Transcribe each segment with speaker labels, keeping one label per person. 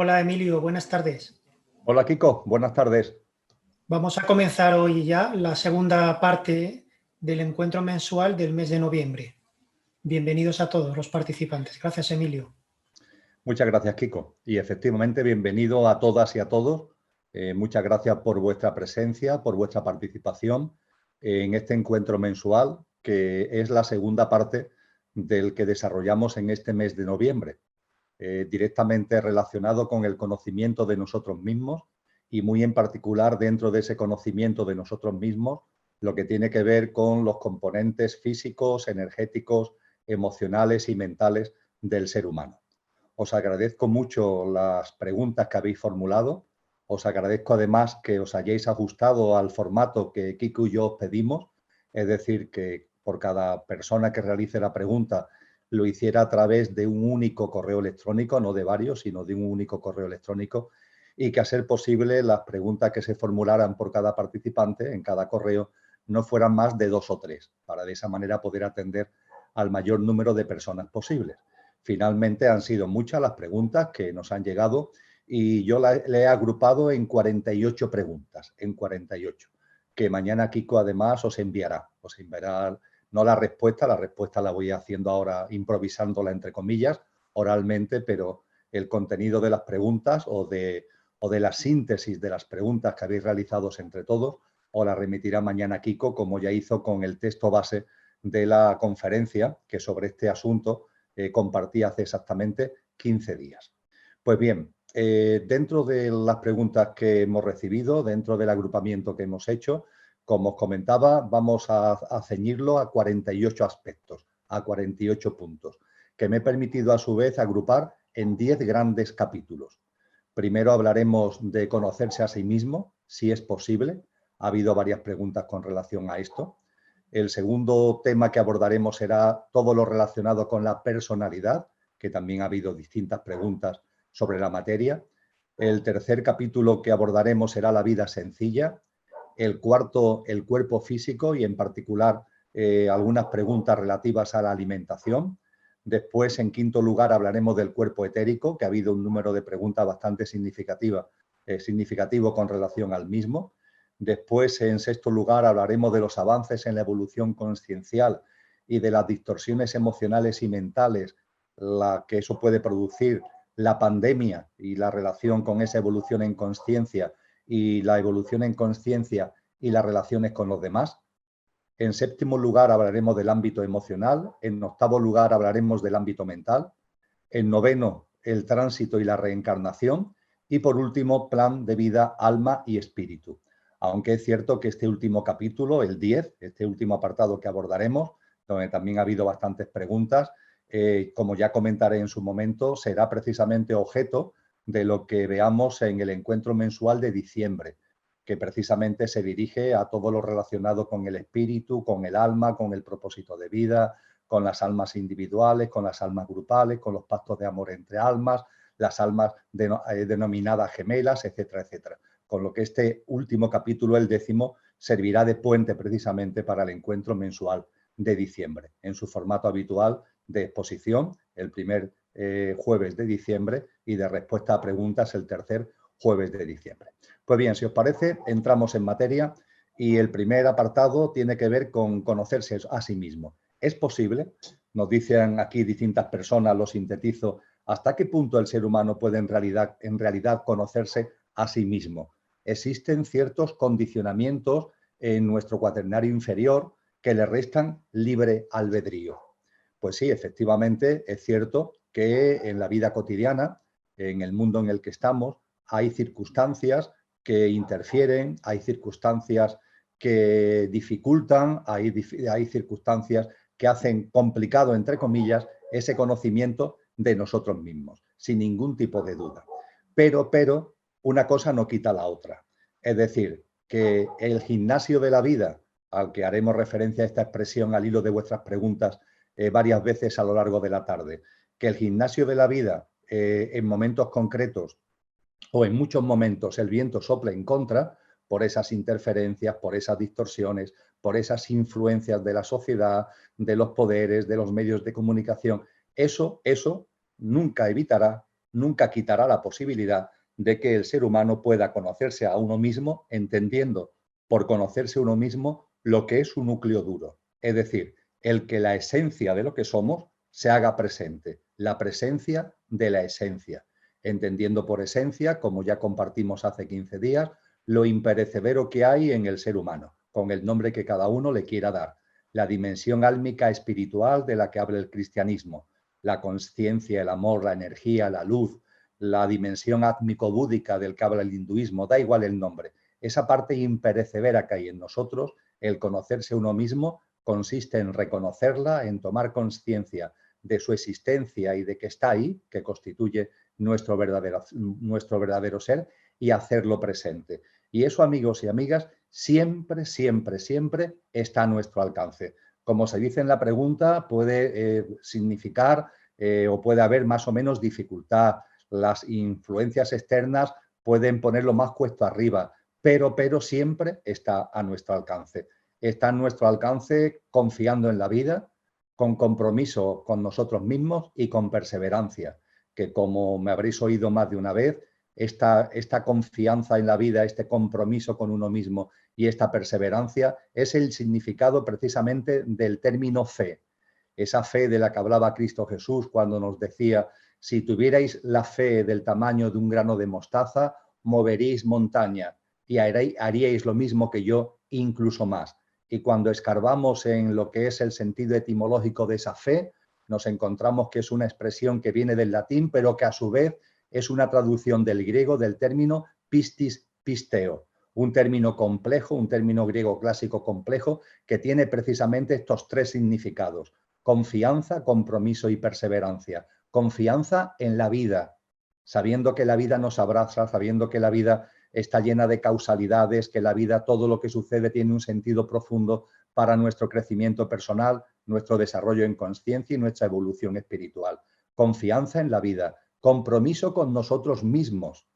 Speaker 1: Hola Emilio, buenas tardes.
Speaker 2: Hola Kiko, buenas tardes.
Speaker 1: Vamos a comenzar hoy ya la segunda parte del encuentro mensual del mes de noviembre. Bienvenidos a todos los participantes. Gracias, Emilio.
Speaker 2: Muchas gracias Kiko. Y efectivamente, bienvenido a todas y a todos. Muchas gracias por vuestra presencia, por vuestra participación en este encuentro mensual, que es la segunda parte del que desarrollamos en este mes de noviembre, directamente relacionado con el conocimiento de nosotros mismos y muy en particular dentro de ese conocimiento de nosotros mismos, lo que tiene que ver con los componentes físicos, energéticos, emocionales y mentales del ser humano. Os agradezco mucho las preguntas que habéis formulado. Os agradezco además que os hayáis ajustado al formato que Kiko y yo os pedimos, es decir, que por cada persona que realice la pregunta lo hiciera a través de un único correo electrónico, no de varios, sino de un único correo electrónico, y que a ser posible las preguntas que se formularan por cada participante en cada correo no fueran más de 2 o 3, para de esa manera poder atender al mayor número de personas posibles. Finalmente han sido muchas las preguntas que nos han llegado y yo le he agrupado en 48 preguntas, en 48, que mañana Kiko además os enviará no la respuesta la voy haciendo ahora improvisándola entre comillas, oralmente, pero el contenido de las preguntas o de la síntesis de las preguntas que habéis realizado entre todos, os la remitirá mañana Kiko, como ya hizo con el texto base de la conferencia que sobre este asunto compartí hace exactamente 15 días. Pues bien, dentro de las preguntas que hemos recibido, dentro del agrupamiento que hemos hecho, como os comentaba, vamos a ceñirlo a 48 aspectos, a 48 puntos, que me he permitido a su vez agrupar en 10 grandes capítulos. Primero hablaremos de conocerse a sí mismo, si es posible. Ha habido varias preguntas con relación a esto. El segundo tema que abordaremos será todo lo relacionado con la personalidad, que también ha habido distintas preguntas sobre la materia. El tercer capítulo que abordaremos será la vida sencilla. El cuarto, el cuerpo físico y en particular algunas preguntas relativas a la alimentación. Después, en quinto lugar, hablaremos del cuerpo etérico, que ha habido un número de preguntas bastante significativo con relación al mismo. Después, en sexto lugar, hablaremos de los avances en la evolución consciencial y de las distorsiones emocionales y mentales, la que eso puede producir la pandemia y la relación con esa evolución en consciencia y la evolución en consciencia y las relaciones con los demás. En séptimo lugar, hablaremos del ámbito emocional. En octavo lugar, hablaremos del ámbito mental. En noveno, el tránsito y la reencarnación. Y por último, plan de vida, alma y espíritu. Aunque es cierto que este último capítulo, el 10, este último apartado que abordaremos, donde también ha habido bastantes preguntas, como ya comentaré en su momento, será precisamente objeto de lo que veamos en el encuentro mensual de diciembre, que precisamente se dirige a todo lo relacionado con el espíritu, con el alma, con el propósito de vida, con las almas individuales, con las almas grupales, con los pactos de amor entre almas, las almas denominadas gemelas, etcétera, etcétera. Con lo que este último capítulo, el 10º, servirá de puente precisamente para el encuentro mensual de diciembre, en su formato habitual de exposición, el primer jueves de diciembre, y de respuesta a preguntas el tercer jueves de diciembre. Pues bien, si os parece, entramos en materia y el primer apartado tiene que ver con conocerse a sí mismo. ¿Es posible? Nos dicen aquí distintas personas, lo sintetizo, ¿hasta qué punto el ser humano puede en realidad conocerse a sí mismo? Existen ciertos condicionamientos en nuestro cuaternario inferior que le restan libre albedrío. Pues sí, efectivamente, es cierto que en la vida cotidiana, en el mundo en el que estamos, hay circunstancias que interfieren, hay circunstancias que dificultan, hay circunstancias que hacen complicado, entre comillas, ese conocimiento de nosotros mismos, sin ningún tipo de duda. Pero, una cosa no quita la otra. Es decir, que el gimnasio de la vida, al que haremos referencia a esta expresión al hilo de vuestras preguntas varias veces a lo largo de la tarde, que el gimnasio de la vida en momentos concretos o en muchos momentos el viento sopla en contra por esas interferencias, por esas distorsiones, por esas influencias de la sociedad, de los poderes, de los medios de comunicación. Eso nunca evitará nunca quitará la posibilidad de que el ser humano pueda conocerse a uno mismo, entendiendo por conocerse a uno mismo lo que es su núcleo duro. Es decir, el que la esencia de lo que somos se haga presente, la presencia de la esencia, entendiendo por esencia, como ya compartimos hace 15 días, lo imperecedero que hay en el ser humano, con el nombre que cada uno le quiera dar, la dimensión álmica espiritual de la que habla el cristianismo, la conciencia, el amor, la energía, la luz, la dimensión átmico-búdica del que habla el hinduismo, da igual el nombre. Esa parte imperecedera que hay en nosotros, el conocerse uno mismo, consiste en reconocerla, en tomar conciencia de su existencia y de que está ahí, que constituye nuestro verdadero ser, y hacerlo presente. Y eso, amigos y amigas, siempre, siempre, siempre está a nuestro alcance. Como se dice en la pregunta, puede significar o puede haber más o menos dificultad. Las influencias externas pueden ponerlo más cuesta arriba, pero siempre está a nuestro alcance. Está a nuestro alcance confiando en la vida, con compromiso con nosotros mismos y con perseverancia, que como me habréis oído más de una vez, esta confianza en la vida, este compromiso con uno mismo y esta perseverancia es el significado precisamente del término fe. Esa fe de la que hablaba Cristo Jesús cuando nos decía: si tuvierais la fe del tamaño de un grano de mostaza, moveréis montaña y haríais lo mismo que yo, incluso más. Y cuando escarbamos en lo que es el sentido etimológico de esa fe, nos encontramos que es una expresión que viene del latín, pero que a su vez es una traducción del griego del término pistis pisteo, un término complejo, un término griego clásico complejo que tiene precisamente estos tres significados: confianza, compromiso y perseverancia. Confianza en la vida, sabiendo que la vida nos abraza, sabiendo que la vida está llena de causalidades, que la vida, todo lo que sucede tiene un sentido profundo para nuestro crecimiento personal, nuestro desarrollo en conciencia y nuestra evolución espiritual. Confianza en la vida, compromiso con nosotros mismos,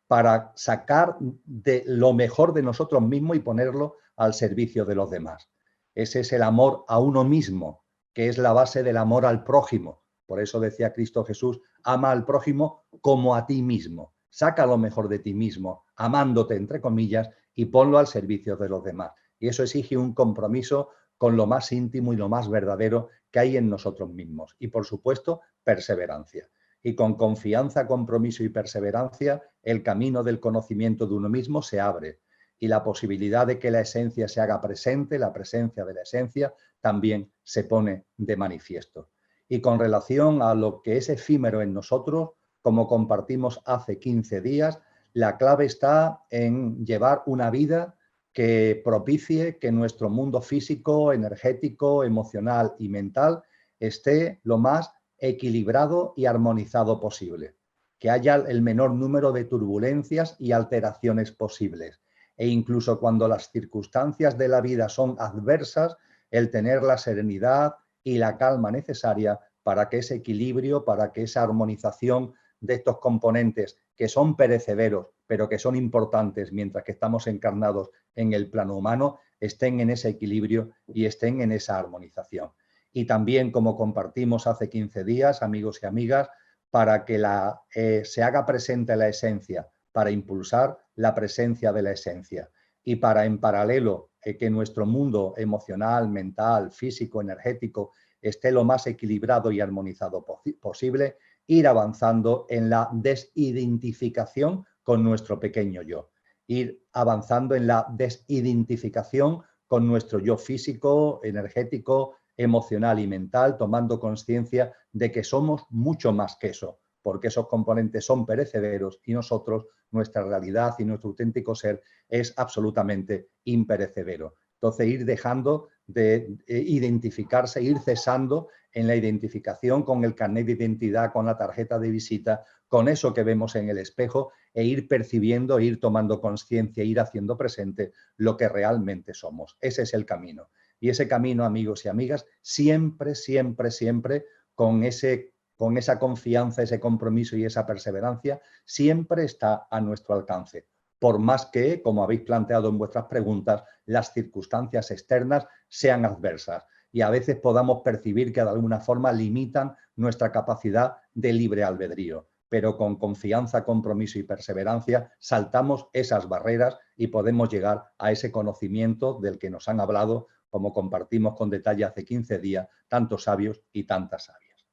Speaker 2: para sacar de lo mejor de nosotros mismos y ponerlo al servicio de los demás. Ese es el amor a uno mismo, que es la base del amor al prójimo. Por eso decía Cristo Jesús: ama al prójimo como a ti mismo. Saca lo mejor de ti mismo, amándote, entre comillas, y ponlo al servicio de los demás. Y eso exige un compromiso con lo más íntimo y lo más verdadero que hay en nosotros mismos. Y, por supuesto, perseverancia. Y con confianza, compromiso y perseverancia, el camino del conocimiento de uno mismo se abre. Y la posibilidad de que la esencia se haga presente, la presencia de la esencia, también se pone de manifiesto. Y con relación a lo que es efímero en nosotros, como compartimos hace 15 días, la clave está en llevar una vida que propicie que nuestro mundo físico, energético, emocional y mental esté lo más equilibrado y armonizado posible, que haya el menor número de turbulencias y alteraciones posibles. E incluso cuando las circunstancias de la vida son adversas, el tener la serenidad y la calma necesaria para que ese equilibrio, para que esa armonización de estos componentes que son perecederos, pero que son importantes mientras que estamos encarnados en el plano humano, estén en ese equilibrio y estén en esa armonización. Y también, como compartimos hace 15 días, amigos y amigas, para que se haga presente la esencia, para impulsar la presencia de la esencia y para, en paralelo, que nuestro mundo emocional, mental, físico, energético esté lo más equilibrado y armonizado posible, ir avanzando en la desidentificación con nuestro pequeño yo, ir avanzando en la desidentificación con nuestro yo físico, energético, emocional y mental, tomando conciencia de que somos mucho más que eso, porque esos componentes son perecederos y nosotros, nuestra realidad y nuestro auténtico ser es absolutamente imperecedero. Entonces, ir dejando de identificarse, ir cesando en la identificación con el carnet de identidad, con la tarjeta de visita, con eso que vemos en el espejo, e ir percibiendo, ir tomando conciencia, ir haciendo presente lo que realmente somos. Ese es el camino. Y ese camino, amigos y amigas, siempre, siempre, siempre, con esa confianza, ese compromiso y esa perseverancia, siempre está a nuestro alcance. Por más que, como habéis planteado en vuestras preguntas, las circunstancias externas sean adversas. y a veces podamos percibir que de alguna forma limitan nuestra capacidad de libre albedrío. Pero con confianza, compromiso y perseverancia saltamos esas barreras y podemos llegar a ese conocimiento del que nos han hablado, como compartimos con detalle hace 15 días, tantos sabios y tantas sabias.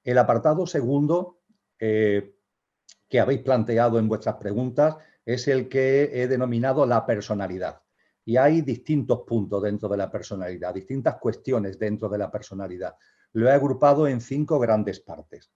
Speaker 2: El apartado segundo que habéis planteado en vuestras preguntas es el que he denominado la personalidad. Y hay distintos puntos dentro de la personalidad, distintas cuestiones dentro de la personalidad. Lo he agrupado en 5 grandes partes.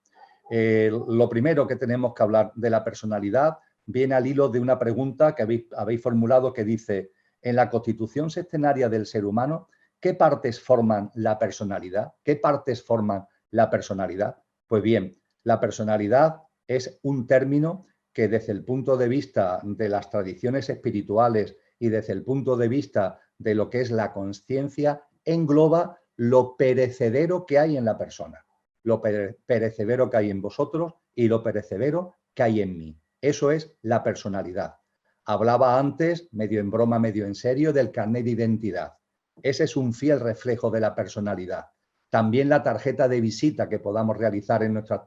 Speaker 2: Lo primero que tenemos que hablar de la personalidad viene al hilo de una pregunta que habéis formulado que dice: en la constitución sextenaria del ser humano, ¿qué partes forman la personalidad? ¿Qué partes forman la personalidad? Pues bien, la personalidad es un término que desde el punto de vista de las tradiciones espirituales y desde el punto de vista de lo que es la consciencia, engloba lo perecedero que hay en la persona, lo perecedero que hay en vosotros y lo perecedero que hay en mí. Eso es la personalidad. Hablaba antes, medio en broma, medio en serio, del carnet de identidad. Ese es un fiel reflejo de la personalidad. También la tarjeta de visita que podamos realizar,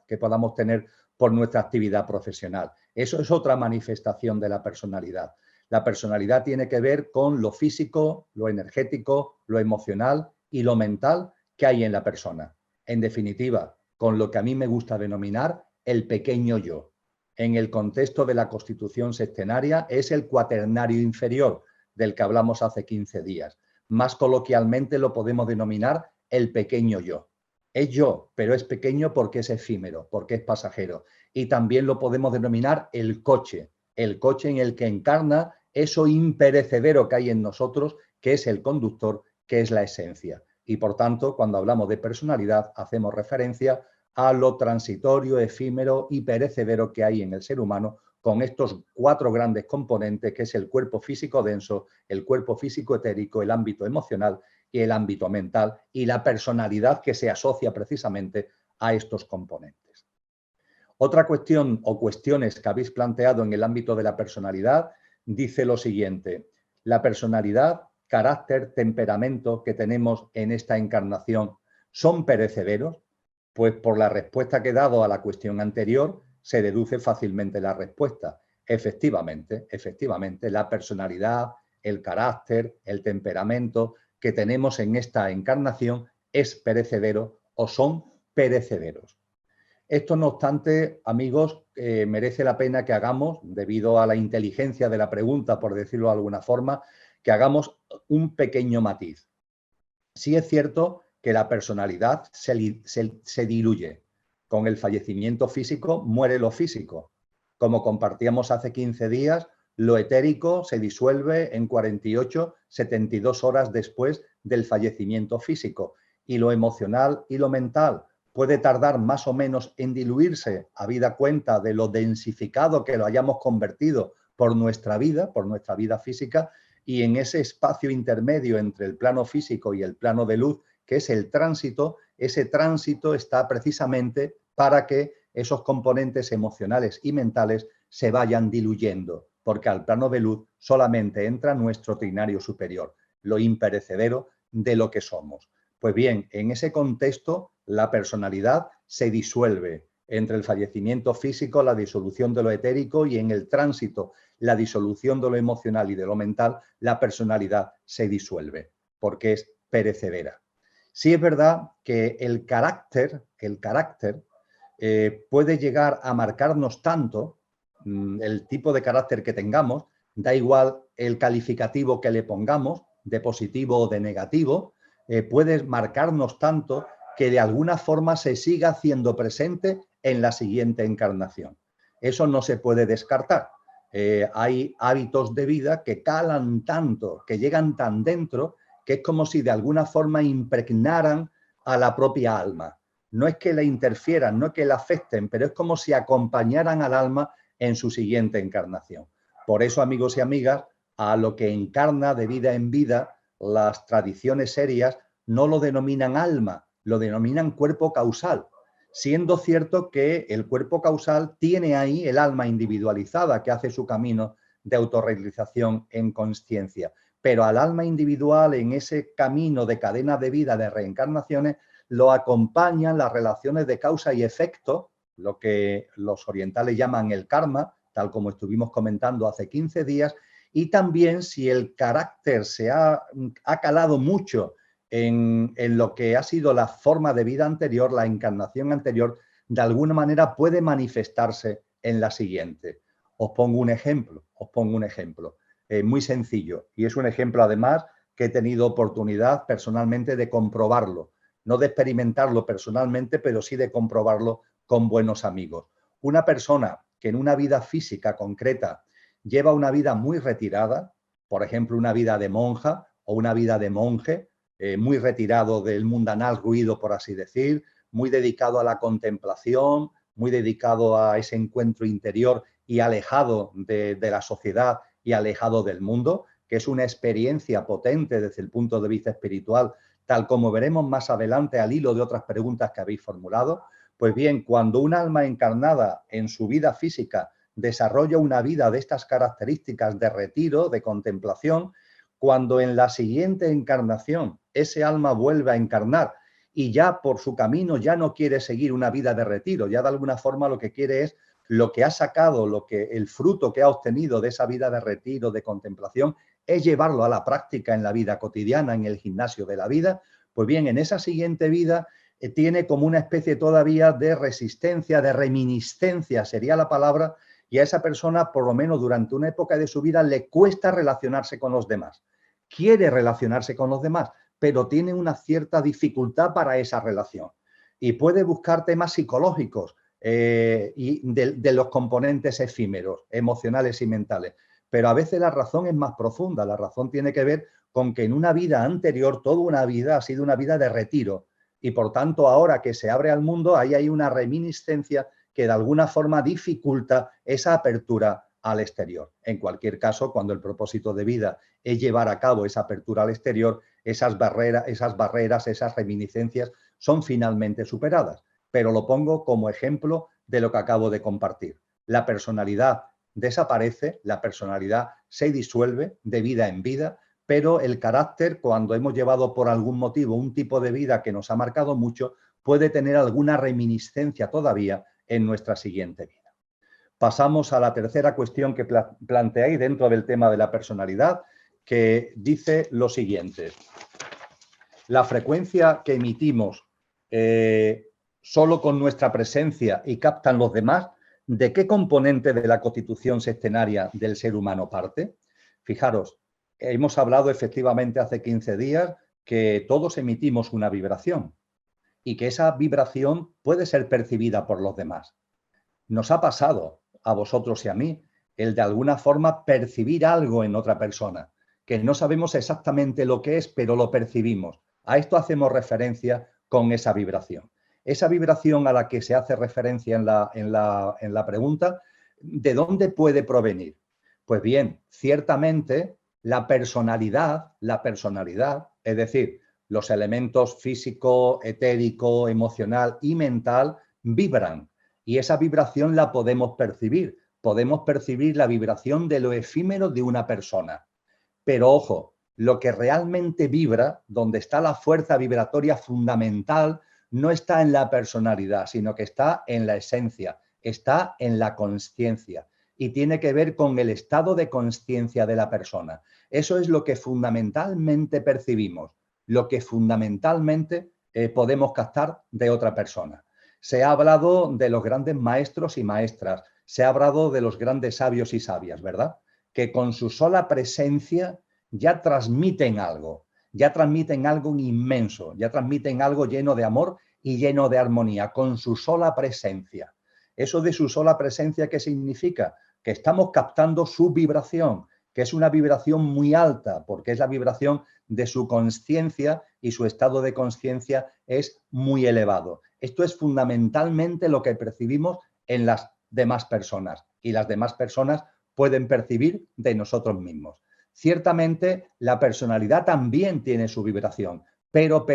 Speaker 2: que podamos tener por nuestra actividad profesional. Eso es otra manifestación de la personalidad. La personalidad tiene que ver con lo físico, lo energético, lo emocional y lo mental que hay en la persona. En definitiva, con lo que a mí me gusta denominar el pequeño yo. En el contexto de la Constitución sextenaria es el cuaternario inferior del que hablamos hace 15 días. Más coloquialmente lo podemos denominar el pequeño yo. Es yo, pero es pequeño porque es efímero, porque es pasajero. Y también lo podemos denominar el coche en el que encarna eso imperecedero que hay en nosotros, que es el conductor, que es la esencia. Y por tanto, cuando hablamos de personalidad, hacemos referencia a lo transitorio, efímero y perecedero que hay en el ser humano, con estos 4 grandes componentes, que es el cuerpo físico denso, el cuerpo físico etérico, el ámbito emocional y el ámbito mental, y la personalidad que se asocia precisamente a estos componentes. Otra cuestión o cuestiones que habéis planteado en el ámbito de la personalidad dice lo siguiente: la personalidad, carácter, temperamento que tenemos en esta encarnación, ¿son perecederos? Pues por la respuesta que he dado a la cuestión anterior se deduce fácilmente la respuesta. Efectivamente, la personalidad, el carácter, el temperamento que tenemos en esta encarnación es perecedero o son perecederos. Esto, no obstante, amigos, merece la pena que hagamos, debido a la inteligencia de la pregunta, por decirlo de alguna forma, que hagamos un pequeño matiz. Sí es cierto que la personalidad se diluye. Con el fallecimiento físico muere lo físico. Como compartíamos hace 15 días, lo etérico se disuelve en 48, 72 horas después del fallecimiento físico. Y lo emocional y lo mental puede tardar más o menos en diluirse, habida cuenta de lo densificado que lo hayamos convertido por nuestra vida física, y en ese espacio intermedio entre el plano físico y el plano de luz, que es el tránsito, ese tránsito está precisamente para que esos componentes emocionales y mentales se vayan diluyendo, porque al plano de luz solamente entra nuestro trinario superior, lo imperecedero de lo que somos. Pues bien, en ese contexto, la personalidad se disuelve entre el fallecimiento físico, la disolución de lo etérico, y en el tránsito, la disolución de lo emocional y de lo mental, la personalidad se disuelve, porque es perecedera. Sí es verdad que el carácter puede llegar a marcarnos tanto, el tipo de carácter que tengamos, da igual el calificativo que le pongamos, de positivo o de negativo, puede marcarnos tanto que de alguna forma se siga haciendo presente en la siguiente encarnación. Eso no se puede descartar. Hay hábitos de vida que calan tanto, que llegan tan dentro, que es como si de alguna forma impregnaran a la propia alma. No es que la interfieran, no es que la afecten, pero es como si acompañaran al alma en su siguiente encarnación. Por eso, amigos y amigas, a lo que encarna de vida en vida, las tradiciones serias no lo denominan alma, lo denominan cuerpo causal, siendo cierto que el cuerpo causal tiene ahí el alma individualizada que hace su camino de autorrealización en consciencia. pero al alma individual en ese camino de cadena de vida, de reencarnaciones, lo acompañan las relaciones de causa y efecto, lo que los orientales llaman el karma, tal como estuvimos comentando hace 15 días, y también si el carácter se ha calado mucho en lo que ha sido la forma de vida anterior, la encarnación anterior, de alguna manera puede manifestarse en la siguiente. Os pongo un ejemplo, muy sencillo, y es un ejemplo además que he tenido oportunidad personalmente de comprobarlo, no de experimentarlo personalmente, pero sí de comprobarlo con buenos amigos. Una persona que en una vida física concreta lleva una vida muy retirada, por ejemplo, una vida de monja o una vida de monje, muy retirado del mundanal ruido, por así decir, muy dedicado a la contemplación, muy dedicado a ese encuentro interior y alejado de la sociedad y alejado del mundo, que es una experiencia potente desde el punto de vista espiritual, tal como veremos más adelante al hilo de otras preguntas que habéis formulado. Pues bien, cuando un alma encarnada en su vida física desarrolla una vida de estas características de retiro, de contemplación, cuando en la siguiente encarnación ese alma vuelve a encarnar y ya por su camino ya no quiere seguir una vida de retiro, ya de alguna forma lo que quiere es lo que ha sacado, el fruto que ha obtenido de esa vida de retiro, de contemplación, es llevarlo a la práctica en la vida cotidiana, en el gimnasio de la vida. Pues bien, en esa siguiente vida tiene como una especie todavía de resistencia, de reminiscencia, sería la palabra, y a esa persona, por lo menos durante una época de su vida, le cuesta relacionarse con los demás. Quiere relacionarse con los demás, pero tiene una cierta dificultad para esa relación. Y puede buscar temas psicológicos y de los componentes efímeros, emocionales y mentales. Pero a veces la razón es más profunda. La razón tiene que ver con que en una vida anterior, toda una vida ha sido una vida de retiro. Y por tanto, ahora que se abre al mundo, ahí hay una reminiscencia que de alguna forma dificulta esa apertura al exterior. En cualquier caso, cuando el propósito de vida es llevar a cabo esa apertura al exterior, esas barreras, esas reminiscencias son finalmente superadas. Pero lo pongo como ejemplo de lo que acabo de compartir. La personalidad desaparece, la personalidad se disuelve de vida en vida, pero el carácter, cuando hemos llevado por algún motivo un tipo de vida que nos ha marcado mucho, puede tener alguna reminiscencia todavía en nuestra siguiente vida. Pasamos a la tercera cuestión que planteáis dentro del tema de la personalidad, que dice lo siguiente. La frecuencia que emitimos solo con nuestra presencia y captan los demás, ¿de qué componente de la constitución sextenaria del ser humano parte? Fijaros, hemos hablado efectivamente hace 15 días que todos emitimos una vibración y que esa vibración puede ser percibida por los demás. Nos ha pasado a vosotros y a mí el de alguna forma percibir algo en otra persona, que no sabemos exactamente lo que es, pero lo percibimos. A esto hacemos referencia con esa vibración. Esa vibración a la que se hace referencia en la pregunta, ¿de dónde puede provenir? Pues bien, ciertamente la personalidad, es decir, los elementos físico, etérico, emocional y mental vibran. Y esa vibración la podemos percibir. Podemos percibir la vibración de lo efímero de una persona. Pero ojo, lo que realmente vibra, donde está la fuerza vibratoria fundamental, no está en la personalidad, sino que está en la esencia, está en la consciencia y tiene que ver con el estado de consciencia de la persona. Eso es lo que fundamentalmente percibimos, lo que fundamentalmente podemos captar de otra persona. Se ha hablado de los grandes maestros y maestras, se ha hablado de los grandes sabios y sabias, ¿verdad? Que con su sola presencia ya transmiten algo inmenso, ya transmiten algo lleno de amor y lleno de armonía, con su sola presencia. Eso de su sola presencia, ¿qué significa? Que estamos captando su vibración, que es una vibración muy alta, porque es la vibración de su consciencia y su estado de consciencia es muy elevado. Esto es fundamentalmente lo que percibimos en las demás personas y las demás personas pueden percibir de nosotros mismos. Ciertamente, la personalidad también tiene su vibración, pero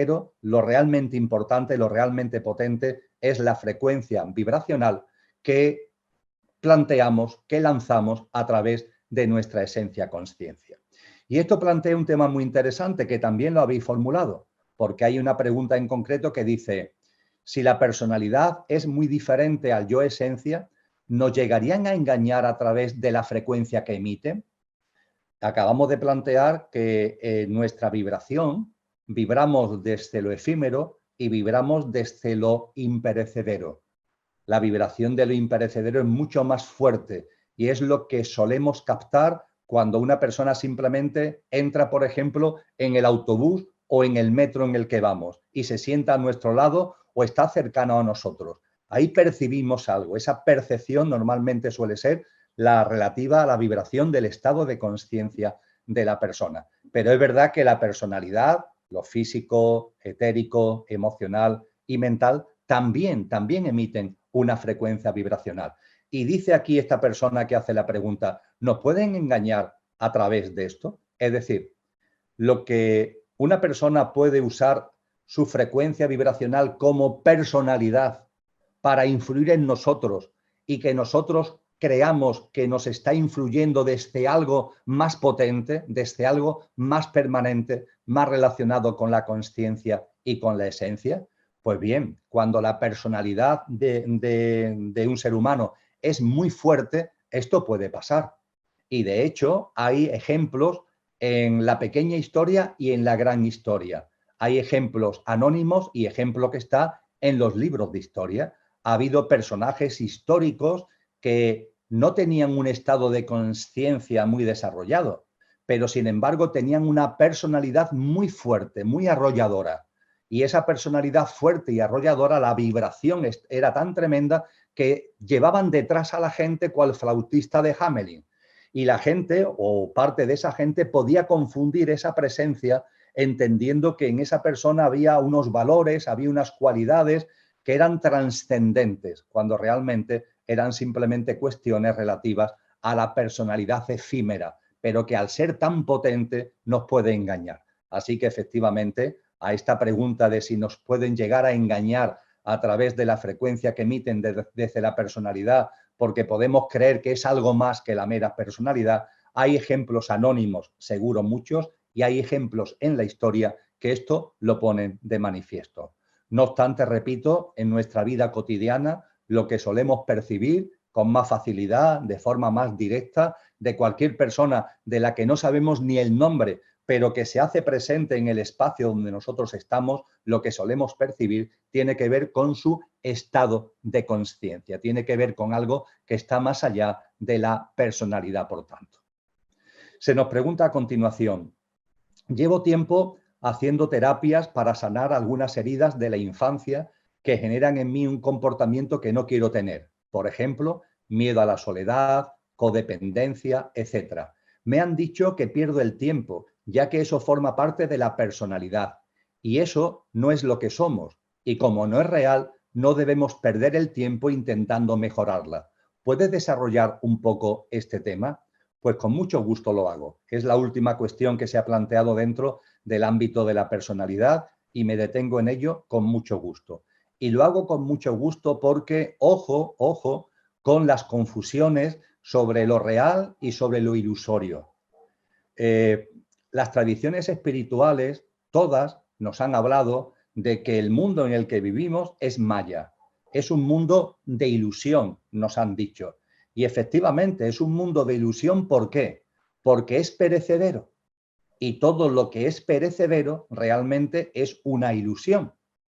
Speaker 2: lo realmente importante, lo realmente potente es la frecuencia vibracional que planteamos, que lanzamos a través de nuestra esencia consciencia. Y esto plantea un tema muy interesante que también lo habéis formulado, porque hay una pregunta en concreto que dice, si la personalidad es muy diferente al yo esencia, ¿nos llegarían a engañar a través de la frecuencia que emiten? Acabamos de plantear que nuestra vibración, vibramos desde lo efímero y vibramos desde lo imperecedero. La vibración de lo imperecedero es mucho más fuerte y es lo que solemos captar cuando una persona simplemente entra, por ejemplo, en el autobús o en el metro en el que vamos y se sienta a nuestro lado o está cercano a nosotros. Ahí percibimos algo. Esa percepción normalmente suele ser la relativa a la vibración del estado de conciencia de la persona. Pero es verdad que la personalidad, lo físico, etérico, emocional y mental, también emiten una frecuencia vibracional. Y dice aquí esta persona que hace la pregunta, ¿nos pueden engañar a través de esto? Es decir, lo que una persona puede usar su frecuencia vibracional como personalidad para influir en nosotros y que nosotros creamos que nos está influyendo desde algo más potente, desde algo más permanente, más relacionado con la conciencia y con la esencia. Pues bien, cuando la personalidad de un ser humano es muy fuerte, esto puede pasar. Y de hecho hay ejemplos en la pequeña historia y en la gran historia. Hay ejemplos anónimos y ejemplo que está en los libros de historia. Ha habido personajes históricos que no tenían un estado de conciencia muy desarrollado, pero sin embargo tenían una personalidad muy fuerte, muy arrolladora. Y esa personalidad fuerte y arrolladora, la vibración era tan tremenda que llevaban detrás a la gente cual flautista de Hamelin. Y la gente, o parte de esa gente, podía confundir esa presencia entendiendo que en esa persona había unos valores, había unas cualidades que eran trascendentes, cuando realmente eran simplemente cuestiones relativas a la personalidad efímera, pero que al ser tan potente nos puede engañar. Así que efectivamente a esta pregunta de si nos pueden llegar a engañar a través de la frecuencia que emiten desde la personalidad, porque podemos creer que es algo más que la mera personalidad, hay ejemplos anónimos, seguro muchos, y hay ejemplos en la historia que esto lo ponen de manifiesto. No obstante, repito, en nuestra vida cotidiana, lo que solemos percibir con más facilidad, de forma más directa, de cualquier persona de la que no sabemos ni el nombre, pero que se hace presente en el espacio donde nosotros estamos, lo que solemos percibir tiene que ver con su estado de conciencia, tiene que ver con algo que está más allá de la personalidad, por tanto. Se nos pregunta a continuación, llevo tiempo haciendo terapias para sanar algunas heridas de la infancia que generan en mí un comportamiento que no quiero tener. Por ejemplo, miedo a la soledad, codependencia, etc. Me han dicho que pierdo el tiempo, ya que eso forma parte de la personalidad. Y eso no es lo que somos. Y como no es real, no debemos perder el tiempo intentando mejorarla. ¿Puedes desarrollar un poco este tema? Pues con mucho gusto lo hago. Es la última cuestión que se ha planteado dentro del ámbito de la personalidad y me detengo en ello con mucho gusto. Y lo hago con mucho gusto porque, ojo, con las confusiones sobre lo real y sobre lo ilusorio. Las tradiciones espirituales, todas, nos han hablado de que el mundo en el que vivimos es maya. Es un mundo de ilusión, nos han dicho. Y efectivamente es un mundo de ilusión, ¿por qué? Porque es perecedero. Y todo lo que es perecedero realmente es una ilusión,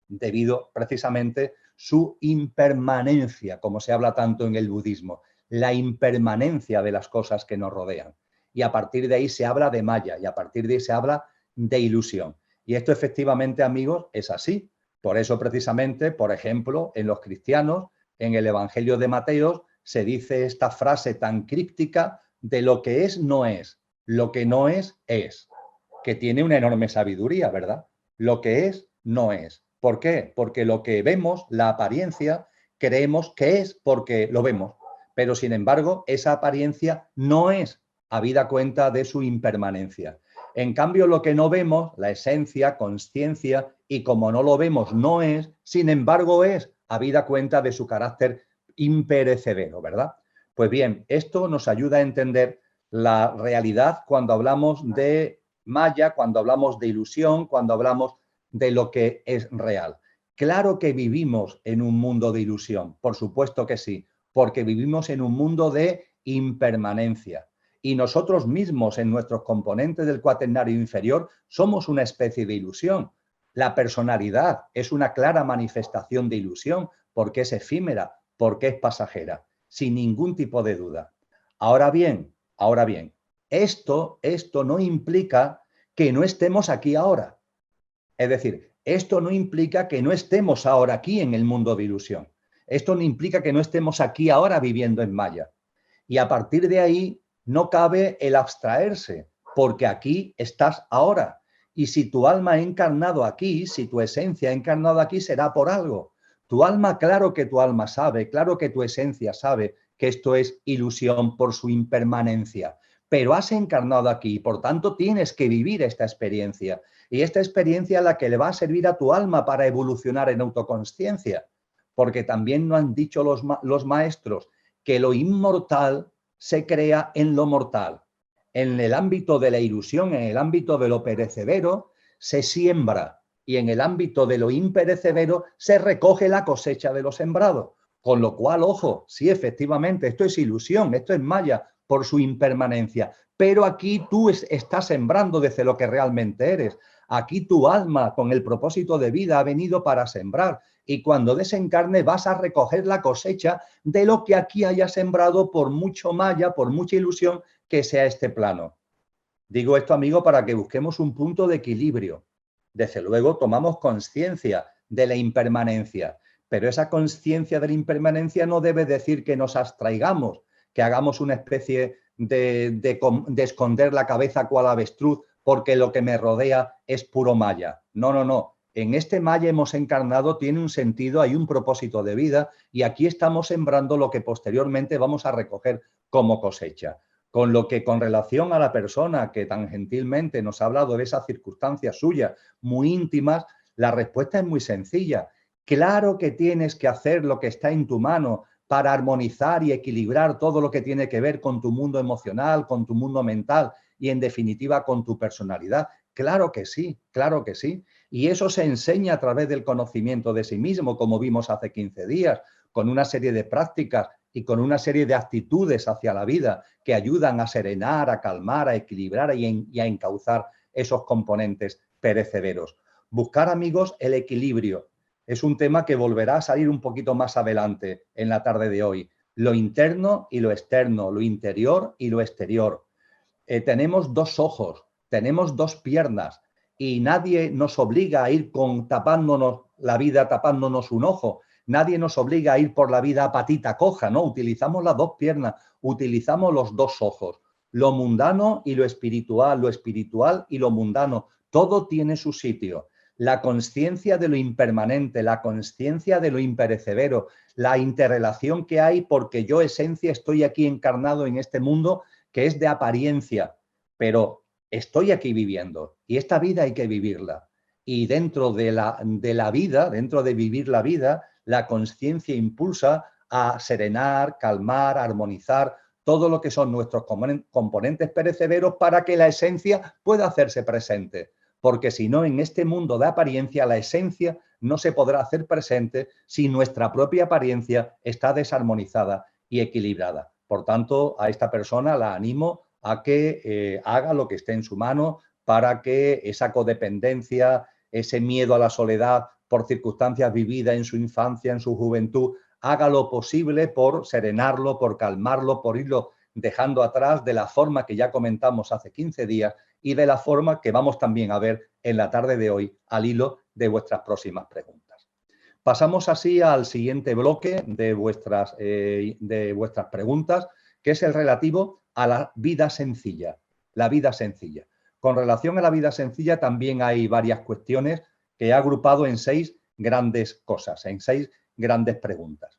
Speaker 2: debido precisamente a su impermanencia, como se habla tanto en el budismo, la impermanencia de las cosas que nos rodean. Y a partir de ahí se habla de maya y a partir de ahí se habla de ilusión. Y esto efectivamente, amigos, es así. Por eso precisamente, por ejemplo, en los cristianos, en el Evangelio de Mateo, se dice esta frase tan críptica de lo que es, no es. Lo que no es, que tiene una enorme sabiduría, ¿verdad? Lo que es, no es. ¿Por qué? Porque lo que vemos, la apariencia, creemos que es porque lo vemos. Pero, sin embargo, esa apariencia no es, habida cuenta de su impermanencia. En cambio, lo que no vemos, la esencia, conciencia, y como no lo vemos, no es, sin embargo, es, habida cuenta de su carácter imperecedero, ¿verdad? Pues bien, esto nos ayuda a entender la realidad cuando hablamos de maya, cuando hablamos de ilusión, cuando hablamos de lo que es real. Claro que vivimos en un mundo de ilusión, por supuesto que sí, porque vivimos en un mundo de impermanencia. Y nosotros mismos, en nuestros componentes del cuaternario inferior, somos una especie de ilusión. La personalidad es una clara manifestación de ilusión, porque es efímera, porque es pasajera, sin ningún tipo de duda. Ahora bien, esto no implica que no estemos aquí ahora. Es decir, esto no implica que no estemos ahora aquí en el mundo de ilusión. Esto no implica que no estemos aquí ahora viviendo en maya. Y a partir de ahí no cabe el abstraerse, porque aquí estás ahora. Y si tu alma ha encarnado aquí, si tu esencia ha encarnado aquí, será por algo. Tu alma, claro que tu alma sabe, claro que tu esencia sabe que esto es ilusión por su impermanencia, pero has encarnado aquí y por tanto tienes que vivir esta experiencia. Y esta experiencia es la que le va a servir a tu alma para evolucionar en autoconsciencia, porque también nos han dicho los maestros que lo inmortal se crea en lo mortal. En el ámbito de la ilusión, en el ámbito de lo perecedero, se siembra, y en el ámbito de lo imperecedero se recoge la cosecha de lo sembrado. Con lo cual, ojo, sí, efectivamente, esto es ilusión, esto es maya por su impermanencia, pero aquí tú estás sembrando desde lo que realmente eres. Aquí tu alma, con el propósito de vida, ha venido para sembrar, y cuando desencarne vas a recoger la cosecha de lo que aquí haya sembrado, por mucho maya, por mucha ilusión que sea este plano. Digo esto, amigo, para que busquemos un punto de equilibrio. Desde luego tomamos conciencia de la impermanencia, pero esa conciencia de la impermanencia no debe decir que nos abstraigamos, que hagamos una especie de esconder la cabeza cual avestruz porque lo que me rodea es puro maya. No, no, no. En este maya hemos encarnado, tiene un sentido, hay un propósito de vida, y aquí estamos sembrando lo que posteriormente vamos a recoger como cosecha. Con lo que, con relación a la persona que tan gentilmente nos ha hablado de esas circunstancias suyas muy íntimas, la respuesta es muy sencilla. Claro que tienes que hacer lo que está en tu mano para armonizar y equilibrar todo lo que tiene que ver con tu mundo emocional, con tu mundo mental y, en definitiva, con tu personalidad. Claro que sí, claro que sí. Y eso se enseña a través del conocimiento de sí mismo, como vimos hace 15 días, con una serie de prácticas y con una serie de actitudes hacia la vida que ayudan a serenar, a calmar, a equilibrar y a encauzar esos componentes perecederos. Buscar, amigos, el equilibrio. Es un tema que volverá a salir un poquito más adelante en la tarde de hoy. Lo interno y lo externo, lo interior y lo exterior. Tenemos dos ojos, tenemos dos piernas, y nadie nos obliga a ir tapándonos la vida, tapándonos un ojo. Nadie nos obliga a ir por la vida a patita coja, ¿no? Utilizamos las dos piernas, utilizamos los dos ojos. Lo mundano y lo espiritual y lo mundano, todo tiene su sitio. La consciencia de lo impermanente, la consciencia de lo imperecedero, la interrelación que hay, porque yo, esencia, estoy aquí encarnado en este mundo que es de apariencia, pero estoy aquí viviendo, y esta vida hay que vivirla. Y dentro de la vida, dentro de vivir la vida, la consciencia impulsa a serenar, calmar, armonizar todo lo que son nuestros componentes perecederos para que la esencia pueda hacerse presente. Porque si no, en este mundo de apariencia, la esencia no se podrá hacer presente si nuestra propia apariencia está desarmonizada y equilibrada. Por tanto, a esta persona la animo a que haga lo que esté en su mano para que esa codependencia, ese miedo a la soledad por circunstancias vividas en su infancia, en su juventud, haga lo posible por serenarlo, por calmarlo, por irlo dejando atrás de la forma que ya comentamos hace 15 días y de la forma que vamos también a ver en la tarde de hoy al hilo de vuestras próximas preguntas. Pasamos así al siguiente bloque de vuestras preguntas, que es el relativo a la vida sencilla. La vida sencilla. Con relación a la vida sencilla también hay varias cuestiones que he agrupado en 6 grandes cosas, en 6 grandes preguntas.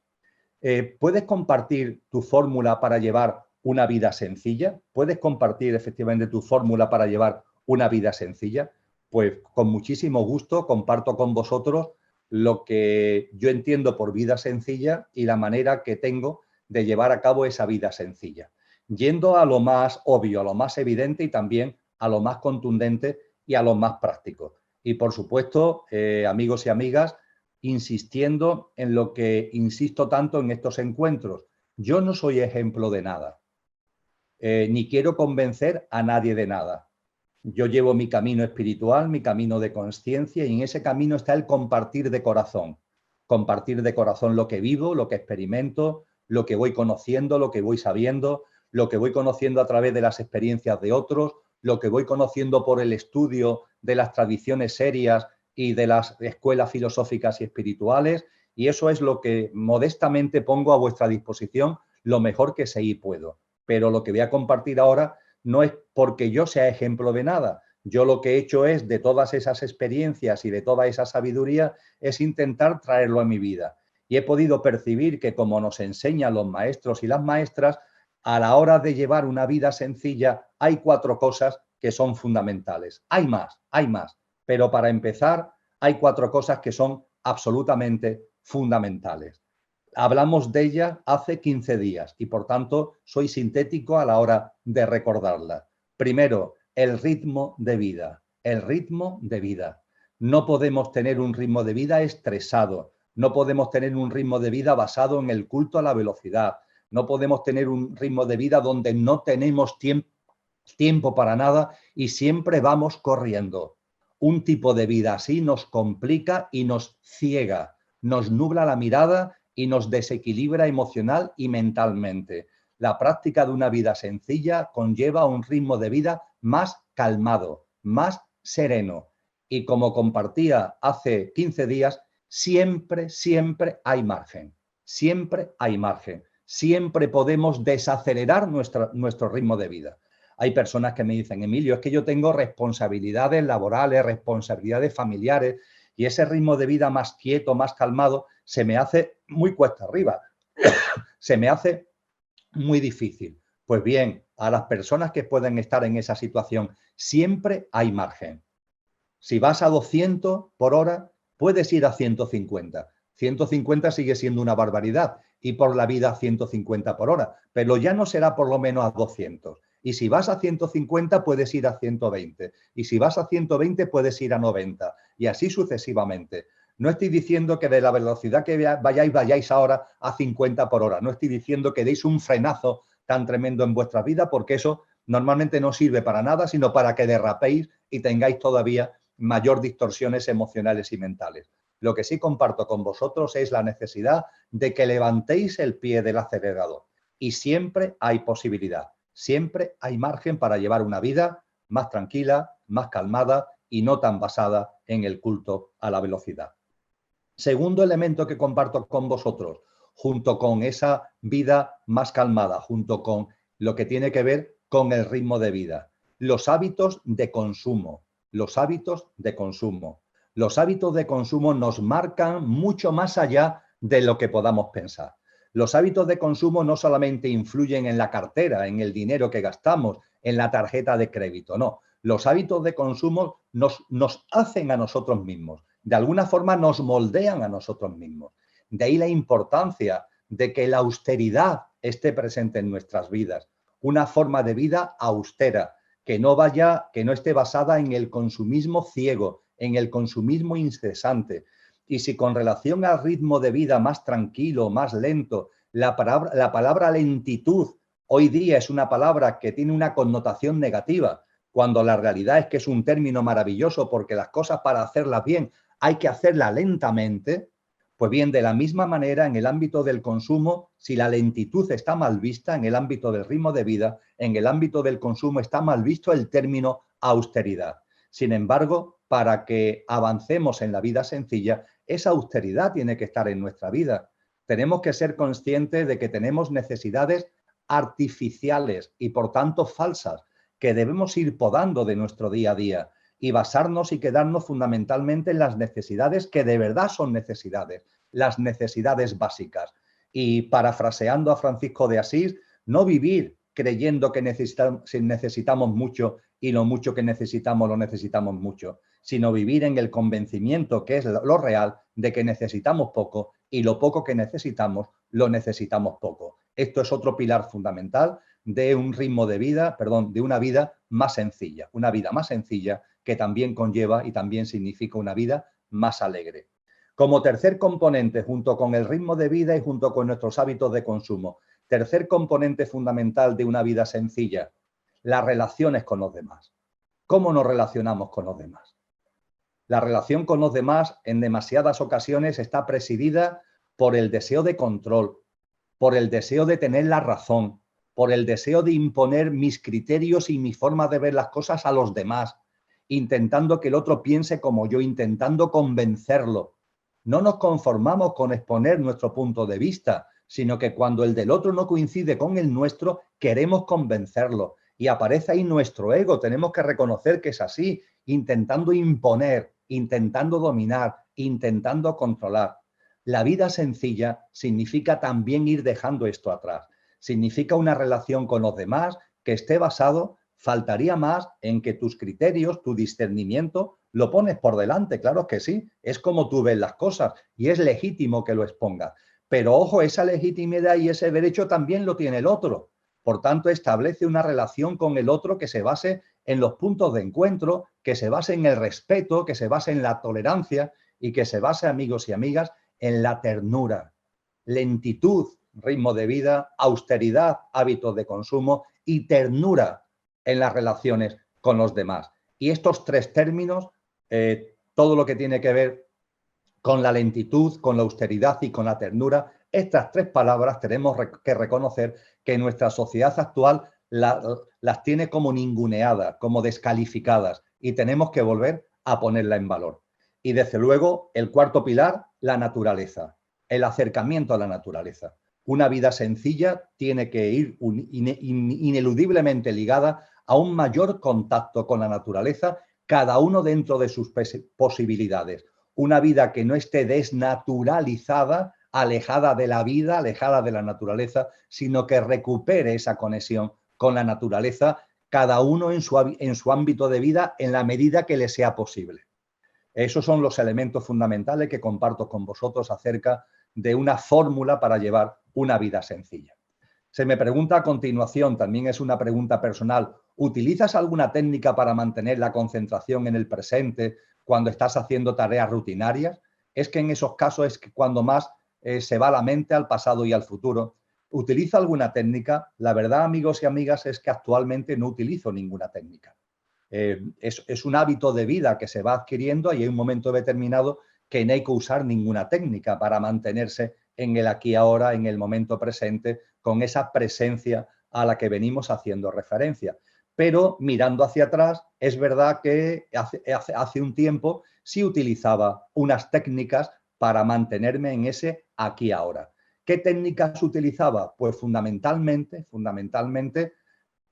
Speaker 2: ¿Puedes compartir tu fórmula para llevar una vida sencilla? ¿Puedes compartir efectivamente tu fórmula para llevar una vida sencilla? Pues con muchísimo gusto comparto con vosotros lo que yo entiendo por vida sencilla y la manera que tengo de llevar a cabo esa vida sencilla. yendo a lo más obvio, a lo más evidente y también a lo más contundente y a lo más práctico. Y por supuesto, amigos y amigas, insistiendo en lo que insisto tanto en estos encuentros. Yo no soy ejemplo de nada, ni quiero convencer a nadie de nada. Yo llevo mi camino espiritual, mi camino de conciencia, y en ese camino está el compartir de corazón. Compartir de corazón lo que vivo, lo que experimento, lo que voy conociendo, lo que voy sabiendo, lo que voy conociendo a través de las experiencias de otros, lo que voy conociendo por el estudio de las tradiciones serias y de las escuelas filosóficas y espirituales, y eso es lo que modestamente pongo a vuestra disposición, lo mejor que sé y puedo. Pero lo que voy a compartir ahora no es porque yo sea ejemplo de nada. Yo lo que he hecho es, de todas esas experiencias y de toda esa sabiduría, es intentar traerlo a mi vida. Y he podido percibir que, como nos enseñan los maestros y las maestras, a la hora de llevar una vida sencilla hay 4 cosas que son fundamentales. Hay más, pero para empezar hay 4 cosas que son absolutamente fundamentales. Hablamos de ella hace 15 días y, por tanto, soy sintético a la hora de recordarla. Primero, el ritmo de vida. El ritmo de vida. No podemos tener un ritmo de vida estresado. No podemos tener un ritmo de vida basado en el culto a la velocidad. No podemos tener un ritmo de vida donde no tenemos tiempo para nada y siempre vamos corriendo. Un tipo de vida así nos complica y nos ciega, nos nubla la mirada y nos desequilibra emocional y mentalmente. La práctica de una vida sencilla conlleva un ritmo de vida más calmado, más sereno. Y como compartía hace 15 días, siempre hay margen. Siempre hay margen. Siempre podemos desacelerar nuestro ritmo de vida. Hay personas que me dicen, Emilio, es que yo tengo responsabilidades laborales, responsabilidades familiares, y ese ritmo de vida más quieto, más calmado, se me hace muy cuesta arriba, se me hace muy difícil. Pues bien, a las personas que pueden estar en esa situación, siempre hay margen. Si vas a 200 por hora, puedes ir a 150. 150 sigue siendo una barbaridad y por la vida a 150 por hora, pero ya no será por lo menos a 200. Y si vas a 150, puedes ir a 120. Y si vas a 120, puedes ir a 90. Y así sucesivamente. No estoy diciendo que de la velocidad que vayáis ahora a 50 por hora. No estoy diciendo que deis un frenazo tan tremendo en vuestra vida, porque eso normalmente no sirve para nada, sino para que derrapéis y tengáis todavía mayor distorsiones emocionales y mentales. Lo que sí comparto con vosotros es la necesidad de que levantéis el pie del acelerador. Y siempre hay posibilidad. Siempre hay margen para llevar una vida más tranquila, más calmada y no tan basada en el culto a la velocidad. Segundo elemento que comparto con vosotros, junto con esa vida más calmada, junto con lo que tiene que ver con el ritmo de vida, los hábitos de consumo. Los hábitos de consumo. Los hábitos de consumo nos marcan mucho más allá de lo que podamos pensar. Los hábitos de consumo no solamente influyen en la cartera, en el dinero que gastamos, en la tarjeta de crédito, no. Los hábitos de consumo nos hacen a nosotros mismos. De alguna forma nos moldean a nosotros mismos. De ahí la importancia de que la austeridad esté presente en nuestras vidas. Una forma de vida austera, que no esté basada en el consumismo ciego, en el consumismo incesante. Y si con relación al ritmo de vida más tranquilo, más lento, la palabra lentitud hoy día es una palabra que tiene una connotación negativa, cuando la realidad es que es un término maravilloso porque las cosas, para hacerlas bien hay que hacerlas lentamente. Pues bien, de la misma manera, en el ámbito del consumo, si la lentitud está mal vista, en el ámbito del ritmo de vida, en el ámbito del consumo está mal visto el término austeridad. Sin embargo, para que avancemos en la vida sencilla, esa austeridad tiene que estar en nuestra vida. Tenemos que ser conscientes de que tenemos necesidades artificiales y, por tanto, falsas, que debemos ir podando de nuestro día a día y basarnos y quedarnos fundamentalmente en las necesidades que de verdad son necesidades, las necesidades básicas. Y parafraseando a Francisco de Asís, no vivir creyendo que necesitamos mucho y lo mucho que necesitamos lo necesitamos mucho, sino vivir en el convencimiento, que es lo real, de que necesitamos poco y lo poco que necesitamos lo necesitamos poco. Esto es otro pilar fundamental de un ritmo de vida, perdón, de una vida más sencilla. Una vida más sencilla que también conlleva y también significa una vida más alegre. Como tercer componente, junto con el ritmo de vida y junto con nuestros hábitos de consumo, tercer componente fundamental de una vida sencilla, las relaciones con los demás. ¿Cómo nos relacionamos con los demás? La relación con los demás en demasiadas ocasiones está presidida por el deseo de control, por el deseo de tener la razón, por el deseo de imponer mis criterios y mi forma de ver las cosas a los demás, intentando que el otro piense como yo, intentando convencerlo. No nos conformamos con exponer nuestro punto de vista, sino que cuando el del otro no coincide con el nuestro, queremos convencerlo. Y aparece ahí nuestro ego. Tenemos que reconocer que es así, intentando imponer, intentando dominar, intentando controlar. La vida sencilla significa también ir dejando esto atrás. Significa una relación con los demás que esté basado, faltaría más, en que tus criterios, tu discernimiento, lo pones por delante. Claro que sí, es como tú ves las cosas y es legítimo que lo expongas. Pero ojo, esa legitimidad y ese derecho también lo tiene el otro. Por tanto, establece una relación con el otro que se base en los puntos de encuentro, que se base en el respeto, que se base en la tolerancia y que se base, amigos y amigas, en la ternura, lentitud, ritmo de vida, austeridad, hábitos de consumo y ternura en las relaciones con los demás. Y estos tres términos, todo lo que tiene que ver con la lentitud, con la austeridad y con la ternura, estas tres palabras tenemos que reconocer que en nuestra sociedad actual las tiene como ninguneadas, como descalificadas, y tenemos que volver a ponerla en valor. Y desde luego, el cuarto pilar, la naturaleza, el acercamiento a la naturaleza. Una vida sencilla tiene que ir ineludiblemente ligada a un mayor contacto con la naturaleza, cada uno dentro de sus posibilidades. Una vida que no esté desnaturalizada, alejada de la vida, alejada de la naturaleza, sino que recupere esa conexión con la naturaleza, cada uno en su ámbito de vida en la medida que le sea posible. Esos son los elementos fundamentales que comparto con vosotros acerca de una fórmula para llevar una vida sencilla. Se me pregunta a continuación, también es una pregunta personal, ¿utilizas alguna técnica para mantener la concentración en el presente cuando estás haciendo tareas rutinarias? Es que en esos casos es cuando más se va la mente al pasado y al futuro. ¿Utilizo alguna técnica? La verdad, amigos y amigas, es que actualmente no utilizo ninguna técnica. Es un hábito de vida que se va adquiriendo y hay un momento determinado que no hay que usar ninguna técnica para mantenerse en el aquí y ahora, en el momento presente, con esa presencia a la que venimos haciendo referencia. Pero mirando hacia atrás, es verdad que hace un tiempo sí utilizaba unas técnicas para mantenerme en ese aquí y ahora. ¿Qué técnicas utilizaba? Pues fundamentalmente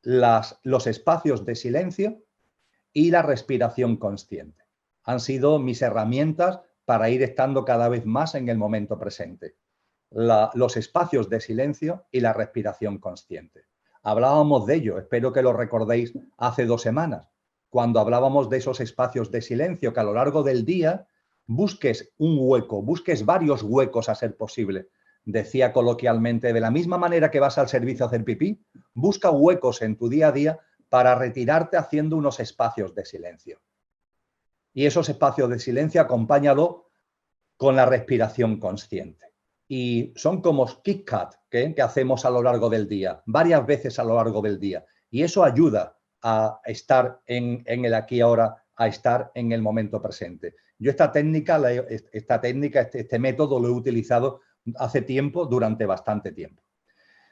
Speaker 2: los espacios de silencio y la respiración consciente. Han sido mis herramientas para ir estando cada vez más en el momento presente. Los espacios de silencio y la respiración consciente. Hablábamos de ello, espero que lo recordéis hace 2 semanas, cuando hablábamos de esos espacios de silencio, que a lo largo del día busques un hueco, busques varios huecos a ser posible. Decía coloquialmente, de la misma manera que vas al servicio a hacer pipí, busca huecos en tu día a día para retirarte haciendo unos espacios de silencio. Y esos espacios de silencio acompáñalo con la respiración consciente. Y son como Kit Kat que hacemos a lo largo del día, varias veces a lo largo del día. Y eso ayuda a estar en el aquí y ahora, a estar en el momento presente. Yo esta técnica, este método lo he utilizado hace tiempo, durante bastante tiempo.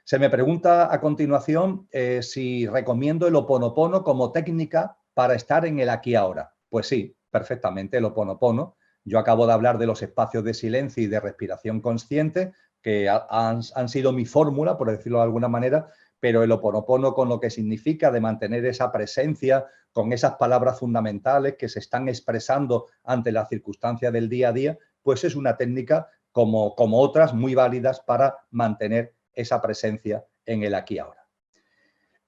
Speaker 2: Se me pregunta a continuación si recomiendo el Ho'oponopono como técnica para estar en el aquí y ahora. Pues sí, perfectamente, el Ho'oponopono. Yo acabo de hablar de los espacios de silencio y de respiración consciente, que han sido mi fórmula, por decirlo de alguna manera, pero el Ho'oponopono, con lo que significa de mantener esa presencia, con esas palabras fundamentales que se están expresando ante las circunstancias del día a día, pues es una técnica como otras muy válidas para mantener esa presencia en el aquí y ahora.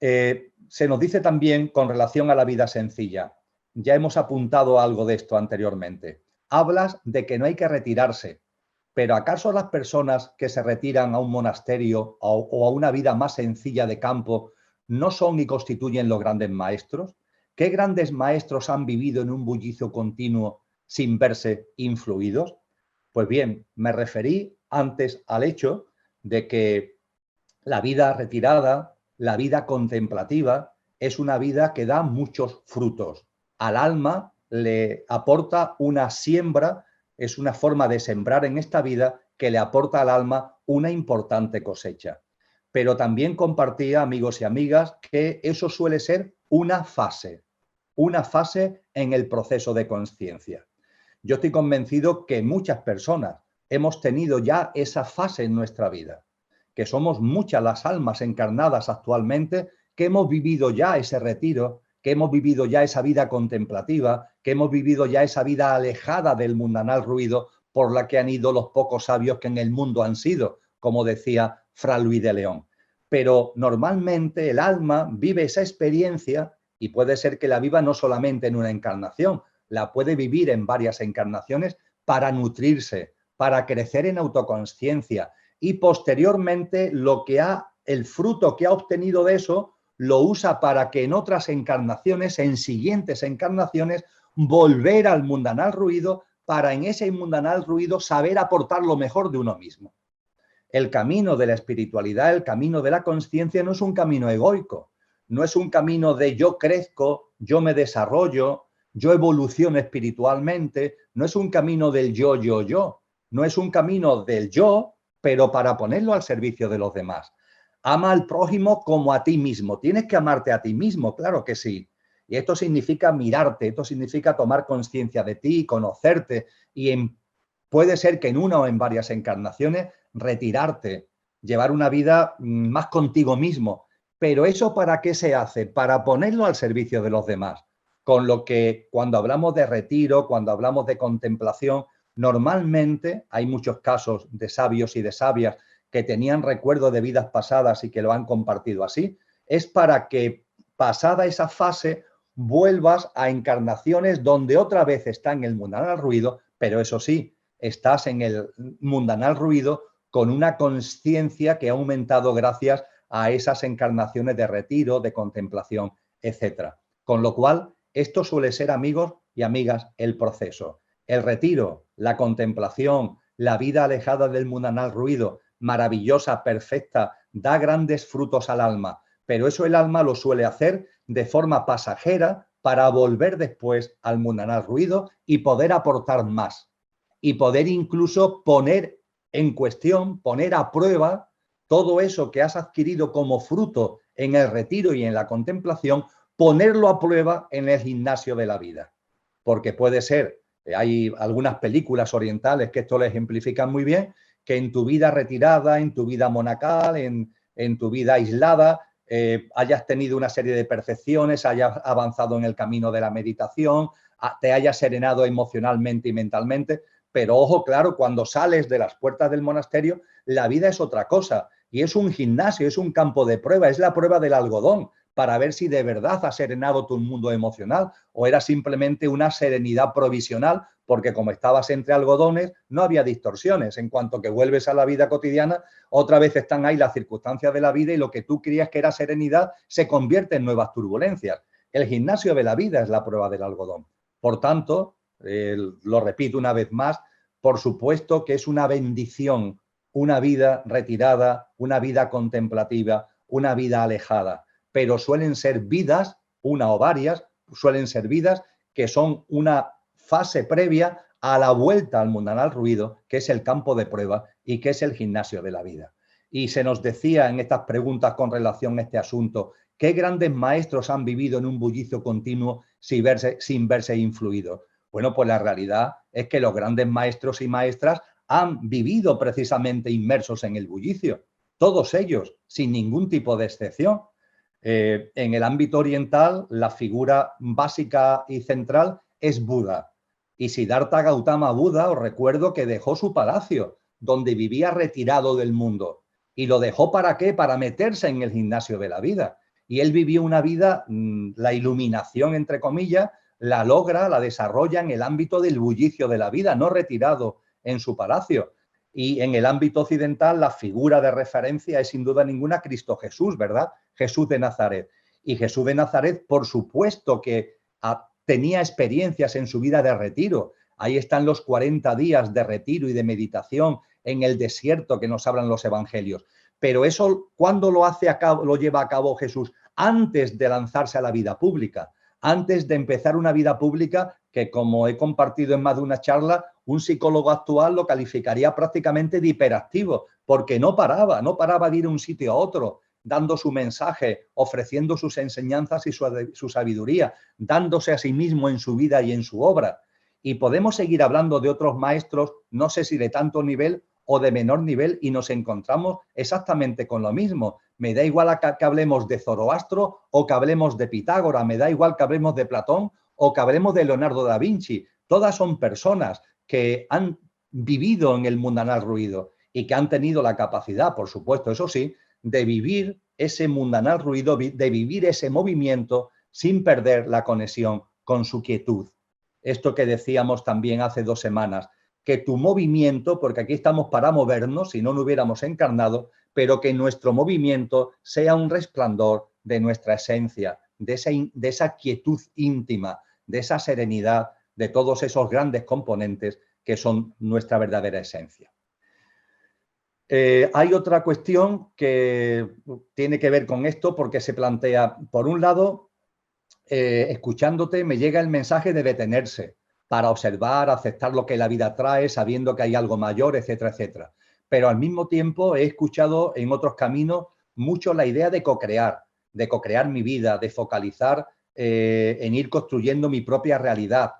Speaker 2: Se nos dice también con relación a la vida sencilla, ya hemos apuntado algo de esto anteriormente, hablas de que no hay que retirarse, pero ¿acaso las personas que se retiran a un monasterio o a una vida más sencilla de campo no son y constituyen los grandes maestros? ¿Qué grandes maestros han vivido en un bullicio continuo sin verse influidos? Pues bien, me referí antes al hecho de que la vida retirada, la vida contemplativa, es una vida que da muchos frutos. Al alma le aporta una siembra, es una forma de sembrar en esta vida que le aporta al alma una importante cosecha. Pero también compartía, amigos y amigas, que eso suele ser una fase en el proceso de consciencia. Yo estoy convencido que muchas personas hemos tenido ya esa fase en nuestra vida, que somos muchas las almas encarnadas actualmente que hemos vivido ya ese retiro, que hemos vivido ya esa vida contemplativa, que hemos vivido ya esa vida alejada del mundanal ruido por la que han ido los pocos sabios que en el mundo han sido, como decía Fra Luis de León. Pero normalmente el alma vive esa experiencia y puede ser que la viva no solamente en una encarnación, la puede vivir en varias encarnaciones para nutrirse, para crecer en autoconsciencia y posteriormente el fruto que ha obtenido de eso lo usa para que en otras encarnaciones, en siguientes encarnaciones, volver al mundanal ruido para en ese mundanal ruido saber aportar lo mejor de uno mismo. El camino de la espiritualidad, el camino de la consciencia no es un camino egoico, no es un camino de yo crezco, yo me desarrollo, yo evoluciono espiritualmente, no es un camino del yo, no es un camino del yo, pero para ponerlo al servicio de los demás. Ama al prójimo como a ti mismo. Tienes que amarte a ti mismo, claro que sí. Y esto significa mirarte, esto significa tomar conciencia de ti, conocerte y puede ser que en una o en varias encarnaciones retirarte, llevar una vida más contigo mismo. Pero ¿eso para qué se hace? Para ponerlo al servicio de los demás. Con lo que cuando hablamos de retiro, cuando hablamos de contemplación, normalmente hay muchos casos de sabios y de sabias que tenían recuerdo de vidas pasadas y que lo han compartido así, es para que pasada esa fase vuelvas a encarnaciones donde otra vez está en el mundanal ruido, pero eso sí, estás en el mundanal ruido con una conciencia que ha aumentado gracias a esas encarnaciones de retiro, de contemplación, etc. Con lo cual, esto suele ser, amigos y amigas, el proceso. El retiro, la contemplación, la vida alejada del mundanal ruido, maravillosa, perfecta, da grandes frutos al alma, pero eso el alma lo suele hacer de forma pasajera para volver después al mundanal ruido y poder aportar más y poder incluso poner en cuestión, poner a prueba todo eso que has adquirido como fruto en el retiro y en la contemplación, ponerlo a prueba en el gimnasio de la vida. Porque puede ser, hay algunas películas orientales que esto lo ejemplifican muy bien, que en tu vida retirada, en tu vida monacal, en tu vida aislada, hayas tenido una serie de percepciones, hayas avanzado en el camino de la meditación, te hayas serenado emocionalmente y mentalmente, pero ojo, claro, cuando sales de las puertas del monasterio, la vida es otra cosa y es un gimnasio, es un campo de prueba, es la prueba del algodón para ver si de verdad has serenado tu mundo emocional o era simplemente una serenidad provisional porque como estabas entre algodones no había distorsiones. En cuanto que vuelves a la vida cotidiana, otra vez están ahí las circunstancias de la vida y lo que tú creías que era serenidad se convierte en nuevas turbulencias. El gimnasio de la vida es la prueba del algodón. Por tanto, lo repito una vez más, por supuesto que es una bendición, una vida retirada, una vida contemplativa, una vida alejada, pero suelen ser vidas, una o varias, suelen ser vidas que son una fase previa a la vuelta al mundanal ruido, que es el campo de prueba y que es el gimnasio de la vida. Y se nos decía en estas preguntas con relación a este asunto, ¿qué grandes maestros han vivido en un bullicio continuo sin verse influidos? Bueno, pues la realidad es que los grandes maestros y maestras han vivido precisamente inmersos en el bullicio, todos ellos, sin ningún tipo de excepción. En el ámbito oriental, la figura básica y central es Buda. Y Siddhartha Gautama Buda, os recuerdo que dejó su palacio, donde vivía retirado del mundo. ¿Y lo dejó para qué? Para meterse en el gimnasio de la vida. Y él vivió una vida, la iluminación, entre comillas, la logra, la desarrolla en el ámbito del bullicio de la vida, no retirado en su palacio. Y en el ámbito occidental la figura de referencia es sin duda ninguna Cristo Jesús, ¿verdad? Jesús de Nazaret. Y Jesús de Nazaret, por supuesto que tenía experiencias en su vida de retiro. Ahí están los 40 días de retiro y de meditación en el desierto que nos hablan los evangelios. Pero eso, ¿cuándo lo lleva a cabo Jesús? Antes de lanzarse a la vida pública, antes de empezar una vida pública que, como he compartido en más de una charla, un psicólogo actual lo calificaría prácticamente de hiperactivo, porque no paraba de ir de un sitio a otro, dando su mensaje, ofreciendo sus enseñanzas y su sabiduría, dándose a sí mismo en su vida y en su obra. Y podemos seguir hablando de otros maestros, no sé si de tanto nivel o de menor nivel, y nos encontramos exactamente con lo mismo. Me da igual que hablemos de Zoroastro o que hablemos de Pitágoras, me da igual que hablemos de Platón o que hablemos de Leonardo da Vinci. Todas son personas que han vivido en el mundanal ruido y que han tenido la capacidad, por supuesto, eso sí, de vivir ese mundanal ruido, de vivir ese movimiento sin perder la conexión con su quietud. Esto que decíamos también hace 2 semanas, que tu movimiento, porque aquí estamos para movernos, si no, no hubiéramos encarnado, pero que nuestro movimiento sea un resplandor de nuestra esencia, de esa quietud íntima, de esa serenidad, de todos esos grandes componentes que son nuestra verdadera esencia. Hay otra cuestión que tiene que ver con esto porque se plantea, por un lado, escuchándote me llega el mensaje de detenerse para observar, aceptar lo que la vida trae, sabiendo que hay algo mayor, etcétera, etcétera. Pero al mismo tiempo he escuchado en otros caminos mucho la idea de co-crear mi vida, de focalizar en ir construyendo mi propia realidad.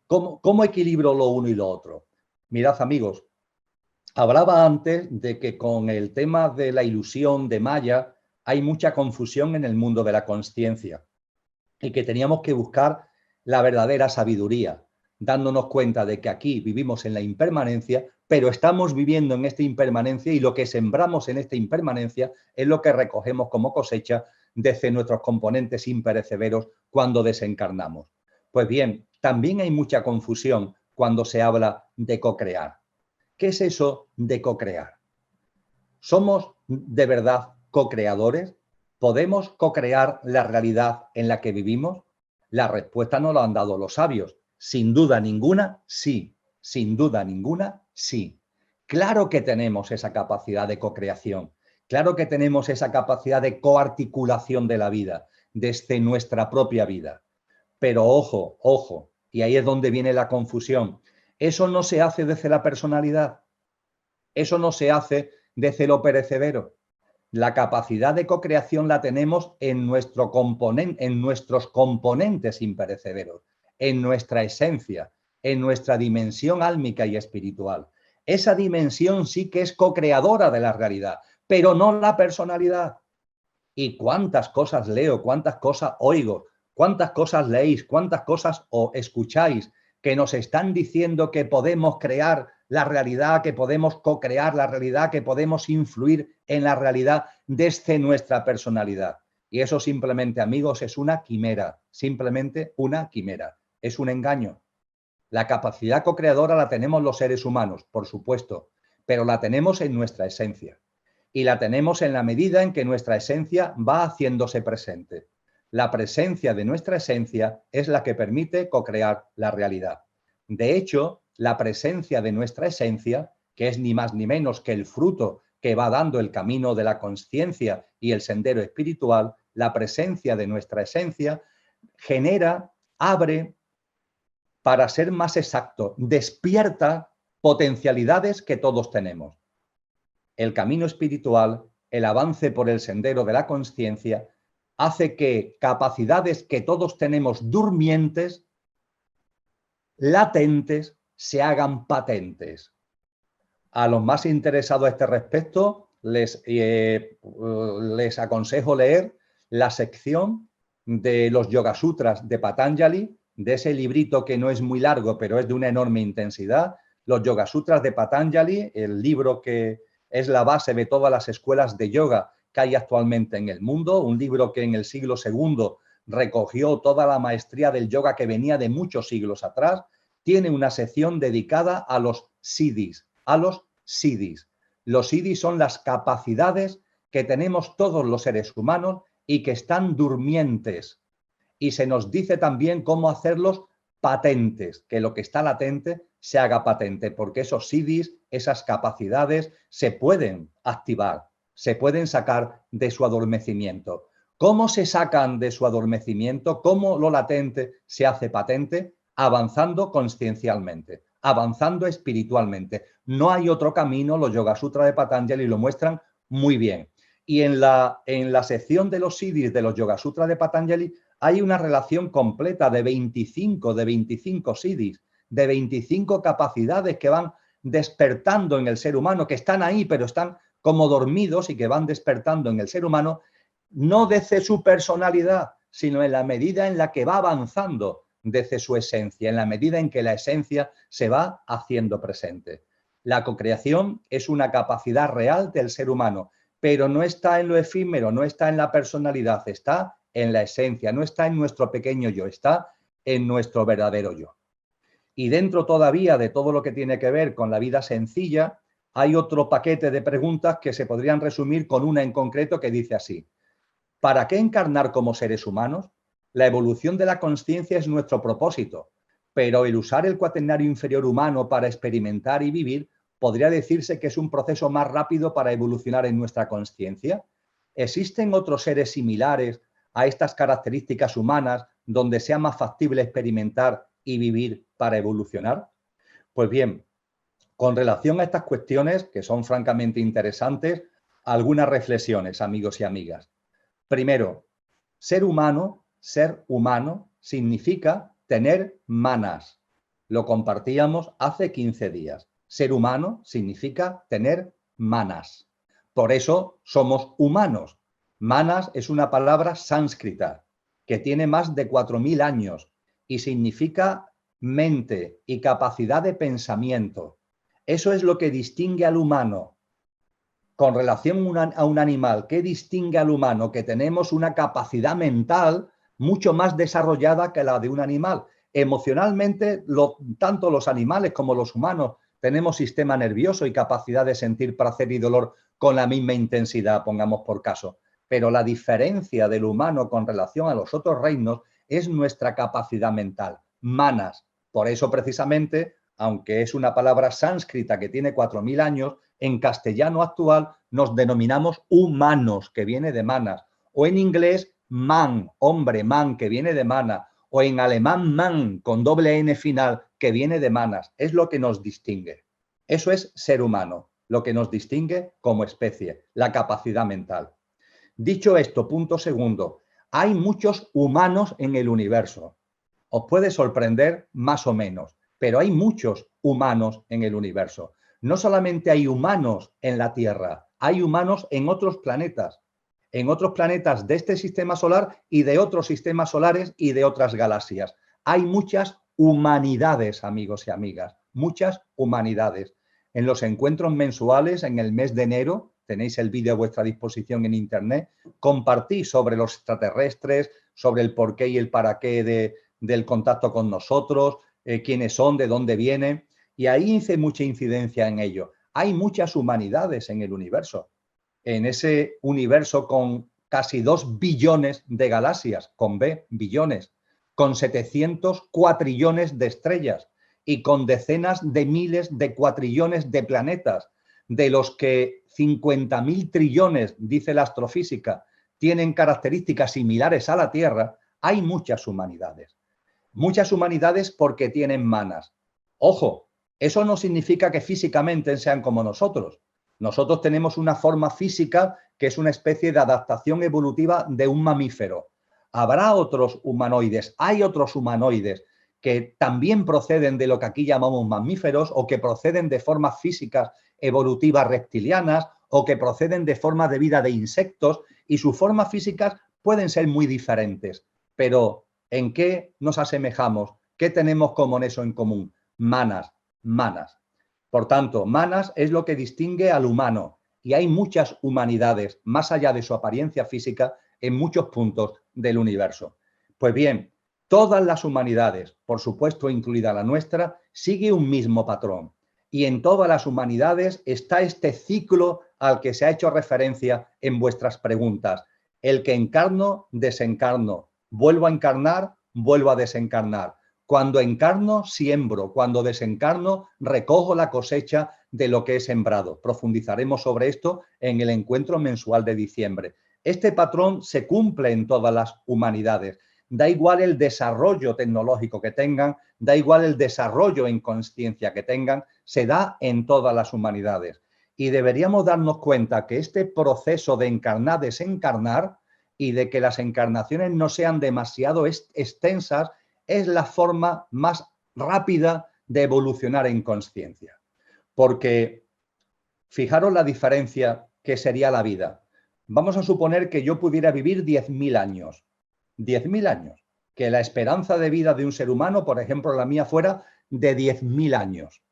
Speaker 2: ¿Cómo equilibro lo uno y lo otro? Mirad, amigos, hablaba antes de que con el tema de la ilusión de Maya hay mucha confusión en el mundo de la consciencia y que teníamos que buscar la verdadera sabiduría, dándonos cuenta de que aquí vivimos en la impermanencia, pero estamos viviendo en esta impermanencia y lo que sembramos en esta impermanencia es lo que recogemos como cosecha desde nuestros componentes imperecederos cuando desencarnamos. Pues bien, también hay mucha confusión cuando se habla de co-crear. ¿Qué es eso de co-crear? ¿Somos de verdad co-creadores? ¿Podemos co-crear la realidad en la que vivimos? La respuesta nos la han dado los sabios. Sin duda ninguna, sí. Sin duda ninguna, sí. Claro que tenemos esa capacidad de co-creación. Claro que tenemos esa capacidad de coarticulación de la vida desde nuestra propia vida. Pero ojo, ojo, y ahí es donde viene la confusión. Eso no se hace desde la personalidad. Eso no se hace desde lo perecedero. La capacidad de co-creación la tenemos en nuestros componentes imperecederos, en nuestra esencia, en nuestra dimensión álmica y espiritual. Esa dimensión sí que es co-creadora de la realidad, pero no la personalidad. Y cuántas cosas leo, cuántas cosas oigo, cuántas cosas leéis, cuántas cosas escucháis que nos están diciendo que podemos crear la realidad, que podemos co-crear la realidad, que podemos influir en la realidad desde nuestra personalidad. Y eso simplemente, amigos, es una quimera, simplemente una quimera, es un engaño. La capacidad co-creadora la tenemos los seres humanos, por supuesto, pero la tenemos en nuestra esencia. Y la tenemos en la medida en que nuestra esencia va haciéndose presente. La presencia de nuestra esencia es la que permite co-crear la realidad. De hecho, la presencia de nuestra esencia, que es ni más ni menos que el fruto que va dando el camino de la consciencia y el sendero espiritual, la presencia de nuestra esencia genera, abre, para ser más exacto, despierta potencialidades que todos tenemos. El camino espiritual, el avance por el sendero de la consciencia, hace que capacidades que todos tenemos durmientes, latentes, se hagan patentes. A los más interesados a este respecto, les aconsejo leer la sección de los Yoga Sutras de Patanjali, de ese librito que no es muy largo, pero es de una enorme intensidad, los Yoga Sutras de Patanjali, el libro que es la base de todas las escuelas de yoga que hay actualmente en el mundo, un libro que en el siglo II recogió toda la maestría del yoga que venía de muchos siglos atrás, tiene una sección dedicada a los siddhis, a los siddhis. Los siddhis son las capacidades que tenemos todos los seres humanos y que están durmientes. Y se nos dice también cómo hacerlos patentes, que lo que está latente se haga patente, porque esos siddhis, esas capacidades se pueden activar, se pueden sacar de su adormecimiento. ¿Cómo se sacan de su adormecimiento? ¿Cómo lo latente se hace patente? Avanzando consciencialmente, avanzando espiritualmente. No hay otro camino, los Yoga Sutras de Patanjali lo muestran muy bien. Y en la sección de los siddhis de los Yoga Sutras de Patanjali hay una relación completa de 25 siddhis, de 25 capacidades que van despertando en el ser humano, que están ahí, pero están como dormidos y que van despertando en el ser humano, no desde su personalidad, sino en la medida en la que va avanzando desde su esencia, en la medida en que la esencia se va haciendo presente. La cocreación es una capacidad real del ser humano, pero no está en lo efímero, no está en la personalidad, está en la esencia, no está en nuestro pequeño yo, está en nuestro verdadero yo. Y dentro todavía de todo lo que tiene que ver con la vida sencilla, hay otro paquete de preguntas que se podrían resumir con una en concreto que dice así: ¿para qué encarnar como seres humanos? La evolución de la consciencia es nuestro propósito, pero el usar el cuaternario inferior humano para experimentar y vivir podría decirse que es un proceso más rápido para evolucionar en nuestra consciencia. ¿Existen otros seres similares a estas características humanas donde sea más factible experimentar y vivir para evolucionar? Pues bien, con relación a estas cuestiones, que son francamente interesantes, algunas reflexiones, amigos y amigas. Primero, ser humano significa tener manas. Lo compartíamos hace 15 días. Ser humano significa tener manas. Por eso somos humanos. Manas es una palabra sánscrita que tiene más de 4000 años y significa mente y capacidad de pensamiento. Eso es lo que distingue al humano. Con relación a un animal, ¿qué distingue al humano? Que tenemos una capacidad mental mucho más desarrollada que la de un animal. Emocionalmente, tanto los animales como los humanos tenemos sistema nervioso y capacidad de sentir placer y dolor con la misma intensidad, pongamos por caso. Pero la diferencia del humano con relación a los otros reinos es nuestra capacidad mental, manas. Por eso, precisamente, aunque es una palabra sánscrita que tiene 4000 años, en castellano actual nos denominamos humanos, que viene de manas, o en inglés man, hombre, man, que viene de mana, o en alemán man, con doble N final, que viene de manas. Es lo que nos distingue. Eso es ser humano, lo que nos distingue como especie, la capacidad mental. Dicho esto, punto segundo, hay muchos humanos en el universo. Os puede sorprender más o menos, pero hay muchos humanos en el universo. No solamente hay humanos en la Tierra, hay humanos en otros planetas de este sistema solar y de otros sistemas solares y de otras galaxias. Hay muchas humanidades, amigos y amigas, muchas humanidades. En los encuentros mensuales, en el mes de enero, tenéis el vídeo a vuestra disposición en internet, compartí sobre los extraterrestres, sobre el porqué y el para qué del contacto con nosotros, quiénes son, de dónde vienen, y ahí hice mucha incidencia en ello. Hay muchas humanidades en el universo. En ese universo con casi 2 billones de galaxias, con B, billones, con 700 cuatrillones de estrellas y con decenas de miles de cuatrillones de planetas, de los que 50.000 trillones, dice la astrofísica, tienen características similares a la Tierra, hay muchas humanidades. Muchas humanidades porque tienen manas. Ojo, eso no significa que físicamente sean como nosotros. Nosotros tenemos una forma física que es una especie de adaptación evolutiva de un mamífero. Habrá otros humanoides, hay otros humanoides que también proceden de lo que aquí llamamos mamíferos o que proceden de formas físicas evolutivas reptilianas o que proceden de formas de vida de insectos y sus formas físicas pueden ser muy diferentes. Pero ¿en qué nos asemejamos? ¿Qué tenemos como eso en común? Manas. Por tanto, manas es lo que distingue al humano y hay muchas humanidades más allá de su apariencia física en muchos puntos del universo. Pues bien, todas las humanidades, por supuesto incluida la nuestra, sigue un mismo patrón. Y en todas las humanidades está este ciclo al que se ha hecho referencia en vuestras preguntas. El que encarno, desencarno. Vuelvo a encarnar, vuelvo a desencarnar. Cuando encarno, siembro. Cuando desencarno, recojo la cosecha de lo que he sembrado. Profundizaremos sobre esto en el encuentro mensual de diciembre. Este patrón se cumple en todas las humanidades. Da igual el desarrollo tecnológico que tengan, da igual el desarrollo en conciencia que tengan, se da en todas las humanidades. Y deberíamos darnos cuenta que este proceso de encarnar, desencarnar y de que las encarnaciones no sean demasiado extensas es la forma más rápida de evolucionar en conciencia. Porque fijaros la diferencia que sería la vida. Vamos a suponer que yo pudiera vivir 10.000 años. 10.000 años. Que la esperanza de vida de un ser humano, por ejemplo, la mía, fuera de 10.000 años.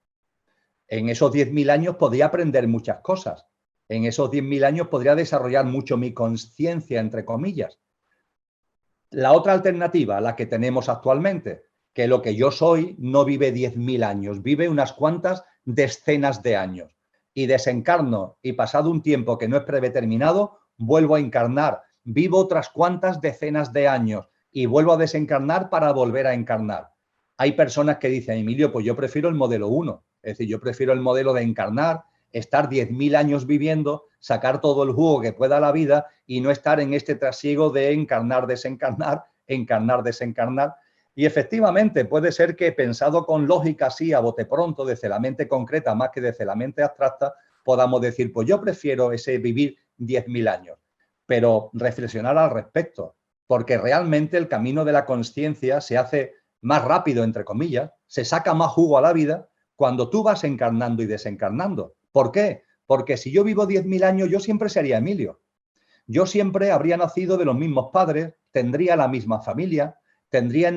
Speaker 2: En esos 10.000 años podría aprender muchas cosas. En esos 10.000 años podría desarrollar mucho mi conciencia, entre comillas. La otra alternativa, la que tenemos actualmente, que lo que yo soy no vive 10.000 años, vive unas cuantas decenas de años. Y desencarno y pasado un tiempo que no es predeterminado, vuelvo a encarnar, vivo otras cuantas decenas de años y vuelvo a desencarnar para volver a encarnar. Hay personas que dicen, Emilio, pues yo prefiero el modelo 1, es decir, yo prefiero el modelo de encarnar, estar 10.000 años viviendo, sacar todo el jugo que pueda a la vida y no estar en este trasiego de encarnar, desencarnar, encarnar, desencarnar. Y efectivamente puede ser que pensado con lógica así a bote pronto, desde la mente concreta más que desde la mente abstracta, podamos decir, pues yo prefiero ese vivir 10.000 años, pero reflexionar al respecto, porque realmente el camino de la conciencia se hace más rápido, entre comillas, se saca más jugo a la vida cuando tú vas encarnando y desencarnando. ¿Por qué? Porque si yo vivo 10.000 años, yo siempre sería Emilio. Yo siempre habría nacido de los mismos padres, tendría la misma familia, tendría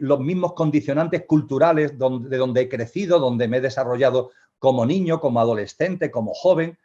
Speaker 2: los mismos condicionantes culturales de donde he crecido, donde me he desarrollado como niño, como adolescente, como joven,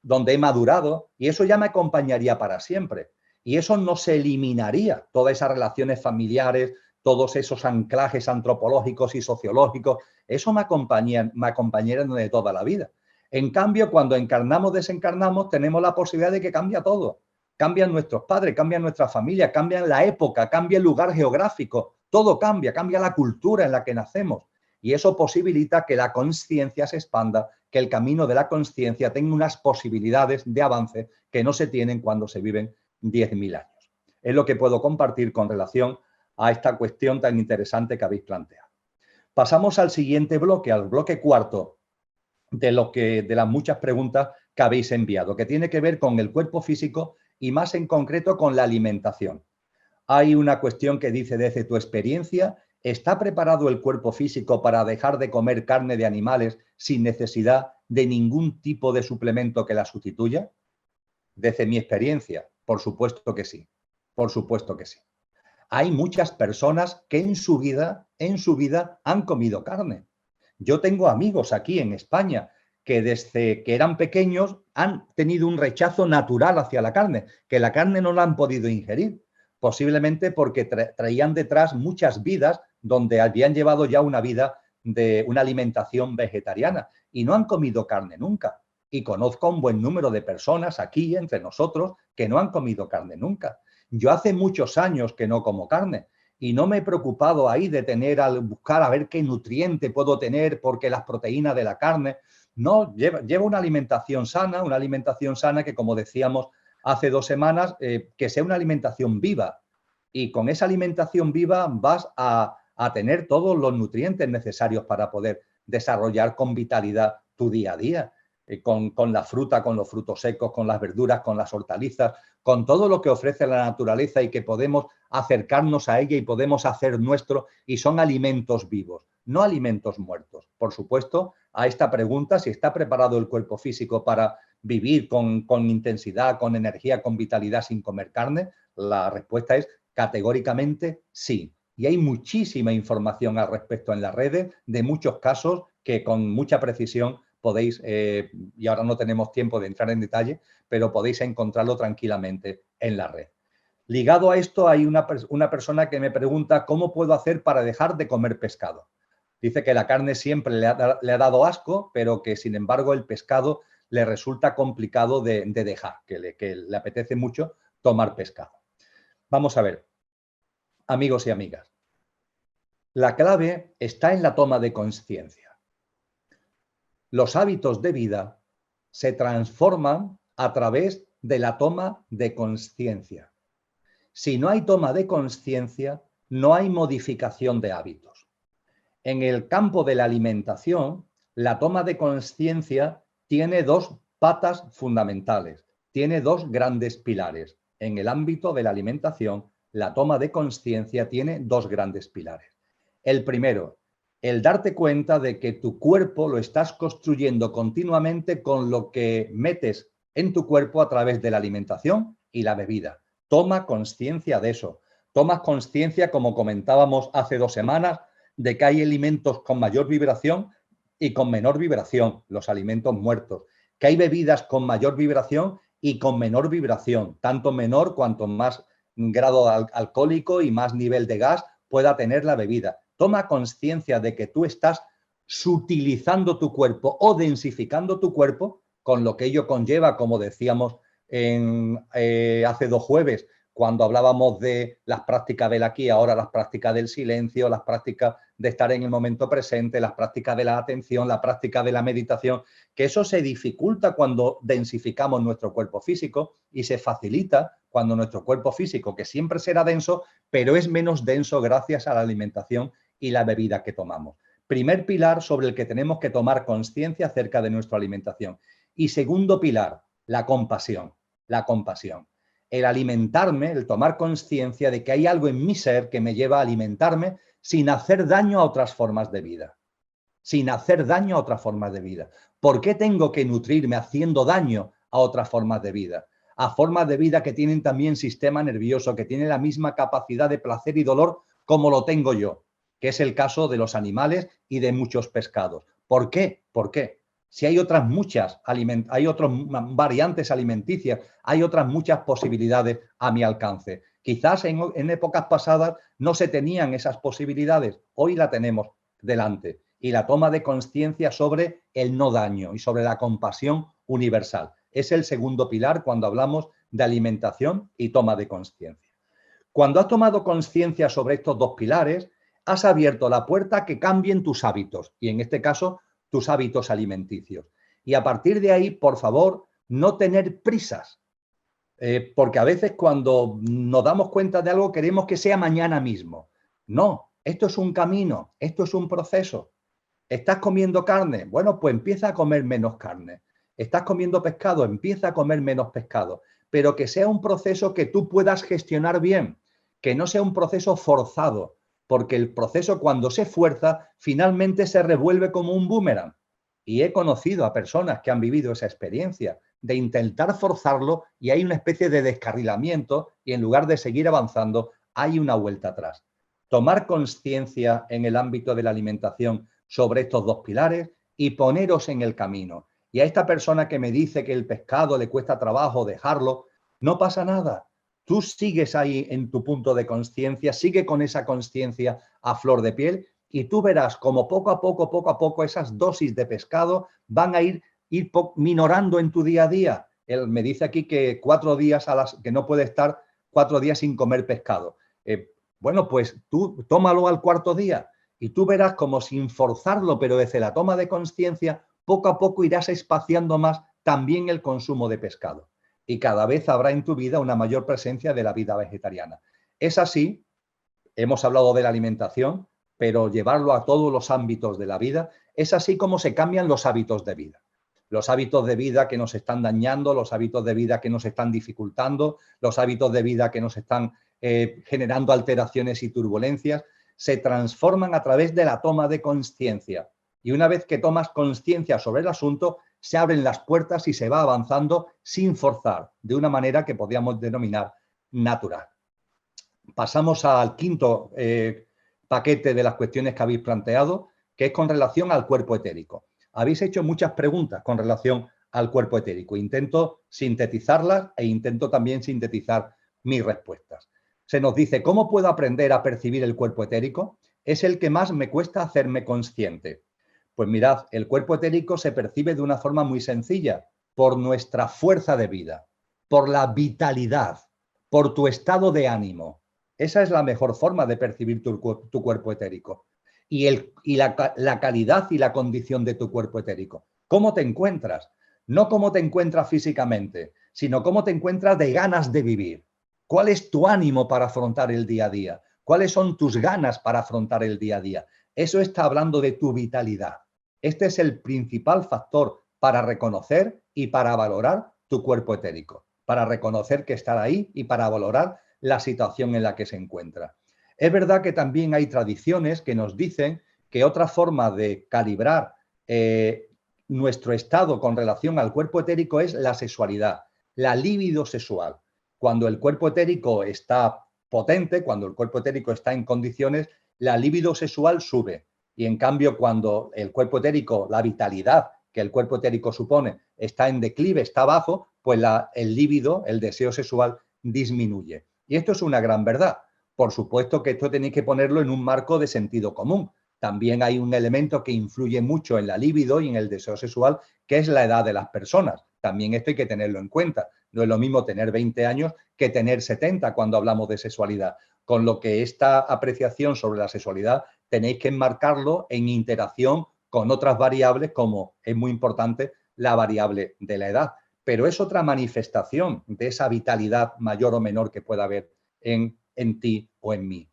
Speaker 2: donde he madurado, y eso ya me acompañaría para siempre. Y eso no se eliminaría, todas esas relaciones familiares, todos esos anclajes antropológicos y sociológicos, eso me acompañarían de toda la vida. En cambio, cuando encarnamos, desencarnamos, tenemos la posibilidad de que cambia todo. Cambian nuestros padres, cambian nuestra familia, cambian la época, cambia el lugar geográfico, todo cambia, cambia la cultura en la que nacemos. Y eso posibilita que la conciencia se expanda, que el camino de la conciencia tenga unas posibilidades de avance que no se tienen cuando se viven 10.000 años. Es lo que puedo compartir con relación a esta cuestión tan interesante que habéis planteado. Pasamos al siguiente bloque, al bloque cuarto de las muchas preguntas que habéis enviado, que tiene que ver con el cuerpo físico y más en concreto con la alimentación. Hay una cuestión que dice, desde tu experiencia, ¿está preparado el cuerpo físico para dejar de comer carne de animales sin necesidad de ningún tipo de suplemento que la sustituya? Desde mi experiencia, por supuesto que sí. Por supuesto que sí. Hay muchas personas que en su vida han comido carne. Yo tengo amigos aquí en España que desde que eran pequeños han tenido un rechazo natural hacia la carne, que la carne no la han podido ingerir, posiblemente porque traían detrás muchas vidas donde habían llevado ya una vida de una alimentación vegetariana y no han comido carne nunca. Y conozco un buen número de personas aquí entre nosotros que no han comido carne nunca. Yo hace muchos años que no como carne y no me he preocupado ahí de buscar a ver qué nutriente puedo tener porque las proteínas de la carne. No, lleva una alimentación sana que, como decíamos hace 2 semanas, que sea una alimentación viva. Y con esa alimentación viva vas a tener todos los nutrientes necesarios para poder desarrollar con vitalidad tu día a día. Con la fruta, con los frutos secos, con las verduras, con las hortalizas, con todo lo que ofrece la naturaleza y que podemos acercarnos a ella y podemos hacer nuestro, y son alimentos vivos, no alimentos muertos. Por supuesto, a esta pregunta, si está preparado el cuerpo físico para vivir con intensidad, con energía, con vitalidad sin comer carne, la respuesta es categóricamente sí. Y hay muchísima información al respecto en las redes de muchos casos que con mucha precisión podéis, y ahora no tenemos tiempo de entrar en detalle, pero podéis encontrarlo tranquilamente en la red. Ligado a esto hay una persona que me pregunta cómo puedo hacer para dejar de comer pescado. Dice que la carne siempre le ha dado asco, pero que sin embargo el pescado le resulta complicado de dejar, que le apetece mucho tomar pescado. Vamos a ver, amigos y amigas. La clave está en la toma de conciencia. Los hábitos de vida se transforman a través de la toma de conciencia. Si no hay toma de conciencia, no hay modificación de hábitos. En el campo de la alimentación, la toma de conciencia tiene dos patas fundamentales, tiene dos grandes pilares. En el ámbito de la alimentación, la toma de conciencia tiene dos grandes pilares. El primero, el darte cuenta de que tu cuerpo lo estás construyendo continuamente con lo que metes en tu cuerpo a través de la alimentación y la bebida. Toma conciencia de eso. Tomas conciencia, como comentábamos hace 2 semanas, de que hay alimentos con mayor vibración y con menor vibración, los alimentos muertos. Que hay bebidas con mayor vibración y con menor vibración, tanto menor cuanto más grado alcohólico y más nivel de gas pueda tener la bebida. Toma conciencia de que tú estás sutilizando tu cuerpo o densificando tu cuerpo, con lo que ello conlleva, como decíamos hace 2 jueves, cuando hablábamos de las prácticas del aquí, ahora las prácticas del silencio, las prácticas de estar en el momento presente, las prácticas de la atención, la práctica de la meditación, que eso se dificulta cuando densificamos nuestro cuerpo físico y se facilita cuando nuestro cuerpo físico, que siempre será denso, pero es menos denso gracias a la alimentación y la bebida que tomamos. Primer pilar sobre el que tenemos que tomar conciencia acerca de nuestra alimentación. Y segundo pilar, la compasión. La compasión. El alimentarme, el tomar conciencia de que hay algo en mi ser que me lleva a alimentarme sin hacer daño a otras formas de vida. Sin hacer daño a otras formas de vida. ¿Por qué tengo que nutrirme haciendo daño a otras formas de vida? A formas de vida que tienen también sistema nervioso, que tienen la misma capacidad de placer y dolor como lo tengo yo, que es el caso de los animales y de muchos pescados. ¿Por qué? ¿Por qué? Si hay otras muchas, hay otras variantes alimenticias, hay otras muchas posibilidades a mi alcance. Quizás en épocas pasadas no se tenían esas posibilidades, hoy la tenemos delante. Y la toma de conciencia sobre el no daño y sobre la compasión universal. Es el segundo pilar cuando hablamos de alimentación y toma de conciencia. Cuando has tomado conciencia sobre estos dos pilares, has abierto la puerta a que cambien tus hábitos y en este caso tus hábitos alimenticios. Y a partir de ahí, por favor, no tener prisas. Porque a veces cuando nos damos cuenta de algo queremos que sea mañana mismo. No, esto es un camino, esto es un proceso. ¿Estás comiendo carne? Bueno, pues empieza a comer menos carne. ¿Estás comiendo pescado? Empieza a comer menos pescado. Pero que sea un proceso que tú puedas gestionar bien, que no sea un proceso forzado, porque el proceso cuando se fuerza finalmente se revuelve como un boomerang. Y he conocido a personas que han vivido esa experiencia de intentar forzarlo y hay una especie de descarrilamiento y en lugar de seguir avanzando hay una vuelta atrás. Tomar conciencia en el ámbito de la alimentación sobre estos dos pilares y poneros en el camino. Y a esta persona que me dice que el pescado le cuesta trabajo dejarlo, no pasa nada. Tú sigues ahí en tu punto de conciencia, sigue con esa conciencia a flor de piel y tú verás como poco a poco esas dosis de pescado van a ir minorando en tu día a día. Él me dice aquí que 4 días que no puede estar 4 días sin comer pescado. Bueno, pues tú tómalo al 4.º día y tú verás como sin forzarlo, pero desde la toma de conciencia, poco a poco irás espaciando más también el consumo de pescado. Y cada vez habrá en tu vida una mayor presencia de la vida vegetariana. Es así, hemos hablado de la alimentación, pero llevarlo a todos los ámbitos de la vida, es así como se cambian los hábitos de vida. Los hábitos de vida que nos están dañando, los hábitos de vida que nos están dificultando, los hábitos de vida que nos están generando alteraciones y turbulencias, se transforman a través de la toma de conciencia. Y una vez que tomas conciencia sobre el asunto, se abren las puertas y se va avanzando sin forzar, de una manera que podríamos denominar natural. Pasamos al quinto paquete de las cuestiones que habéis planteado, que es con relación al cuerpo etérico. Habéis hecho muchas preguntas con relación al cuerpo etérico. Intento sintetizarlas e intento también sintetizar mis respuestas. Se nos dice, ¿cómo puedo aprender a percibir el cuerpo etérico? es el que más me cuesta hacerme consciente. Pues mirad, el cuerpo etérico se percibe de una forma muy sencilla, por nuestra fuerza de vida, por la vitalidad, por tu estado de ánimo. Esa es la mejor forma de percibir tu cuerpo etérico. Y la calidad y la condición de tu cuerpo etérico. ¿Cómo te encuentras? No cómo te encuentras físicamente, sino cómo te encuentras de ganas de vivir. ¿Cuál es tu ánimo para afrontar el día a día? ¿Cuáles son tus ganas para afrontar el día a día? Eso está hablando de tu vitalidad. Este es el principal factor para reconocer y para valorar tu cuerpo etérico, para reconocer que está ahí y para valorar la situación en la que se encuentra. Es verdad que también hay tradiciones que nos dicen que otra forma de calibrar nuestro estado con relación al cuerpo etérico es la sexualidad, la libido sexual. Cuando el cuerpo etérico está potente, cuando el cuerpo etérico está en condiciones, la libido sexual sube. Y en cambio, cuando el cuerpo etérico, la vitalidad que el cuerpo etérico supone, está en declive, está bajo, pues el líbido, el deseo sexual, disminuye. Y esto es una gran verdad. Por supuesto que esto tenéis que ponerlo en un marco de sentido común. También hay un elemento que influye mucho en la libido y en el deseo sexual, que es la edad de las personas. También esto hay que tenerlo en cuenta. No es lo mismo tener 20 años que tener 70 cuando hablamos de sexualidad. Con lo que esta apreciación sobre la sexualidad tenéis que enmarcarlo en interacción con otras variables, como es muy importante la variable de la edad. Pero es otra manifestación de esa vitalidad mayor o menor que pueda haber en ti o en mí.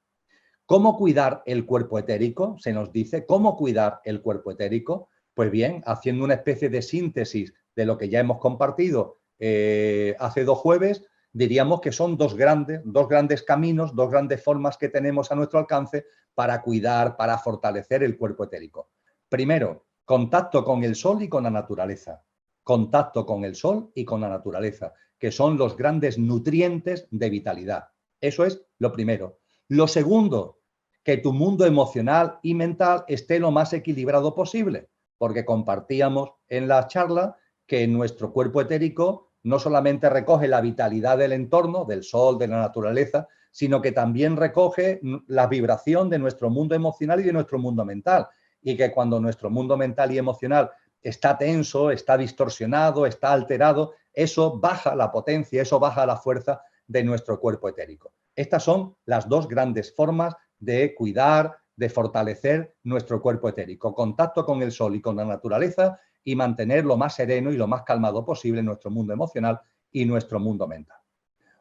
Speaker 2: ¿Cómo cuidar el cuerpo etérico? Se nos dice, ¿cómo cuidar el cuerpo etérico? Pues bien, haciendo una especie de síntesis de lo que ya hemos compartido hace 2 jueves, diríamos que son dos grandes caminos, 2 grandes formas que tenemos a nuestro alcance para cuidar, para fortalecer el cuerpo etérico. Primero, contacto con el sol y con la naturaleza. Contacto con el sol y con la naturaleza, que son los grandes nutrientes de vitalidad. Eso es lo primero. Lo segundo, que tu mundo emocional y mental esté lo más equilibrado posible, porque compartíamos en la charla que nuestro cuerpo etérico no solamente recoge la vitalidad del entorno, del sol, de la naturaleza, sino que también recoge la vibración de nuestro mundo emocional y de nuestro mundo mental. Y que cuando nuestro mundo mental y emocional está tenso, está distorsionado, está alterado, eso baja la potencia, eso baja la fuerza de nuestro cuerpo etérico. Estas son las 2 grandes formas de cuidar, de fortalecer nuestro cuerpo etérico. Contacto con el sol y con la naturaleza y mantener lo más sereno y lo más calmado posible nuestro mundo emocional y nuestro mundo mental.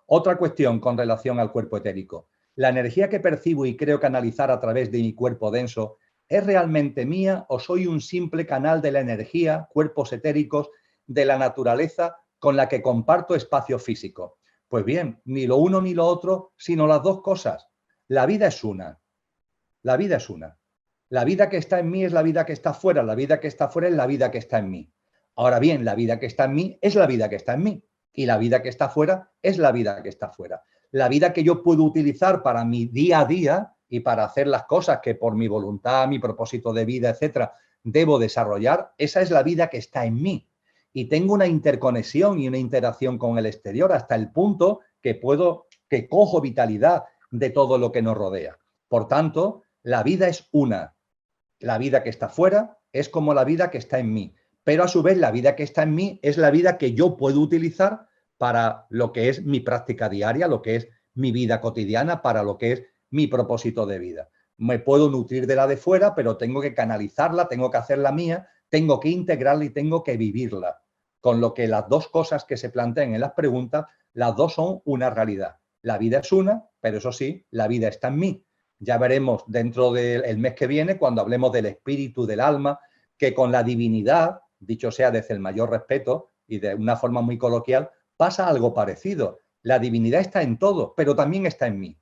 Speaker 2: Otra cuestión con relación al cuerpo etérico. ¿La energía que percibo y creo canalizar a través de mi cuerpo denso es realmente mía o soy un simple canal de la energía, cuerpos etéricos, de la naturaleza con la que comparto espacio físico? Pues bien, ni lo uno ni lo otro, sino las 2 cosas. La vida es una. La vida es una. La vida que está en mí es la vida que está fuera. La vida que está fuera es la vida que está en mí. Ahora bien, la vida que está en mí es la vida que está en mí. Y la vida que está fuera es la vida que está fuera. La vida que yo puedo utilizar para mi día a día y para hacer las cosas que por mi voluntad, mi propósito de vida, etcétera, debo desarrollar, esa es la vida que está en mí. Y tengo una interconexión y una interacción con el exterior hasta el punto que cojo vitalidad de todo lo que nos rodea. Por tanto, la vida es una. La vida que está fuera es como la vida que está en mí. Pero a su vez, la vida que está en mí es la vida que yo puedo utilizar para lo que es mi práctica diaria, lo que es mi vida cotidiana, para lo que es mi propósito de vida. Me puedo nutrir de la de fuera, pero tengo que canalizarla, tengo que hacerla mía, tengo que integrarla y tengo que vivirla. Con lo que las 2 cosas que se plantean en las preguntas, las 2 son una realidad. La vida es una, pero eso sí, la vida está en mí. Ya veremos dentro del mes que viene, cuando hablemos del espíritu, del alma, que con la divinidad, dicho sea desde el mayor respeto y de una forma muy coloquial, pasa algo parecido. La divinidad está en todo, pero también está en mí.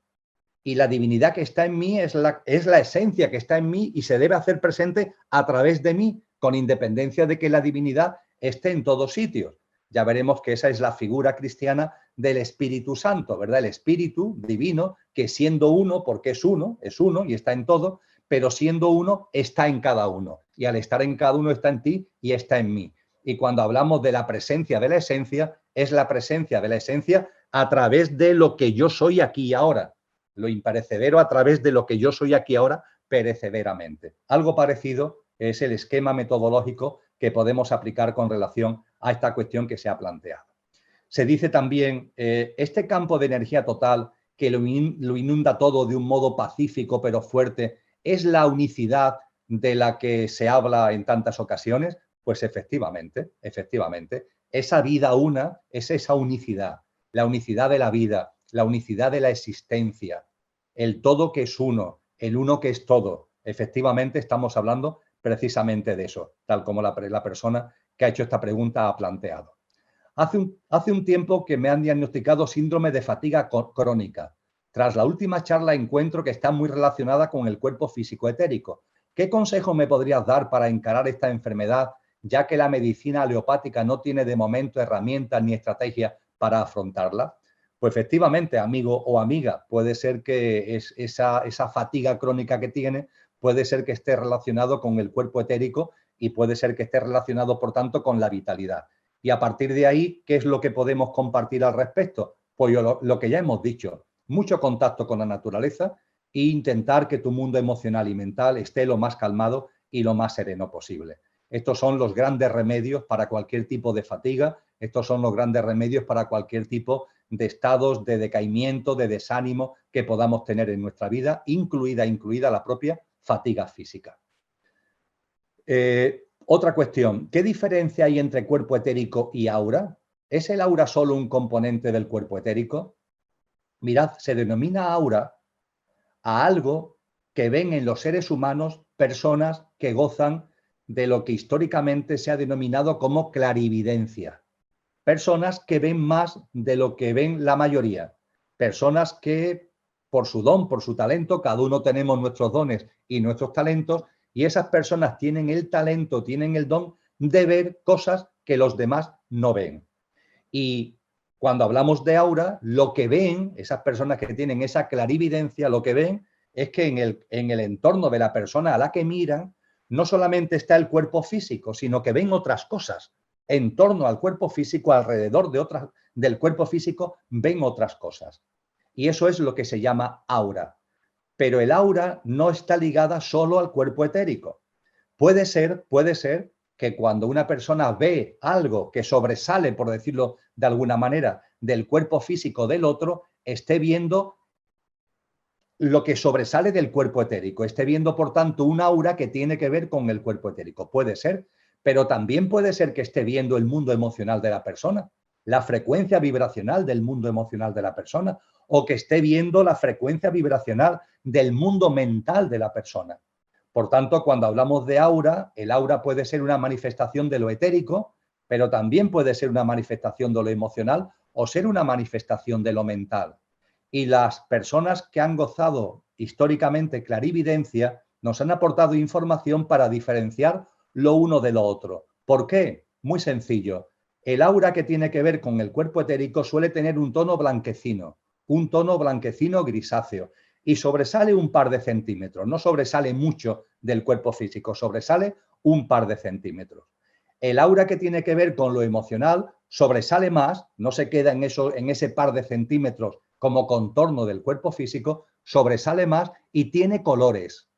Speaker 2: Y la divinidad que está en mí es la esencia que está en mí y se debe hacer presente a través de mí, con independencia de que la divinidad esté en todos sitios. Ya veremos que esa es la figura cristiana del Espíritu Santo, ¿verdad? El Espíritu divino, que siendo uno, porque es uno y está en todo, pero siendo uno, está en cada uno. Y al estar en cada uno está en ti y está en mí. Y cuando hablamos de la presencia de la esencia, es la presencia de la esencia a través de lo que yo soy aquí y ahora. Lo imperecedero a través de lo que yo soy aquí ahora perecederamente. Algo parecido es el esquema metodológico que podemos aplicar con relación a esta cuestión que se ha planteado. Se dice también, este campo de energía total que lo inunda todo de un modo pacífico pero fuerte, ¿es la unicidad de la que se habla en tantas ocasiones? Pues efectivamente, esa vida una es esa unicidad, la unicidad de la vida, la unicidad de la existencia, el todo que es uno, el uno que es todo. Efectivamente estamos hablando precisamente de eso, tal como la persona que ha hecho esta pregunta ha planteado. Hace un tiempo que me han diagnosticado síndrome de fatiga crónica. Tras la última charla encuentro que está muy relacionada con el cuerpo físico etérico. ¿Qué consejo me podrías dar para encarar esta enfermedad, ya que la medicina aleopática no tiene de momento herramientas ni estrategias para afrontarla? Pues efectivamente, amigo o amiga, puede ser que esa fatiga crónica que tiene, puede ser que esté relacionado con el cuerpo etérico y puede ser que esté relacionado, por tanto, con la vitalidad. Y a partir de ahí, ¿qué es lo que podemos compartir al respecto? Pues lo que ya hemos dicho, mucho contacto con la naturaleza e intentar que tu mundo emocional y mental esté lo más calmado y lo más sereno posible. Estos son los grandes remedios para cualquier tipo de fatiga, estos son los grandes remedios para cualquier tipo de estados de decaimiento, de desánimo que podamos tener en nuestra vida, incluida la propia fatiga física. Otra cuestión, ¿qué diferencia hay entre cuerpo etérico y aura? ¿Es el aura solo un componente del cuerpo etérico? Mirad, se denomina aura a algo que ven en los seres humanos personas que gozan de lo que históricamente se ha denominado como clarividencia. Personas que ven más de lo que ven la mayoría. Personas que, por su don, por su talento, cada uno tenemos nuestros dones y nuestros talentos, y esas personas tienen el talento, tienen el don de ver cosas que los demás no ven. Y cuando hablamos de aura, lo que ven, esas personas que tienen esa clarividencia, lo que ven es que en el entorno de la persona a la que miran, no solamente está el cuerpo físico, sino que ven otras cosas. En torno al cuerpo físico, alrededor del cuerpo físico, ven otras cosas. Y eso es lo que se llama aura. Pero el aura no está ligada solo al cuerpo etérico. Puede ser que cuando una persona ve algo que sobresale, por decirlo de alguna manera, del cuerpo físico del otro, esté viendo lo que sobresale del cuerpo etérico, esté viendo, por tanto, un aura que tiene que ver con el cuerpo etérico. Puede ser, pero también puede ser que esté viendo el mundo emocional de la persona, la frecuencia vibracional del mundo emocional de la persona, o que esté viendo la frecuencia vibracional del mundo mental de la persona. Por tanto, cuando hablamos de aura, el aura puede ser una manifestación de lo etérico, pero también puede ser una manifestación de lo emocional o ser una manifestación de lo mental. Y las personas que han gozado históricamente clarividencia nos han aportado información para diferenciar lo uno de lo otro. ¿Por qué? Muy sencillo. El aura que tiene que ver con el cuerpo etérico suele tener un tono blanquecino grisáceo, y sobresale un par de centímetros. No sobresale mucho del cuerpo físico, sobresale un par de centímetros. El aura que tiene que ver con lo emocional sobresale más, no se queda en ese par de centímetros como contorno del cuerpo físico, sobresale más y tiene colores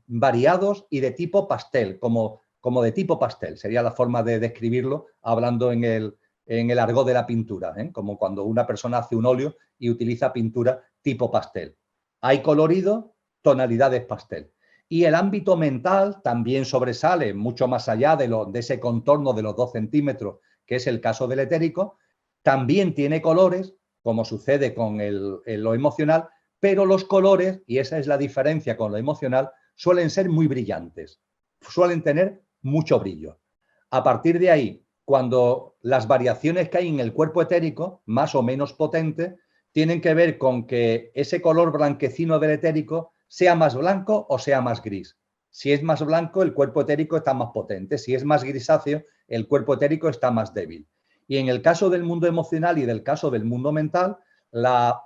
Speaker 2: variados y de tipo pastel, como de tipo pastel, sería la forma de describirlo hablando en el argot de la pintura, como cuando una persona hace un óleo y utiliza pintura tipo pastel. Hay colorido, tonalidades pastel. Y el ámbito mental también sobresale mucho más allá de ese contorno de los 2 centímetros, que es el caso del etérico. También tiene colores, como sucede con lo emocional, pero los colores, y esa es la diferencia con lo emocional, suelen ser muy brillantes, suelen tener mucho brillo. A partir de ahí, cuando las variaciones que hay en el cuerpo etérico, más o menos potente, tienen que ver con que ese color blanquecino del etérico sea más blanco o sea más gris. Si es más blanco, el cuerpo etérico está más potente. Si es más grisáceo, el cuerpo etérico está más débil. Y en el caso del mundo emocional y del caso del mundo mental, la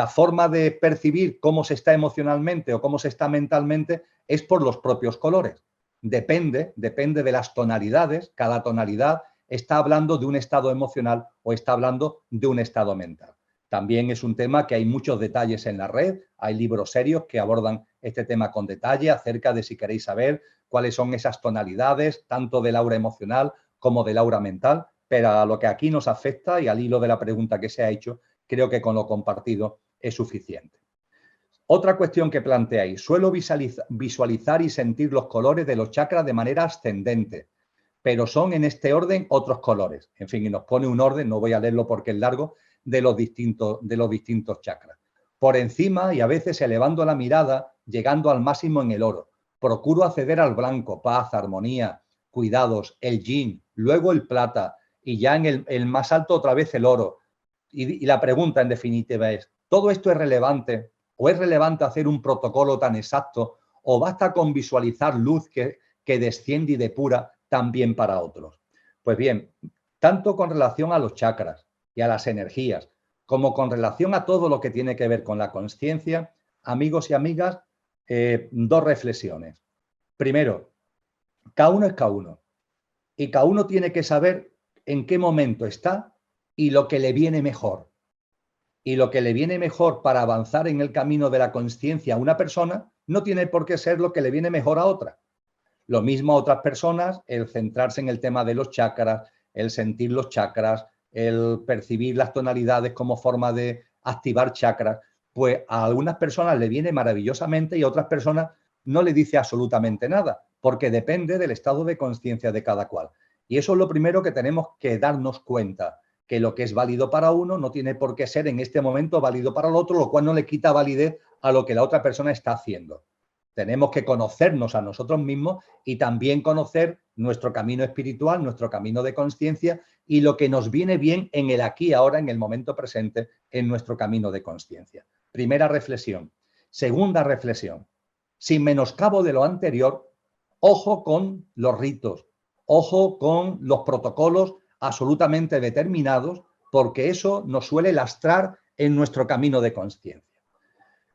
Speaker 2: forma de percibir cómo se está emocionalmente o cómo se está mentalmente es por los propios colores. Depende de las tonalidades. Cada tonalidad está hablando de un estado emocional o está hablando de un estado mental. También es un tema que hay muchos detalles en la red, hay libros serios que abordan este tema con detalle acerca de si queréis saber cuáles son esas tonalidades, tanto del aura emocional como del aura mental, pero a lo que aquí nos afecta y al hilo de la pregunta que se ha hecho, creo que con lo compartido es suficiente. Otra cuestión que planteáis, suelo visualizar y sentir los colores de los chakras de manera ascendente, pero son en este orden otros colores. En fin, y nos pone un orden, no voy a leerlo porque es largo, de los distintos chakras. Por encima y a veces elevando la mirada, llegando al máximo en el oro. Procuro acceder al blanco, paz, armonía, cuidados, el yin, luego el plata y ya en el más alto otra vez el oro. Y la pregunta en definitiva es, ¿todo esto es relevante? ¿O es relevante hacer un protocolo tan exacto? ¿O basta con visualizar luz que desciende y depura también para otros? Pues bien, tanto con relación a los chakras y a las energías, como con relación a todo lo que tiene que ver con la consciencia, amigos y amigas, dos reflexiones. Primero, cada uno es cada uno y cada uno tiene que saber en qué momento está y lo que le viene mejor. Y lo que le viene mejor para avanzar en el camino de la consciencia a una persona no tiene por qué ser lo que le viene mejor a otra. Lo mismo a otras personas, el centrarse en el tema de los chakras, el sentir los chakras, el percibir las tonalidades como forma de activar chakras, pues a algunas personas le viene maravillosamente y a otras personas no le dice absolutamente nada, porque depende del estado de conciencia de cada cual. Y eso es lo primero que tenemos que darnos cuenta, que lo que es válido para uno no tiene por qué ser en este momento válido para el otro, lo cual no le quita validez a lo que la otra persona está haciendo. Tenemos que conocernos a nosotros mismos y también conocer nuestro camino espiritual, nuestro camino de conciencia y lo que nos viene bien en el aquí, ahora, en el momento presente, en nuestro camino de conciencia. Primera reflexión. Segunda reflexión. Sin menoscabo de lo anterior, ojo con los ritos, ojo con los protocolos absolutamente determinados, porque eso nos suele lastrar en nuestro camino de conciencia.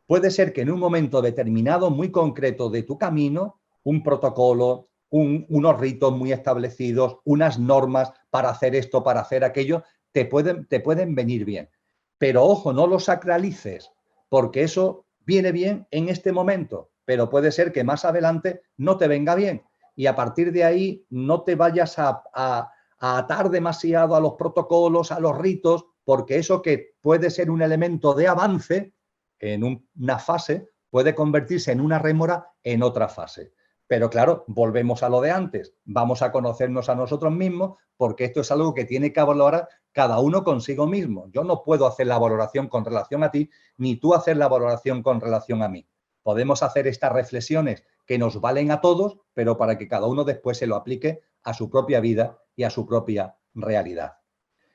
Speaker 2: Puede ser que en un momento determinado, muy concreto de tu camino, un protocolo, unos ritos muy establecidos, unas normas para hacer esto, para hacer aquello, te pueden venir bien. Pero ojo, no lo sacralices, porque eso viene bien en este momento, pero puede ser que más adelante no te venga bien. Y a partir de ahí no te vayas a atar demasiado a los protocolos, a los ritos, porque eso que puede ser un elemento de avance en una fase puede convertirse en una rémora en otra fase. Pero claro, volvemos a lo de antes. Vamos a conocernos a nosotros mismos porque esto es algo que tiene que valorar cada uno consigo mismo. Yo no puedo hacer la valoración con relación a ti, ni tú hacer la valoración con relación a mí. Podemos hacer estas reflexiones que nos valen a todos, pero para que cada uno después se lo aplique a su propia vida y a su propia realidad.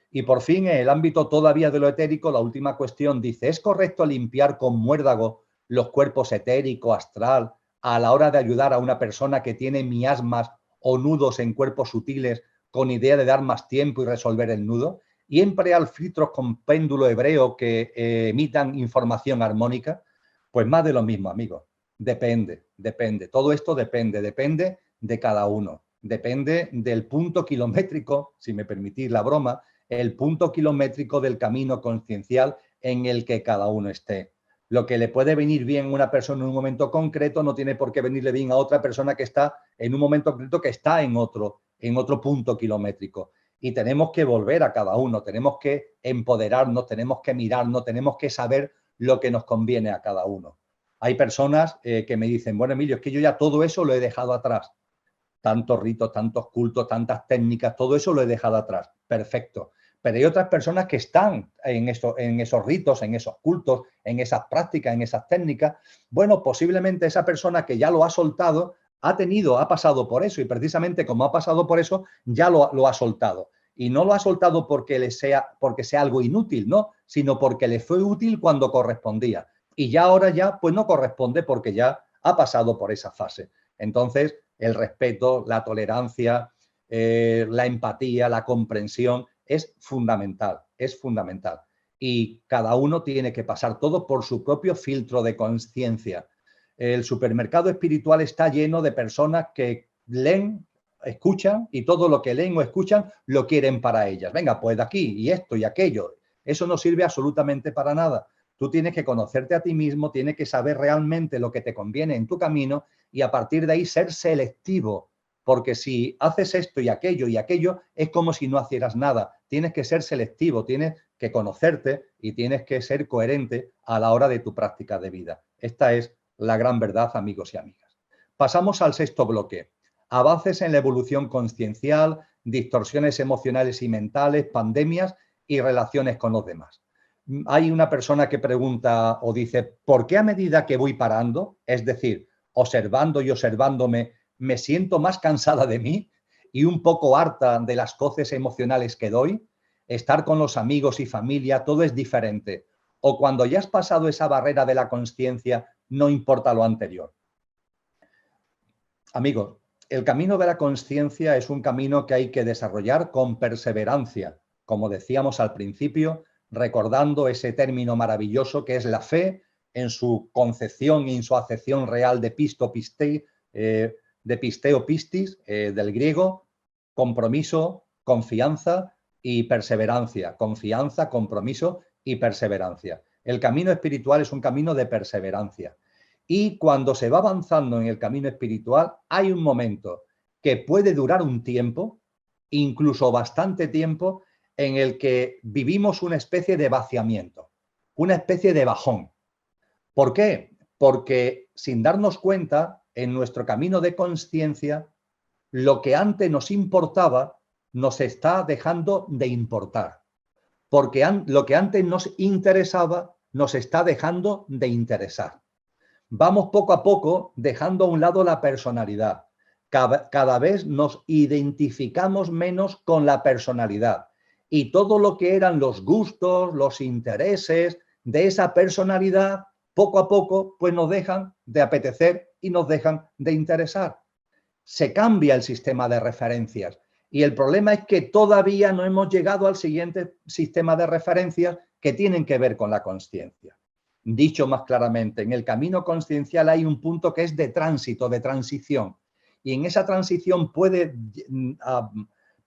Speaker 2: Y por fin, en el ámbito todavía de lo etérico, la última cuestión dice, ¿es correcto limpiar con muérdago los cuerpos etérico, astral, a la hora de ayudar a una persona que tiene miasmas o nudos en cuerpos sutiles con idea de dar más tiempo y resolver el nudo? ¿Y emplear filtros con péndulo hebreo que emitan información armónica? Pues más de lo mismo, amigos. Depende. Todo esto depende de cada uno. Depende del punto kilométrico, si me permitís la broma, el punto kilométrico del camino conciencial en el que cada uno esté. Lo que le puede venir bien a una persona en un momento concreto no tiene por qué venirle bien a otra persona que está en un momento concreto que está en otro punto kilométrico. Y tenemos que volver a cada uno, tenemos que empoderarnos, tenemos que mirarnos, tenemos que saber lo que nos conviene a cada uno. Hay personas que me dicen, bueno, Emilio, es que yo ya todo eso lo he dejado atrás. Tantos ritos, tantos cultos, tantas técnicas, todo eso lo he dejado atrás. Perfecto. Pero hay otras personas que están en esos ritos, en esos cultos, en esas prácticas, en esas técnicas. Bueno, posiblemente esa persona que ya lo ha soltado ha pasado por eso y precisamente como ha pasado por eso, ya lo ha soltado. Y no lo ha soltado porque sea algo inútil, no, sino porque le fue útil cuando correspondía. Y ya ahora pues no corresponde porque ya ha pasado por esa fase. Entonces, el respeto, la tolerancia, la empatía, la comprensión es fundamental, es fundamental. Y cada uno tiene que pasar todo por su propio filtro de conciencia. El supermercado espiritual está lleno de personas que leen, escuchan y todo lo que leen o escuchan lo quieren para ellas. Venga, pues de aquí y esto y aquello. Eso no sirve absolutamente para nada. Tú tienes que conocerte a ti mismo, tienes que saber realmente lo que te conviene en tu camino y a partir de ahí ser selectivo. Porque si haces esto y aquello, es como si no hicieras nada. Tienes que ser selectivo, tienes que conocerte y tienes que ser coherente a la hora de tu práctica de vida. Esta es la gran verdad, amigos y amigas. Pasamos al sexto bloque. Avances en la evolución consciencial, distorsiones emocionales y mentales, pandemias y relaciones con los demás. Hay una persona que pregunta o dice, ¿por qué a medida que voy parando, es decir, observando y observándome, me siento más cansada de mí y un poco harta de las coces emocionales que doy? Estar con los amigos y familia, todo es diferente. O cuando ya has pasado esa barrera de la consciencia, no importa lo anterior. Amigos, el camino de la consciencia es un camino que hay que desarrollar con perseverancia, como decíamos al principio, recordando ese término maravilloso que es la fe en su concepción y en su acepción real de pisto, pistei, de pisteo, pistis, del griego, compromiso, confianza y perseverancia. Confianza, compromiso y perseverancia. El camino espiritual es un camino de perseverancia. Y cuando se va avanzando en el camino espiritual, hay un momento que puede durar un tiempo, incluso bastante tiempo, en el que vivimos una especie de vaciamiento, una especie de bajón. ¿Por qué? Porque sin darnos cuenta, en nuestro camino de consciencia, lo que antes nos importaba nos está dejando de importar. Porque lo que antes nos interesaba nos está dejando de interesar. Vamos poco a poco dejando a un lado la personalidad. Cada vez nos identificamos menos con la personalidad. Y todo lo que eran los gustos, los intereses de esa personalidad, poco a poco, pues nos dejan de apetecer y nos dejan de interesar. Se cambia el sistema de referencias. Y el problema es que todavía no hemos llegado al siguiente sistema de referencias que tienen que ver con la consciencia. Dicho más claramente, en el camino consciencial hay un punto que es de tránsito, de transición. Y en esa transición puede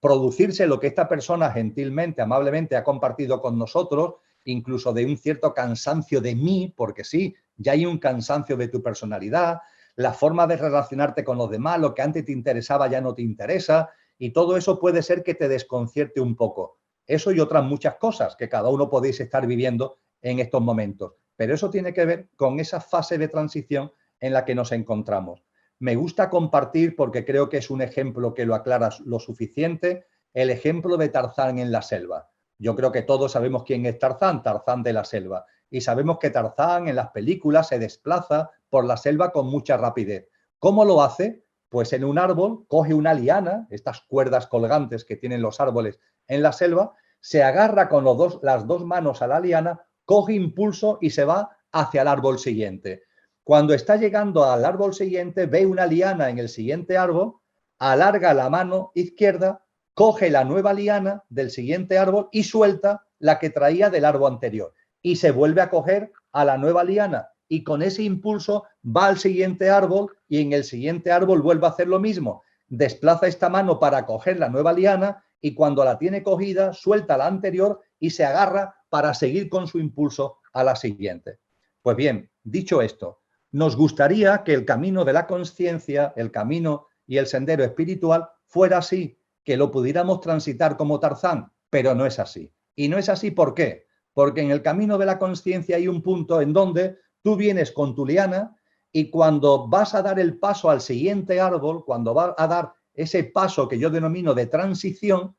Speaker 2: producirse lo que esta persona gentilmente, amablemente ha compartido con nosotros, incluso de un cierto cansancio de mí, porque sí, ya hay un cansancio de tu personalidad, la forma de relacionarte con los demás, lo que antes te interesaba ya no te interesa, y todo eso puede ser que te desconcierte un poco. Eso y otras muchas cosas que cada uno podéis estar viviendo en estos momentos. Pero eso tiene que ver con esa fase de transición en la que nos encontramos. Me gusta compartir, porque creo que es un ejemplo que lo aclara lo suficiente, el ejemplo de Tarzán en la selva. Yo creo que todos sabemos quién es Tarzán, Tarzán de la selva. Y sabemos que Tarzán en las películas se desplaza por la selva con mucha rapidez. ¿Cómo lo hace? Pues en un árbol coge una liana, estas cuerdas colgantes que tienen los árboles en la selva, se agarra con las dos manos a la liana, coge impulso y se va hacia el árbol siguiente. Cuando está llegando al árbol siguiente, ve una liana en el siguiente árbol, alarga la mano izquierda, coge la nueva liana del siguiente árbol y suelta la que traía del árbol anterior. Y se vuelve a coger a la nueva liana. Y con ese impulso va al siguiente árbol y en el siguiente árbol vuelve a hacer lo mismo. Desplaza esta mano para coger la nueva liana y cuando la tiene cogida, suelta la anterior y se agarra para seguir con su impulso a la siguiente. Pues bien, dicho esto, nos gustaría que el camino de la consciencia, el camino y el sendero espiritual fuera así, que lo pudiéramos transitar como Tarzán, pero no es así. Y no es así, ¿por qué? Porque en el camino de la consciencia hay un punto en donde tú vienes con tu liana y cuando vas a dar el paso al siguiente árbol, cuando vas a dar ese paso que yo denomino de transición,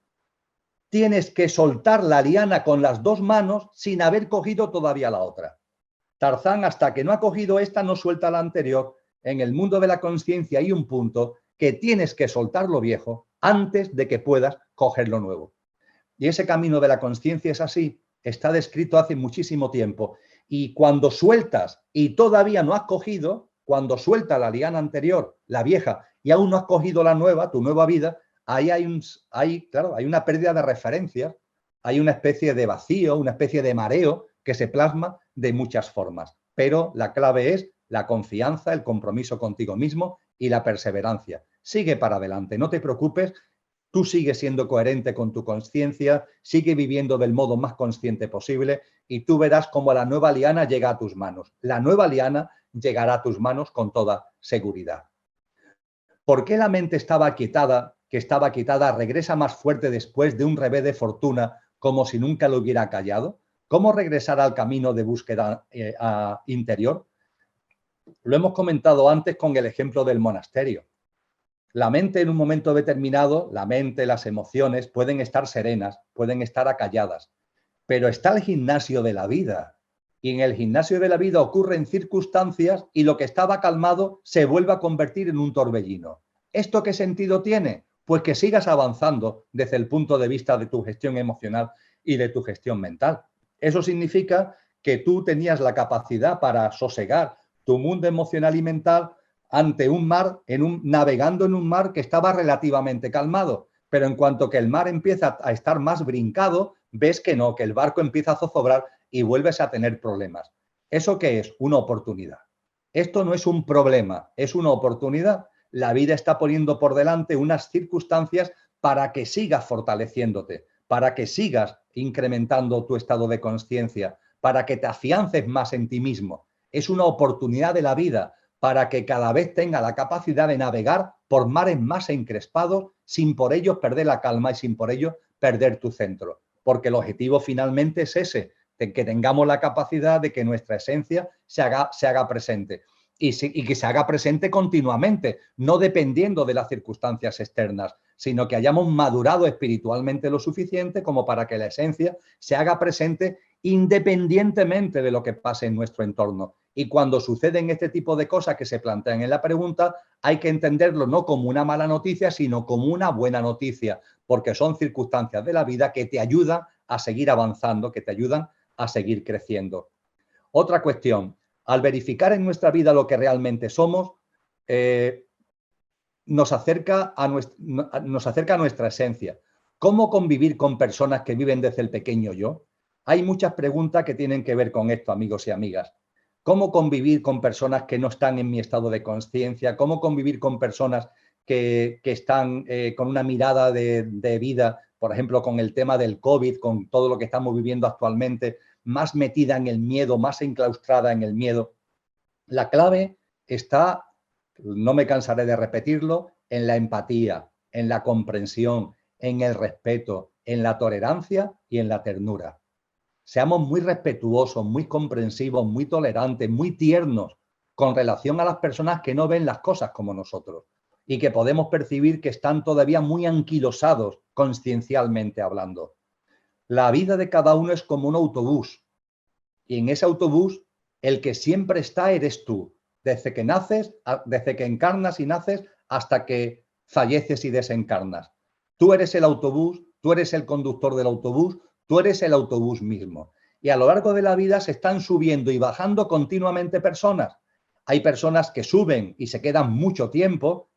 Speaker 2: tienes que soltar la liana con las dos manos sin haber cogido todavía la otra. Tarzán, hasta que no ha cogido esta, no suelta la anterior. En el mundo de la consciencia hay un punto que tienes que soltar lo viejo antes de que puedas coger lo nuevo. Y ese camino de la consciencia es así, está descrito hace muchísimo tiempo. Y cuando sueltas y todavía no has cogido, cuando suelta la liana anterior, la vieja, y aún no has cogido la nueva, tu nueva vida, ahí hay una pérdida de referencias, hay una especie de vacío, una especie de mareo que se plasma de muchas formas. Pero la clave es la confianza, el compromiso contigo mismo y la perseverancia. Sigue para adelante, no te preocupes, tú sigues siendo coherente con tu conciencia, sigue viviendo del modo más consciente posible y tú verás cómo la nueva liana llega a tus manos. La nueva liana llegará a tus manos con toda seguridad. ¿Por qué la mente que estaba quietada, regresa más fuerte después de un revés de fortuna como si nunca lo hubiera callado? ¿Cómo regresar al camino de búsqueda interior? Lo hemos comentado antes con el ejemplo del monasterio. La mente en un momento determinado, la mente, las emociones pueden estar serenas, pueden estar acalladas, pero está el gimnasio de la vida. Y en el gimnasio de la vida ocurren circunstancias y lo que estaba calmado se vuelve a convertir en un torbellino. ¿Esto qué sentido tiene? Pues que sigas avanzando desde el punto de vista de tu gestión emocional y de tu gestión mental. Eso significa que tú tenías la capacidad para sosegar tu mundo emocional y mental ante un mar, navegando en un mar que estaba relativamente calmado. Pero en cuanto que el mar empieza a estar más brincado, ves que no, que el barco empieza a zozobrar y vuelves a tener problemas. ¿Eso qué es? Una oportunidad. Esto no es un problema, es una oportunidad. La vida está poniendo por delante unas circunstancias para que sigas fortaleciéndote, para que sigas incrementando tu estado de conciencia, para que te afiances más en ti mismo. Es una oportunidad de la vida para que cada vez tenga la capacidad de navegar por mares más encrespados sin por ello perder la calma y sin por ello perder tu centro. Porque el objetivo finalmente es ese, de que tengamos la capacidad de que nuestra esencia se haga presente y que se haga presente continuamente, no dependiendo de las circunstancias externas, sino que hayamos madurado espiritualmente lo suficiente como para que la esencia se haga presente independientemente de lo que pase en nuestro entorno. Y cuando suceden este tipo de cosas que se plantean en la pregunta, hay que entenderlo no como una mala noticia, sino como una buena noticia, porque son circunstancias de la vida que te ayudan a seguir avanzando, que te ayudan a seguir creciendo. Otra cuestión, al verificar en nuestra vida lo que realmente somos, nos acerca a nuestra esencia. ¿Cómo convivir con personas que viven desde el pequeño yo? Hay muchas preguntas que tienen que ver con esto, amigos y amigas. ¿Cómo convivir con personas que no están en mi estado de conciencia? ¿Cómo convivir con personas que están con una mirada de vida, por ejemplo, con el tema del COVID, con todo lo que estamos viviendo actualmente, más metida en el miedo, más enclaustrada en el miedo? La clave está, no me cansaré de repetirlo, en la empatía, en la comprensión, en el respeto, en la tolerancia y en la ternura. Seamos muy respetuosos, muy comprensivos, muy tolerantes, muy tiernos con relación a las personas que no ven las cosas como nosotros y que podemos percibir que están todavía muy anquilosados consciencialmente hablando. La vida de cada uno es como un autobús y en ese autobús el que siempre está eres tú, desde que naces, desde que encarnas y naces hasta que falleces y desencarnas. Tú eres el autobús, tú eres el conductor del autobús, tú eres el autobús mismo. Y a lo largo de la vida se están subiendo y bajando continuamente personas. Hay personas que suben y se quedan mucho tiempo,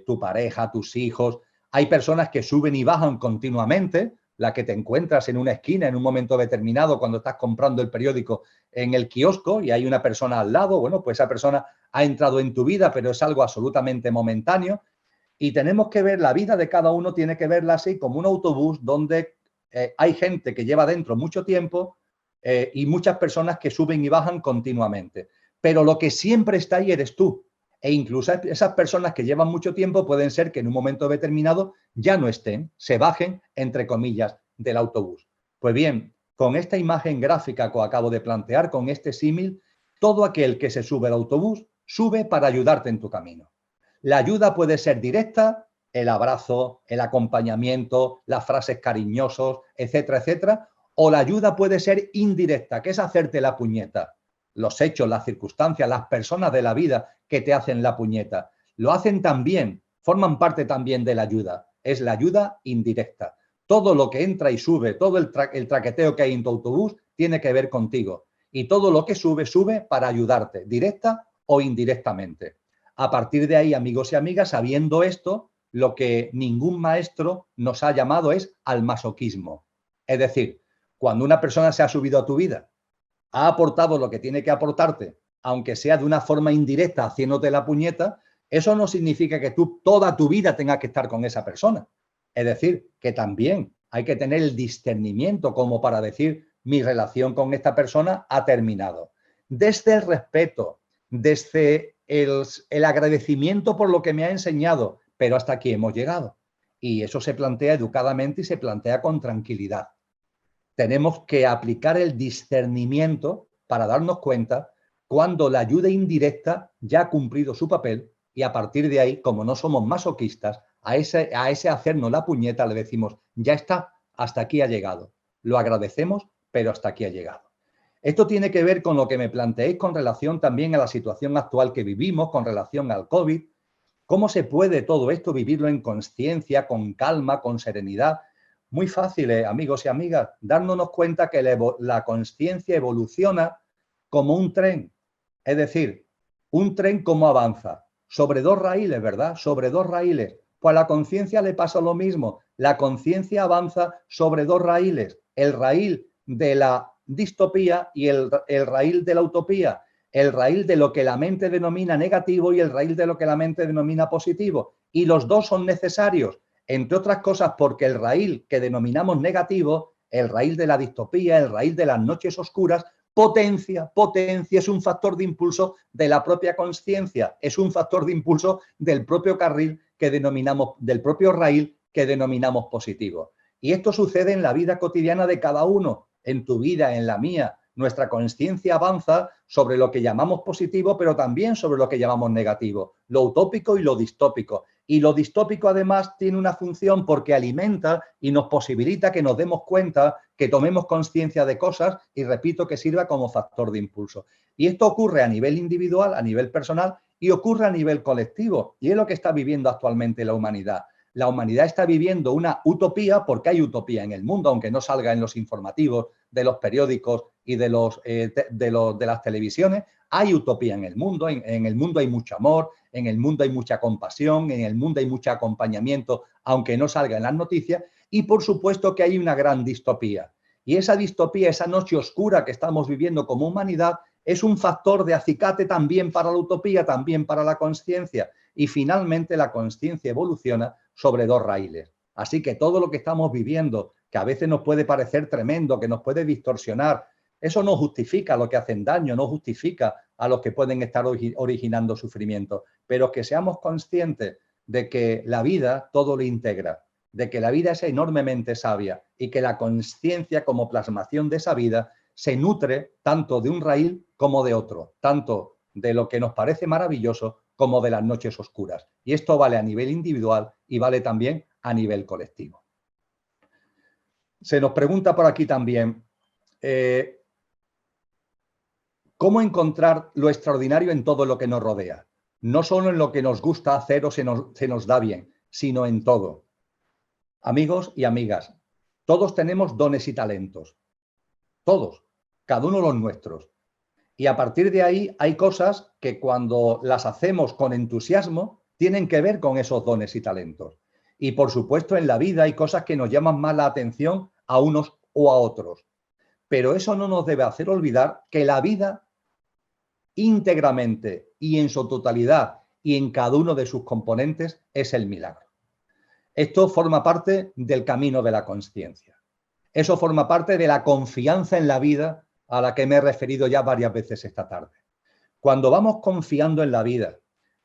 Speaker 2: tu pareja, tus hijos. Hay personas que suben y bajan continuamente, la que te encuentras en una esquina en un momento determinado cuando estás comprando el periódico en el kiosco y hay una persona al lado. Bueno, pues esa persona ha entrado en tu vida, pero es algo absolutamente momentáneo. Y tenemos que ver, la vida de cada uno tiene que verla así como un autobús donde hay gente que lleva dentro mucho tiempo y muchas personas que suben y bajan continuamente. Pero lo que siempre está ahí eres tú. E incluso esas personas que llevan mucho tiempo pueden ser que en un momento determinado ya no estén, se bajen, entre comillas, del autobús. Pues bien, con esta imagen gráfica que acabo de plantear, con este símil, todo aquel que se sube al autobús sube para ayudarte en tu camino. La ayuda puede ser directa, el abrazo, el acompañamiento, las frases cariñosos, etcétera, etcétera, o la ayuda puede ser indirecta, que es hacerte la puñeta. Los hechos, las circunstancias, las personas de la vida que te hacen la puñeta, lo hacen también, forman parte también de la ayuda. Es la ayuda indirecta. Todo lo que entra y sube, todo el traqueteo que hay en tu autobús tiene que ver contigo. Y todo lo que sube, sube para ayudarte, directa o indirectamente. A partir de ahí, amigos y amigas, sabiendo esto, lo que ningún maestro nos ha llamado es al masoquismo. Es decir, cuando una persona se ha subido a tu vida, ha aportado lo que tiene que aportarte, aunque sea de una forma indirecta, haciéndote la puñeta, eso no significa que tú toda tu vida tengas que estar con esa persona. Es decir, que también hay que tener el discernimiento como para decir mi relación con esta persona ha terminado. Desde el respeto, desde el agradecimiento por lo que me ha enseñado, pero hasta aquí hemos llegado. Y eso se plantea educadamente y se plantea con tranquilidad. Tenemos que aplicar el discernimiento para darnos cuenta cuando la ayuda indirecta ya ha cumplido su papel y a partir de ahí, como no somos masoquistas, a ese hacernos la puñeta le decimos, ya está, hasta aquí ha llegado. Lo agradecemos, pero hasta aquí ha llegado. Esto tiene que ver con lo que me planteéis con relación también a la situación actual que vivimos, con relación al COVID. ¿Cómo se puede todo esto vivirlo en consciencia, con calma, con serenidad? Muy fácil, amigos y amigas, dándonos cuenta que la consciencia evoluciona como un tren. Es decir, un tren cómo avanza. Sobre dos raíles, ¿verdad? Sobre dos raíles. Pues a la conciencia le pasa lo mismo. La conciencia avanza sobre dos raíles. El raíl de la distopía y el raíl de la utopía. El raíl de lo que la mente denomina negativo y el raíl de lo que la mente denomina positivo. Y los dos son necesarios, entre otras cosas porque el raíl que denominamos negativo, el raíl de la distopía, el raíl de las noches oscuras, potencia, es un factor de impulso de la propia consciencia, es un factor de impulso del propio carril que denominamos, del propio raíl que denominamos positivo. Y esto sucede en la vida cotidiana de cada uno, en tu vida, en la mía. Nuestra consciencia avanza sobre lo que llamamos positivo, pero también sobre lo que llamamos negativo, lo utópico y lo distópico. Y lo distópico además tiene una función porque alimenta y nos posibilita que nos demos cuenta, que tomemos conciencia de cosas y, repito, que sirva como factor de impulso. Y esto ocurre a nivel individual, a nivel personal y ocurre a nivel colectivo. Y es lo que está viviendo actualmente la humanidad. La humanidad está viviendo una utopía porque hay utopía en el mundo, aunque no salga en los informativos de los periódicos y de las televisiones. Hay utopía en el mundo. En el mundo hay mucho amor, en el mundo hay mucha compasión, en el mundo hay mucho acompañamiento, aunque no salga en las noticias. Y por supuesto que hay una gran distopía. Y esa distopía, esa noche oscura que estamos viviendo como humanidad, es un factor de acicate también para la utopía, también para la consciencia. Y finalmente la consciencia evoluciona sobre dos raíles. Así que todo lo que estamos viviendo, que a veces nos puede parecer tremendo, que nos puede distorsionar, eso no justifica a los que hacen daño, no justifica a los que pueden estar originando sufrimiento, pero que seamos conscientes de que la vida todo lo integra, de que la vida es enormemente sabia y que la consciencia como plasmación de esa vida se nutre tanto de un raíl como de otro, tanto de lo que nos parece maravilloso como de las noches oscuras. Y esto vale a nivel individual y vale también a nivel colectivo. Se nos pregunta por aquí también, ¿cómo encontrar lo extraordinario en todo lo que nos rodea? No solo en lo que nos gusta hacer o se nos da bien, sino en todo. Amigos y amigas, todos tenemos dones y talentos. Todos, cada uno los nuestros. Y a partir de ahí hay cosas que cuando las hacemos con entusiasmo tienen que ver con esos dones y talentos. Y por supuesto en la vida hay cosas que nos llaman más la atención a unos o a otros. Pero eso no nos debe hacer olvidar que la vida íntegramente y en su totalidad y en cada uno de sus componentes es el milagro. Esto forma parte del camino de la consciencia. Eso forma parte de la confianza en la vida a la que me he referido ya varias veces esta tarde. Cuando vamos confiando en la vida,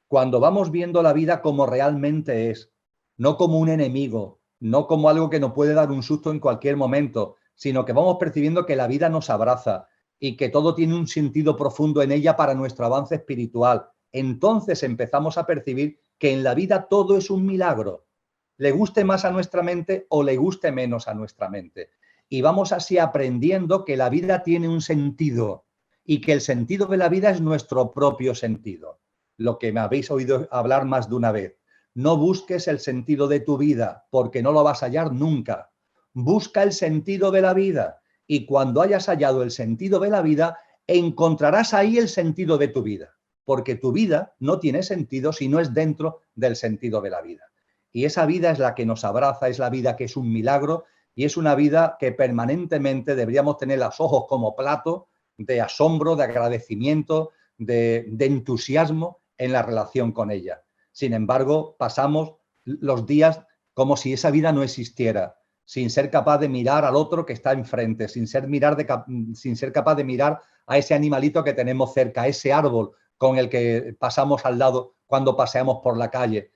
Speaker 2: cuando vamos viendo la vida como realmente es, no como un enemigo, no como algo que nos puede dar un susto en cualquier momento, sino que vamos percibiendo que la vida nos abraza y que todo tiene un sentido profundo en ella para nuestro avance espiritual, entonces empezamos a percibir que en la vida todo es un milagro, le guste más a nuestra mente o le guste menos a nuestra mente. Y vamos así aprendiendo que la vida tiene un sentido y que el sentido de la vida es nuestro propio sentido. Lo que me habéis oído hablar más de una vez. No busques el sentido de tu vida porque no lo vas a hallar nunca. Busca el sentido de la vida y cuando hayas hallado el sentido de la vida, encontrarás ahí el sentido de tu vida. Porque tu vida no tiene sentido si no es dentro del sentido de la vida. Y esa vida es la que nos abraza, es la vida que es un milagro y es una vida que permanentemente deberíamos tener los ojos como plato de asombro, de agradecimiento, de entusiasmo en la relación con ella. Sin embargo, pasamos los días como si esa vida no existiera, sin ser capaz de mirar al otro que está enfrente, sin ser capaz de mirar a ese animalito que tenemos cerca, a ese árbol con el que pasamos al lado cuando paseamos por la calle.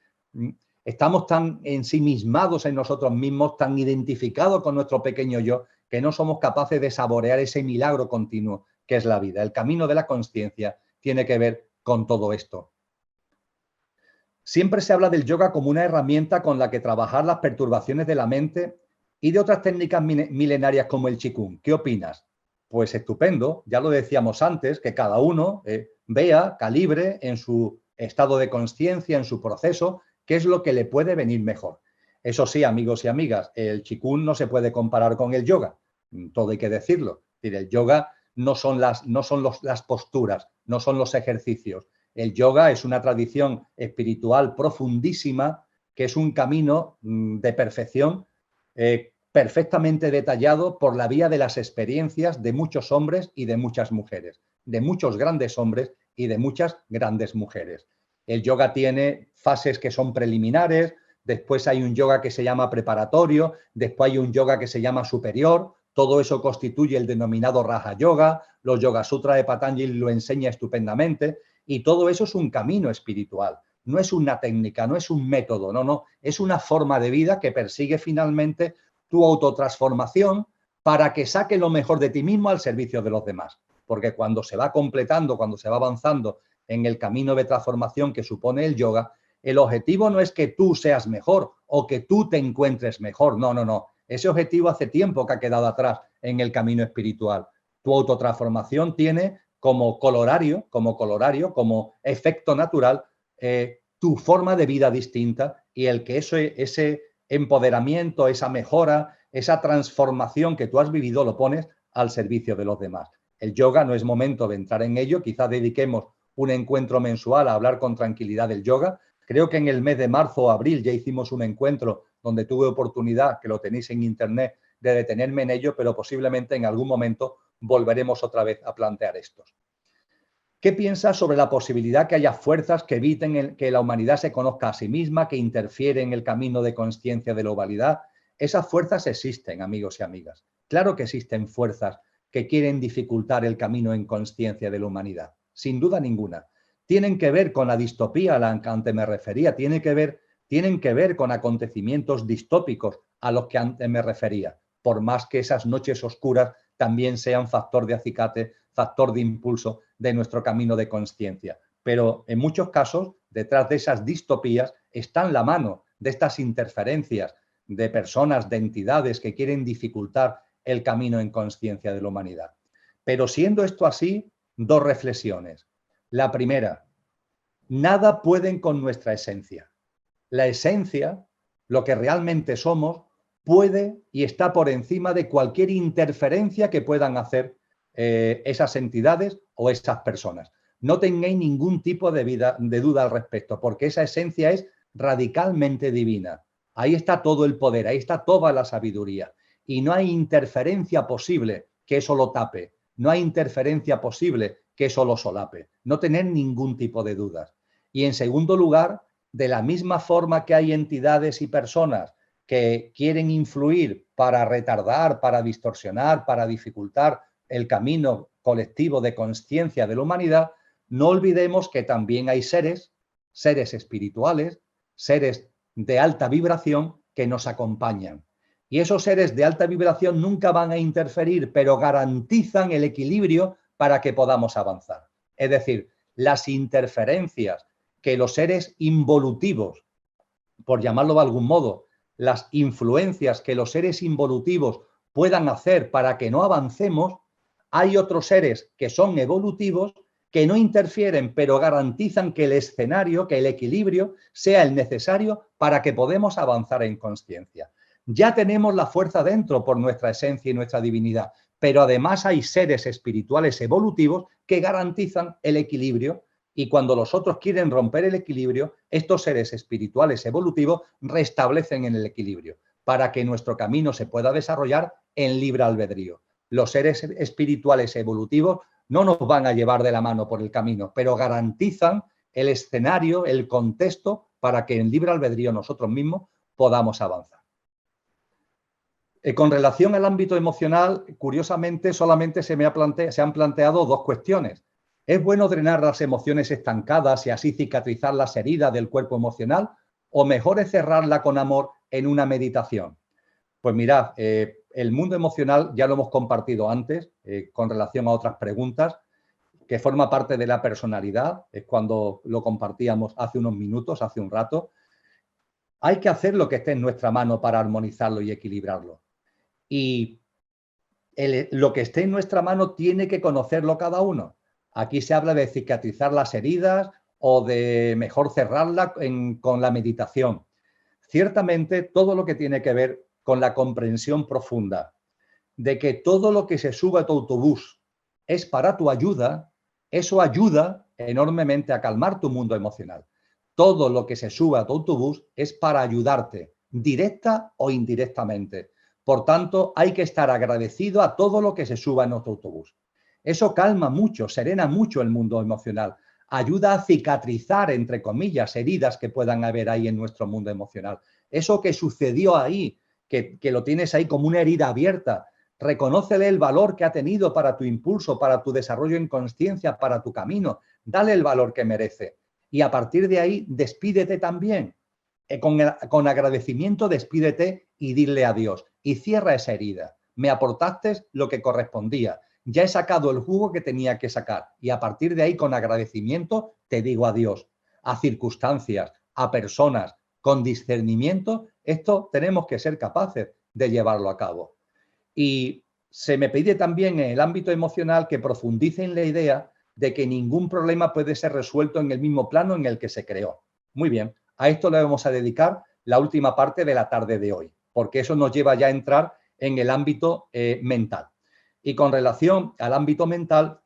Speaker 2: Estamos tan ensimismados en nosotros mismos, tan identificados con nuestro pequeño yo, que no somos capaces de saborear ese milagro continuo que es la vida. El camino de la consciencia tiene que ver con todo esto. Siempre se habla del yoga como una herramienta con la que trabajar las perturbaciones de la mente y de otras técnicas milenarias como el Qigong. ¿Qué opinas? Pues estupendo, ya lo decíamos antes, que cada uno vea, calibre en su estado de consciencia, en su proceso, qué es lo que le puede venir mejor. Eso sí, amigos y amigas, el Qigong no se puede comparar con el yoga, todo hay que decirlo. Es decir, el yoga no son las posturas, no son los ejercicios. El yoga es una tradición espiritual profundísima, que es un camino de perfección perfectamente detallado por la vía de las experiencias de muchos hombres y de muchas mujeres, de muchos grandes hombres y de muchas grandes mujeres. El yoga tiene fases que son preliminares, después hay un yoga que se llama preparatorio, después hay un yoga que se llama superior. Todo eso constituye el denominado Raja Yoga. Los Yoga Sutras de Patanjali lo enseña estupendamente. Y todo eso es un camino espiritual, no es una técnica, no es un método, no, es una forma de vida que persigue finalmente tu autotransformación para que saque lo mejor de ti mismo al servicio de los demás. Porque cuando se va completando, cuando se va avanzando en el camino de transformación que supone el yoga, el objetivo no es que tú seas mejor o que tú te encuentres mejor, no. Ese objetivo hace tiempo que ha quedado atrás en el camino espiritual. Tu autotransformación tiene como colorario, como efecto natural, tu forma de vida distinta y el que ese empoderamiento, esa mejora, esa transformación que tú has vivido lo pones al servicio de los demás. El yoga no es momento de entrar en ello, quizás dediquemos un encuentro mensual a hablar con tranquilidad del yoga. Creo que en el mes de marzo o abril ya hicimos un encuentro donde tuve oportunidad, que lo tenéis en internet, de detenerme en ello, pero posiblemente en algún momento volveremos otra vez a plantear estos. ¿Qué piensas sobre la posibilidad que haya fuerzas que eviten que la humanidad se conozca a sí misma, que interfieren en el camino de consciencia de la humanidad? Esas fuerzas existen, amigos y amigas. Claro que existen fuerzas que quieren dificultar el camino en consciencia de la humanidad, sin duda ninguna. Tienen que ver con la distopía a la que antes me refería, tienen que ver con acontecimientos distópicos a los que antes me refería, por más que esas noches oscuras también sean factor de acicate, factor de impulso de nuestro camino de consciencia. Pero en muchos casos, detrás de esas distopías están la mano de estas interferencias de personas, de entidades que quieren dificultar el camino en consciencia de la humanidad. Pero siendo esto así, dos reflexiones. La primera, nada pueden con nuestra esencia. La esencia, lo que realmente somos, puede y está por encima de cualquier interferencia que puedan hacer esas entidades o esas personas. No tengáis ningún tipo de duda al respecto, porque esa esencia es radicalmente divina. Ahí está todo el poder, ahí está toda la sabiduría. Y no hay interferencia posible que eso lo tape. No hay interferencia posible que eso lo solape. No tener ningún tipo de dudas. Y en segundo lugar, de la misma forma que hay entidades y personas que quieren influir para retardar, para distorsionar, para dificultar el camino colectivo de consciencia de la humanidad, no olvidemos que también hay seres espirituales, seres de alta vibración que nos acompañan. Y esos seres de alta vibración nunca van a interferir, pero garantizan el equilibrio para que podamos avanzar. Es decir, las interferencias que los seres involutivos, por llamarlo de algún modo, las influencias que los seres involutivos puedan hacer para que no avancemos, hay otros seres que son evolutivos que no interfieren, pero garantizan que el escenario, que el equilibrio sea el necesario para que podamos avanzar en consciencia. Ya tenemos la fuerza dentro por nuestra esencia y nuestra divinidad, pero además hay seres espirituales evolutivos que garantizan el equilibrio. Y cuando los otros quieren romper el equilibrio, estos seres espirituales evolutivos restablecen en el equilibrio para que nuestro camino se pueda desarrollar en libre albedrío. Los seres espirituales evolutivos no nos van a llevar de la mano por el camino, pero garantizan el escenario, el contexto para que en libre albedrío nosotros mismos podamos avanzar. Con relación al ámbito emocional, curiosamente, solamente se han planteado dos cuestiones. ¿Es bueno drenar las emociones estancadas y así cicatrizar las heridas del cuerpo emocional? ¿O mejor es cerrarla con amor en una meditación? Pues mirad, el mundo emocional ya lo hemos compartido antes con relación a otras preguntas, que forma parte de la personalidad, es cuando lo compartíamos hace unos minutos, hace un rato. Hay que hacer lo que esté en nuestra mano para armonizarlo y equilibrarlo. Y lo que esté en nuestra mano tiene que conocerlo cada uno. Aquí se habla de cicatrizar las heridas o de mejor cerrarla con la meditación. Ciertamente, todo lo que tiene que ver con la comprensión profunda de que todo lo que se sube a tu autobús es para tu ayuda, eso ayuda enormemente a calmar tu mundo emocional. Todo lo que se sube a tu autobús es para ayudarte, directa o indirectamente. Por tanto, hay que estar agradecido a todo lo que se suba en nuestro autobús. Eso calma mucho, serena mucho el mundo emocional. Ayuda a cicatrizar, entre comillas, heridas que puedan haber ahí en nuestro mundo emocional. Eso que sucedió ahí, que lo tienes ahí como una herida abierta, reconócele el valor que ha tenido para tu impulso, para tu desarrollo en consciencia, para tu camino. Dale el valor que merece. Y a partir de ahí, despídete también. Con agradecimiento, despídete y dile adiós. Y cierra esa herida. Me aportaste lo que correspondía. Ya he sacado el jugo que tenía que sacar. Y a partir de ahí, con agradecimiento, te digo adiós. A circunstancias, a personas, con discernimiento, esto tenemos que ser capaces de llevarlo a cabo. Y se me pide también en el ámbito emocional que profundice en la idea de que ningún problema puede ser resuelto en el mismo plano en el que se creó. Muy bien, a esto le vamos a dedicar la última parte de la tarde de hoy, porque eso nos lleva ya a entrar en el ámbito mental. Y con relación al ámbito mental,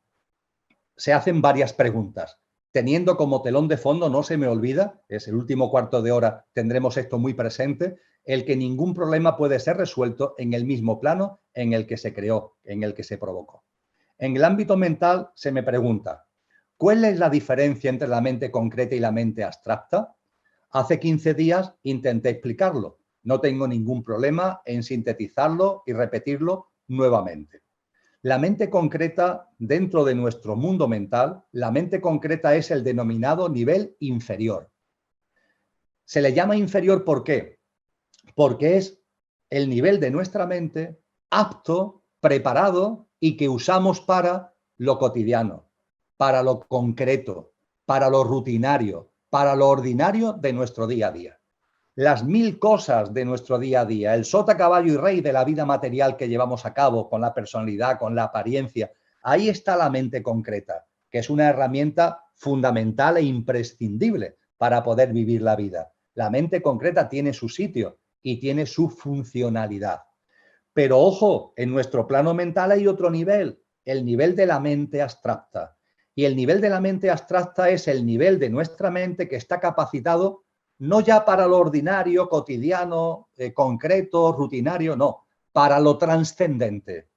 Speaker 2: se hacen varias preguntas. Teniendo como telón de fondo, no se me olvida, es el último cuarto de hora, tendremos esto muy presente, el que ningún problema puede ser resuelto en el mismo plano en el que se creó, en el que se provocó. En el ámbito mental se me pregunta, ¿cuál es la diferencia entre la mente concreta y la mente abstracta? Hace 15 días intenté explicarlo. No tengo ningún problema en sintetizarlo y repetirlo nuevamente. La mente concreta, dentro de nuestro mundo mental, la mente concreta es el denominado nivel inferior. Se le llama inferior ¿por qué? Porque es el nivel de nuestra mente apto, preparado y que usamos para lo cotidiano, para lo concreto, para lo rutinario, para lo ordinario de nuestro día a día. Las 1000 cosas de nuestro día a día, el sota, caballo y rey de la vida material que llevamos a cabo con la personalidad, con la apariencia, ahí está la mente concreta, que es una herramienta fundamental e imprescindible para poder vivir la vida. La mente concreta tiene su sitio y tiene su funcionalidad. Pero ojo, en nuestro plano mental hay otro nivel, el nivel de la mente abstracta. Y el nivel de la mente abstracta es el nivel de nuestra mente que está capacitado no ya para lo ordinario, cotidiano, concreto, rutinario, no, para lo trascendente.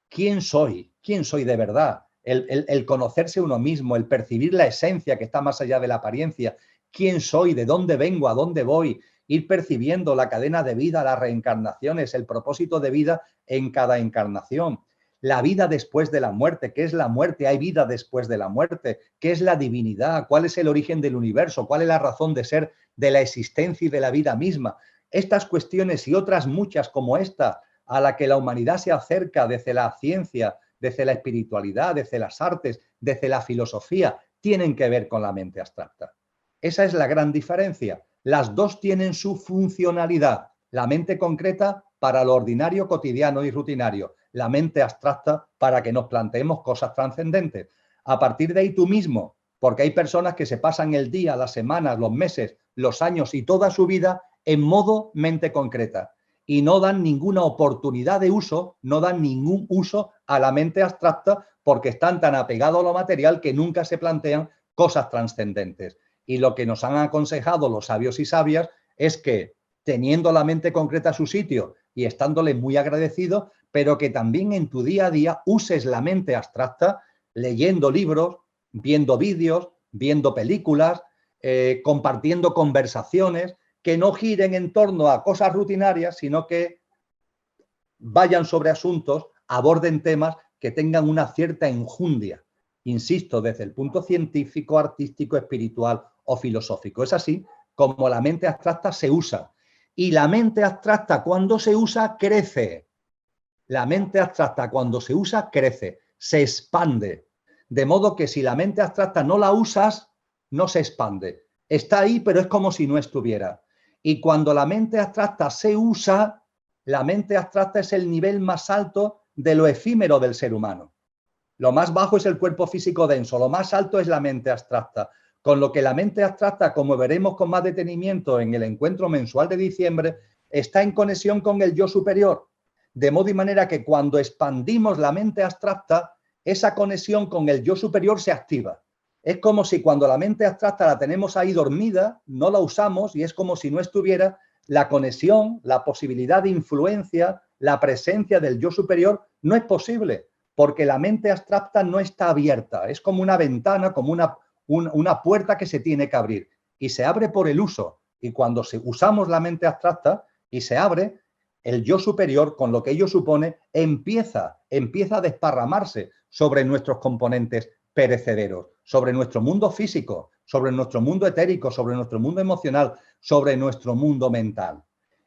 Speaker 2: ¿Quién soy? ¿Quién soy de verdad? El conocerse uno mismo, el percibir la esencia que está más allá de la apariencia. ¿Quién soy? ¿De dónde vengo? ¿A dónde voy? Ir percibiendo la cadena de vida, las reencarnaciones, el propósito de vida en cada encarnación. La vida después de la muerte. ¿Qué es la muerte? ¿Hay vida después de la muerte? ¿Qué es la divinidad? ¿Cuál es el origen del universo? ¿Cuál es la razón de ser de la existencia y de la vida misma? Estas cuestiones y otras muchas como esta, a la que la humanidad se acerca desde la ciencia, desde la espiritualidad, desde las artes, desde la filosofía, tienen que ver con la mente abstracta. Esa es la gran diferencia. Las dos tienen su funcionalidad. La mente concreta para lo ordinario, cotidiano y rutinario. La mente abstracta para que nos planteemos cosas trascendentes. A partir de ahí tú mismo, porque hay personas que se pasan el día, las semanas, los meses, los años y toda su vida en modo mente concreta y no dan ninguna oportunidad de uso, no dan ningún uso a la mente abstracta porque están tan apegados a lo material que nunca se plantean cosas trascendentes. Y lo que nos han aconsejado los sabios y sabias es que teniendo la mente concreta a su sitio y estándole muy agradecido, pero que también en tu día a día uses la mente abstracta leyendo libros, viendo vídeos, viendo películas, compartiendo conversaciones que no giren en torno a cosas rutinarias, sino que vayan sobre asuntos, aborden temas que tengan una cierta enjundia, insisto, desde el punto científico, artístico, espiritual o filosófico. Es así como la mente abstracta se usa. Y la mente abstracta, cuando se usa, crece. La mente abstracta, cuando se usa, crece, se expande. De modo que si la mente abstracta no la usas, no se expande. Está ahí, pero es como si no estuviera. Y cuando la mente abstracta se usa, la mente abstracta es el nivel más alto de lo efímero del ser humano. Lo más bajo es el cuerpo físico denso, lo más alto es la mente abstracta. Con lo que la mente abstracta, como veremos con más detenimiento en el encuentro mensual de diciembre, está en conexión con el yo superior. De modo y manera que cuando expandimos la mente abstracta, esa conexión con el yo superior se activa. Es como si cuando la mente abstracta la tenemos ahí dormida, no la usamos y es como si no estuviera, la conexión, la posibilidad de influencia, la presencia del yo superior no es posible, porque la mente abstracta no está abierta. Es como una ventana, como una puerta que se tiene que abrir y se abre por el uso. Y cuando usamos la mente abstracta y se abre, el yo superior, con lo que ello supone, empieza a desparramarse sobre nuestros componentes perecederos, sobre nuestro mundo físico, sobre nuestro mundo etérico, sobre nuestro mundo emocional, sobre nuestro mundo mental.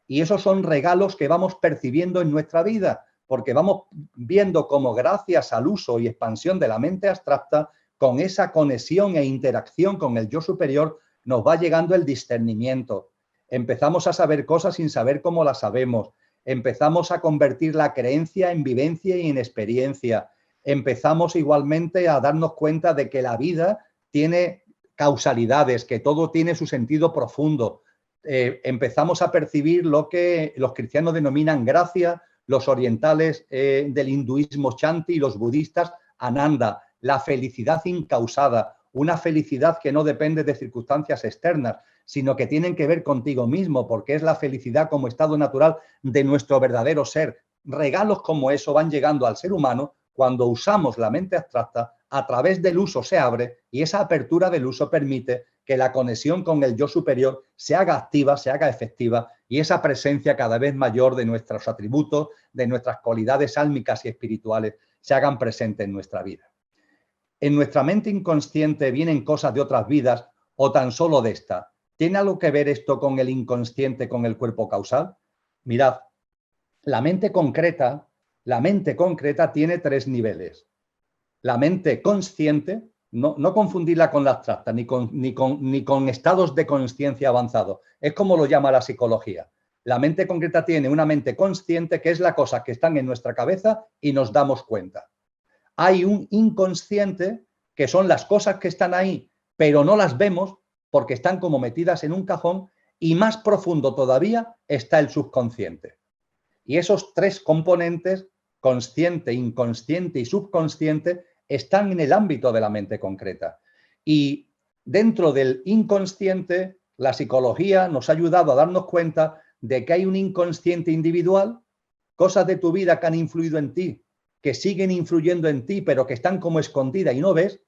Speaker 2: Y esos son regalos que vamos percibiendo en nuestra vida, porque vamos viendo cómo gracias al uso y expansión de la mente abstracta, con esa conexión e interacción con el yo superior, nos va llegando el discernimiento. Empezamos a saber cosas sin saber cómo las sabemos. Empezamos a convertir la creencia en vivencia y en experiencia. Empezamos igualmente a darnos cuenta de que la vida tiene causalidades, que todo tiene su sentido profundo. Empezamos a percibir lo que los cristianos denominan gracia, los orientales del hinduismo Shanti y los budistas Ananda, la felicidad incausada, una felicidad que no depende de circunstancias externas, sino que tienen que ver contigo mismo, porque es la felicidad como estado natural de nuestro verdadero ser. Regalos como eso van llegando al ser humano cuando usamos la mente abstracta, a través del uso se abre y esa apertura del uso permite que la conexión con el yo superior se haga activa, se haga efectiva y esa presencia cada vez mayor de nuestros atributos, de nuestras cualidades álmicas y espirituales se hagan presentes en nuestra vida. En nuestra mente inconsciente vienen cosas de otras vidas o tan solo de esta. ¿Tiene algo que ver esto con el inconsciente, con el cuerpo causal? Mirad, la mente concreta tiene 3 niveles. La mente consciente, no confundirla con la abstracta, ni con estados de conciencia avanzados. Es como lo llama la psicología. La mente concreta tiene una mente consciente, que es la cosa que están en nuestra cabeza y nos damos cuenta. Hay un inconsciente, que son las cosas que están ahí, pero no las vemos porque están como metidas en un cajón, y más profundo todavía está el subconsciente. Y esos 3 componentes, consciente, inconsciente y subconsciente, están en el ámbito de la mente concreta. Y dentro del inconsciente, la psicología nos ha ayudado a darnos cuenta de que hay un inconsciente individual, cosas de tu vida que han influido en ti, que siguen influyendo en ti, pero que están como escondidas y no ves,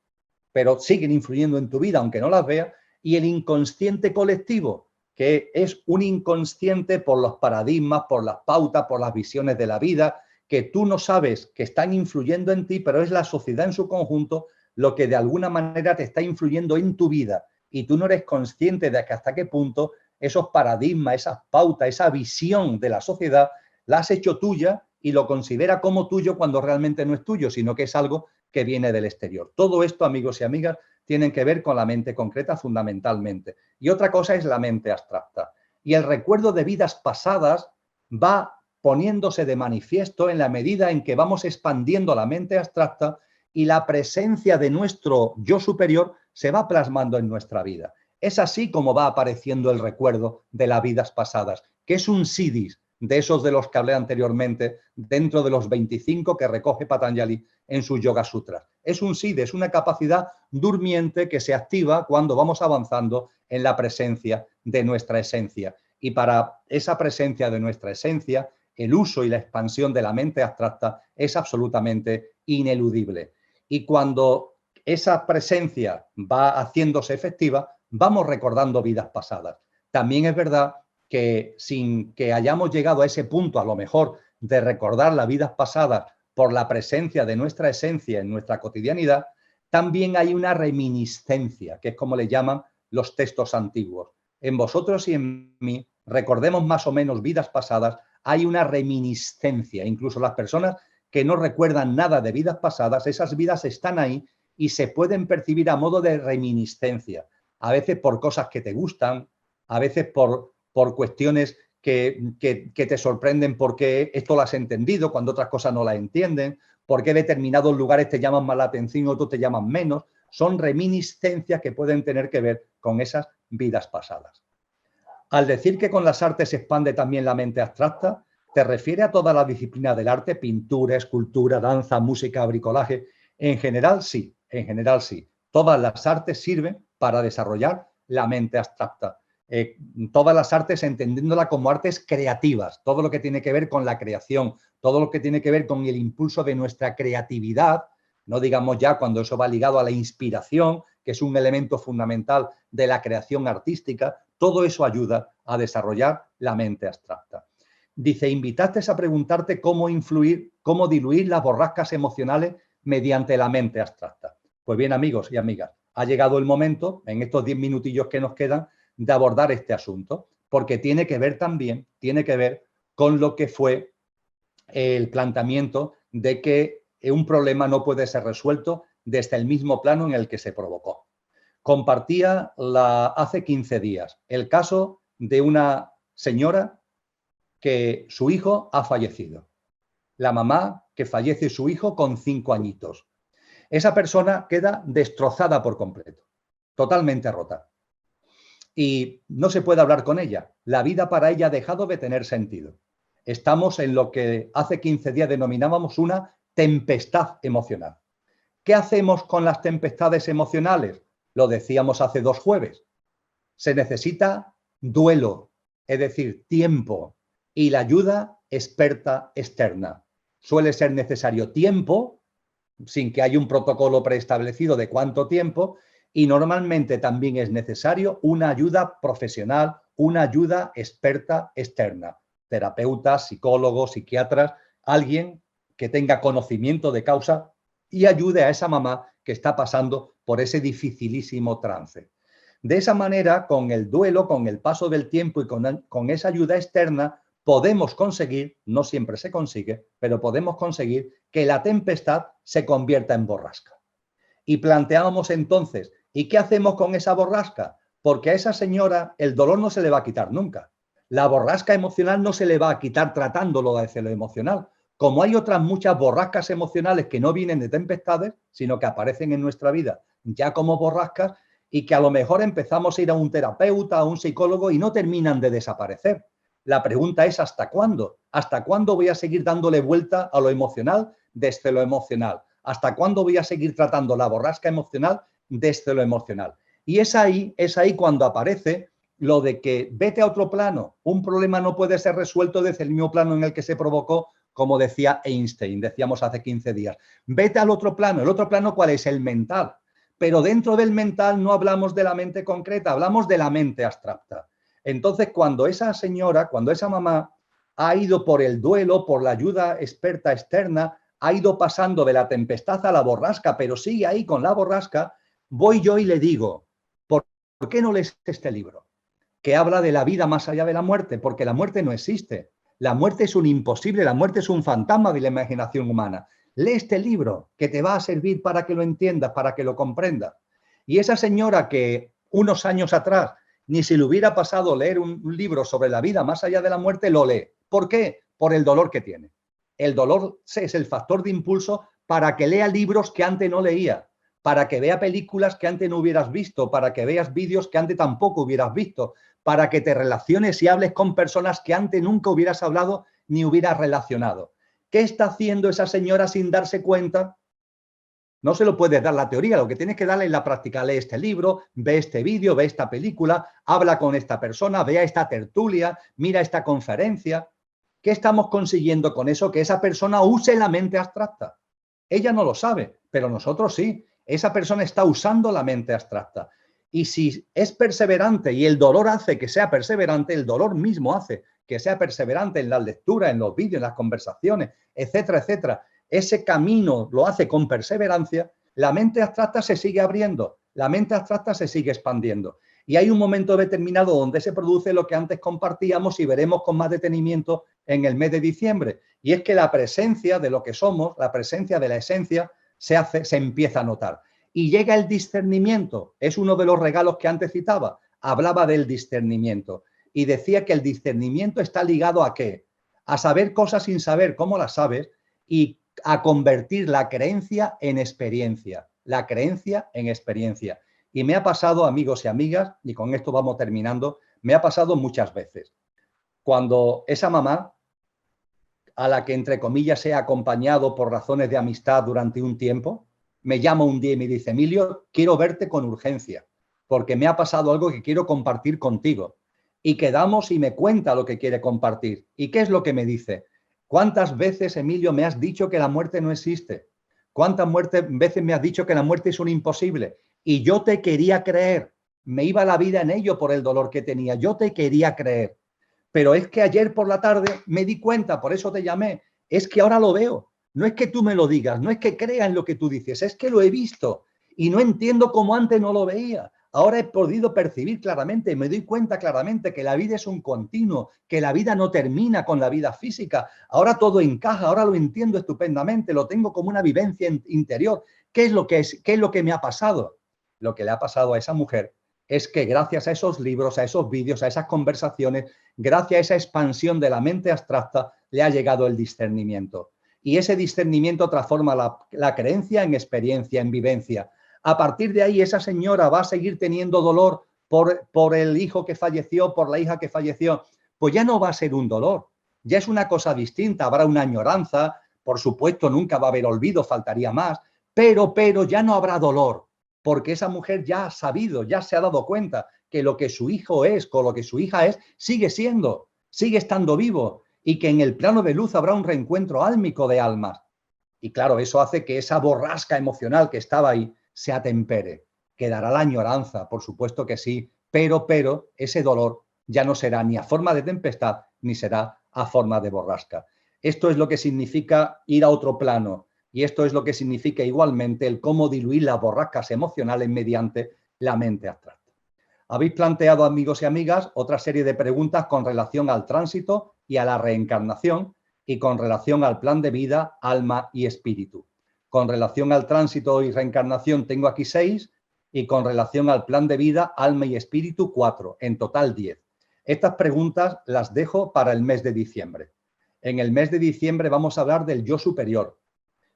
Speaker 2: pero siguen influyendo en tu vida, aunque no las veas, y el inconsciente colectivo, que es un inconsciente por los paradigmas, por las pautas, por las visiones de la vida, que tú no sabes que están influyendo en ti, pero es la sociedad en su conjunto lo que de alguna manera te está influyendo en tu vida y tú no eres consciente de que hasta qué punto esos paradigmas, esas pautas, esa visión de la sociedad la has hecho tuya y lo considera como tuyo cuando realmente no es tuyo, sino que es algo que viene del exterior. Todo esto, amigos y amigas, tienen que ver con la mente concreta fundamentalmente. Y otra cosa es la mente abstracta. Y el recuerdo de vidas pasadas va poniéndose de manifiesto en la medida en que vamos expandiendo la mente abstracta y la presencia de nuestro yo superior se va plasmando en nuestra vida. Es así como va apareciendo el recuerdo de las vidas pasadas, que es un siddhis de esos de los que hablé anteriormente, dentro de los 25 que recoge Patanjali en sus Yoga Sutras. Es un siddhi, es una capacidad durmiente que se activa cuando vamos avanzando en la presencia de nuestra esencia. Y para esa presencia de nuestra esencia, el uso y la expansión de la mente abstracta es absolutamente ineludible. Y cuando esa presencia va haciéndose efectiva, vamos recordando vidas pasadas. También es verdad que sin que hayamos llegado a ese punto, a lo mejor, de recordar las vidas pasadas por la presencia de nuestra esencia en nuestra cotidianidad, también hay una reminiscencia, que es como le llaman los textos antiguos. En vosotros y en mí, recordemos más o menos vidas pasadas, hay una reminiscencia. Incluso las personas que no recuerdan nada de vidas pasadas, esas vidas están ahí y se pueden percibir a modo de reminiscencia. A veces por cosas que te gustan, a veces por cuestiones que te sorprenden porque esto lo has entendido cuando otras cosas no las entienden, porque determinados lugares te llaman más la atención y otros te llaman menos. Son reminiscencias que pueden tener que ver con esas vidas pasadas. Al decir que con las artes se expande también la mente abstracta, ¿te refiere a toda la disciplina del arte? Pintura, escultura, danza, música, bricolaje. En general, sí. En general, sí. Todas las artes sirven para desarrollar la mente abstracta. Todas las artes entendiéndola como artes creativas, todo lo que tiene que ver con la creación, todo lo que tiene que ver con el impulso de nuestra creatividad, no digamos ya cuando eso va ligado a la inspiración, que es un elemento fundamental de la creación artística, todo eso ayuda a desarrollar la mente abstracta. Dice, invitaste a preguntarte cómo diluir las borrascas emocionales mediante la mente abstracta. Pues bien, amigos y amigas, ha llegado el momento, en estos 10 minutillos que nos quedan, de abordar este asunto, porque tiene que ver también, con lo que fue el planteamiento de que un problema no puede ser resuelto desde el mismo plano en el que se provocó. Compartía hace 15 días el caso de una señora que su hijo ha fallecido. La mamá que fallece su hijo con 5 añitos. Esa persona queda destrozada por completo, totalmente rota. Y no se puede hablar con ella. La vida para ella ha dejado de tener sentido. Estamos en lo que hace 15 días denominábamos una tempestad emocional. ¿Qué hacemos con las tempestades emocionales? Lo decíamos hace 2 jueves. Se necesita duelo, es decir, tiempo, y la ayuda experta externa. Suele ser necesario tiempo, sin que haya un protocolo preestablecido de cuánto tiempo, y normalmente también es necesario una ayuda profesional, una ayuda experta externa. Terapeutas, psicólogos, psiquiatras, alguien que tenga conocimiento de causa y ayude a esa mamá que está pasando por ese dificilísimo trance. De esa manera, con el duelo, con el paso del tiempo y con esa ayuda externa, podemos conseguir, no siempre se consigue, pero podemos conseguir que la tempestad se convierta en borrasca. Y planteábamos entonces, ¿y qué hacemos con esa borrasca? Porque a esa señora el dolor no se le va a quitar nunca. La borrasca emocional no se le va a quitar tratándolo desde lo emocional. Como hay otras muchas borrascas emocionales que no vienen de tempestades, sino que aparecen en nuestra vida ya como borrascas y que a lo mejor empezamos a ir a un terapeuta, a un psicólogo y no terminan de desaparecer. La pregunta es ¿hasta cuándo? ¿Hasta cuándo voy a seguir dándole vuelta a lo emocional desde lo emocional? ¿Hasta cuándo voy a seguir tratando la borrasca emocional desde lo emocional? Y es ahí cuando aparece lo de que vete a otro plano. Un problema no puede ser resuelto desde el mismo plano en el que se provocó, como decía Einstein, decíamos hace 15 días. Vete al otro plano. ¿El otro plano cuál es? El mental. Pero dentro del mental no hablamos de la mente concreta, hablamos de la mente abstracta. Entonces, cuando esa señora, cuando esa mamá ha ido por el duelo, por la ayuda experta externa, ha ido pasando de la tempestad a la borrasca, pero sigue ahí con la borrasca, voy yo y le digo, ¿por qué no lees este libro? Que habla de la vida más allá de la muerte, porque la muerte no existe. La muerte es un imposible, la muerte es un fantasma de la imaginación humana. Lee este libro que te va a servir para que lo entiendas, para que lo comprendas. Y esa señora que unos años atrás ni si le hubiera pasado leer un libro sobre la vida más allá de la muerte, lo lee. ¿Por qué? Por el dolor que tiene. El dolor es el factor de impulso para que lea libros que antes no leía, para que vea películas que antes no hubieras visto, para que veas vídeos que antes tampoco hubieras visto, para que te relaciones y hables con personas que antes nunca hubieras hablado ni hubieras relacionado. ¿Qué está haciendo esa señora sin darse cuenta? No se lo puedes dar la teoría, lo que tienes que darle es la práctica. Lee este libro, ve este vídeo, ve esta película, habla con esta persona, vea esta tertulia, mira esta conferencia. ¿Qué estamos consiguiendo con eso? Que esa persona use la mente abstracta. Ella no lo sabe, pero nosotros sí. Esa persona está usando la mente abstracta. Y si es perseverante y el dolor hace que sea perseverante, el dolor mismo hace que sea perseverante en las lecturas, en los vídeos, en las conversaciones, etcétera, etcétera. Ese camino lo hace con perseverancia, la mente abstracta se sigue abriendo, la mente abstracta se sigue expandiendo. Y hay un momento determinado donde se produce lo que antes compartíamos y veremos con más detenimiento en el mes de diciembre. Y es que la presencia de lo que somos, la presencia de la esencia, se empieza a notar. Y llega el discernimiento. Es uno de los regalos que antes citaba. Hablaba del discernimiento. Y decía que el discernimiento está ligado ¿a qué? A saber cosas sin saber cómo las sabes y a convertir la creencia en experiencia. La creencia en experiencia. Y me ha pasado, amigos y amigas, y con esto vamos terminando, me ha pasado muchas veces. Cuando esa mamá, a la que entre comillas he acompañado por razones de amistad durante un tiempo, me llama un día y me dice: Emilio, quiero verte con urgencia, porque me ha pasado algo que quiero compartir contigo. Y quedamos y me cuenta lo que quiere compartir. ¿Y qué es lo que me dice? ¿Cuántas veces, Emilio, me has dicho que la muerte no existe? ¿Cuántas veces me has dicho que la muerte es un imposible? Y yo te quería creer. Me iba la vida en ello por el dolor que tenía. Yo te quería creer. Pero es que ayer por la tarde me di cuenta, por eso te llamé, es que ahora lo veo. No es que tú me lo digas, no es que crea en lo que tú dices, es que lo he visto y no entiendo cómo antes no lo veía. Ahora he podido percibir claramente, me doy cuenta claramente que la vida es un continuo, que la vida no termina con la vida física. Ahora todo encaja, ahora lo entiendo estupendamente, lo tengo como una vivencia interior. ¿Qué es lo que me ha pasado? Lo que le ha pasado a esa mujer es que gracias a esos libros, a esos vídeos, a esas conversaciones, gracias a esa expansión de la mente abstracta, le ha llegado el discernimiento. Y ese discernimiento transforma la creencia en experiencia, en vivencia. A partir de ahí, esa señora va a seguir teniendo dolor por el hijo que falleció, por la hija que falleció. Pues ya no va a ser un dolor, ya es una cosa distinta. Habrá una añoranza, por supuesto, nunca va a haber olvido, faltaría más, pero ya no habrá dolor, porque esa mujer ya ha sabido, ya se ha dado cuenta que lo que su hijo es, con lo que su hija es, sigue siendo, sigue estando vivo, y que en el plano de luz habrá un reencuentro álmico de almas. Y claro, eso hace que esa borrasca emocional que estaba ahí se atempere. Quedará la añoranza, por supuesto que sí, pero ese dolor ya no será ni a forma de tempestad, ni será a forma de borrasca. Esto es lo que significa ir a otro plano, y esto es lo que significa igualmente el cómo diluir las borrascas emocionales mediante la mente abstracta. Habéis planteado, amigos y amigas, otra serie de preguntas con relación al tránsito y a la reencarnación y con relación al plan de vida, alma y espíritu. Con relación al tránsito y reencarnación tengo aquí 6 y con relación al plan de vida, alma y espíritu 4, en total 10. Estas preguntas las dejo para el mes de diciembre. En el mes de diciembre vamos a hablar del yo superior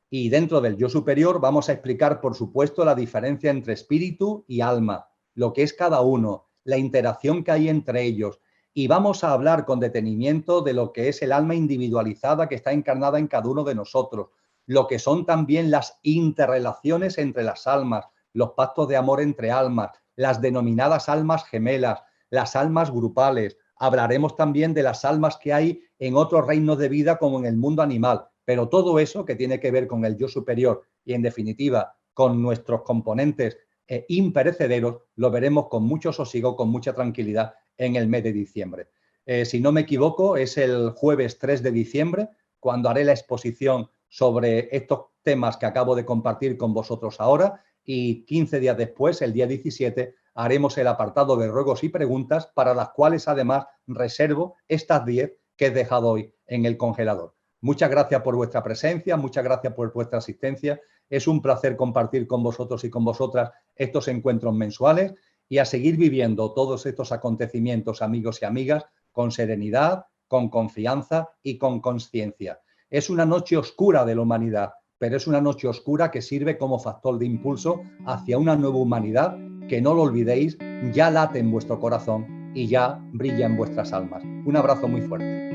Speaker 2: y dentro del yo superior vamos a explicar, por supuesto, la diferencia entre espíritu y alma, lo que es cada uno, la interacción que hay entre ellos, y vamos a hablar con detenimiento de lo que es el alma individualizada que está encarnada en cada uno de nosotros, lo que son también las interrelaciones entre las almas, los pactos de amor entre almas, las denominadas almas gemelas, las almas grupales. Hablaremos también de las almas que hay en otros reinos de vida como en el mundo animal, pero todo eso que tiene que ver con el yo superior y en definitiva con nuestros componentes imperecederos, lo veremos con mucho sosiego, con mucha tranquilidad en el mes de diciembre. Si no me equivoco, es el jueves 3 de diciembre, cuando haré la exposición sobre estos temas que acabo de compartir con vosotros ahora, y 15 días después, el día 17, haremos el apartado de ruegos y preguntas, para las cuales además reservo estas 10 que he dejado hoy en el congelador. Muchas gracias por vuestra presencia, muchas gracias por vuestra asistencia. Es un placer compartir con vosotros y con vosotras estos encuentros mensuales y a seguir viviendo todos estos acontecimientos, amigos y amigas, con serenidad, con confianza y con conciencia. Es una noche oscura de la humanidad, pero es una noche oscura que sirve como factor de impulso hacia una nueva humanidad que, no lo olvidéis, ya late en vuestro corazón y ya brilla en vuestras almas. Un abrazo muy fuerte.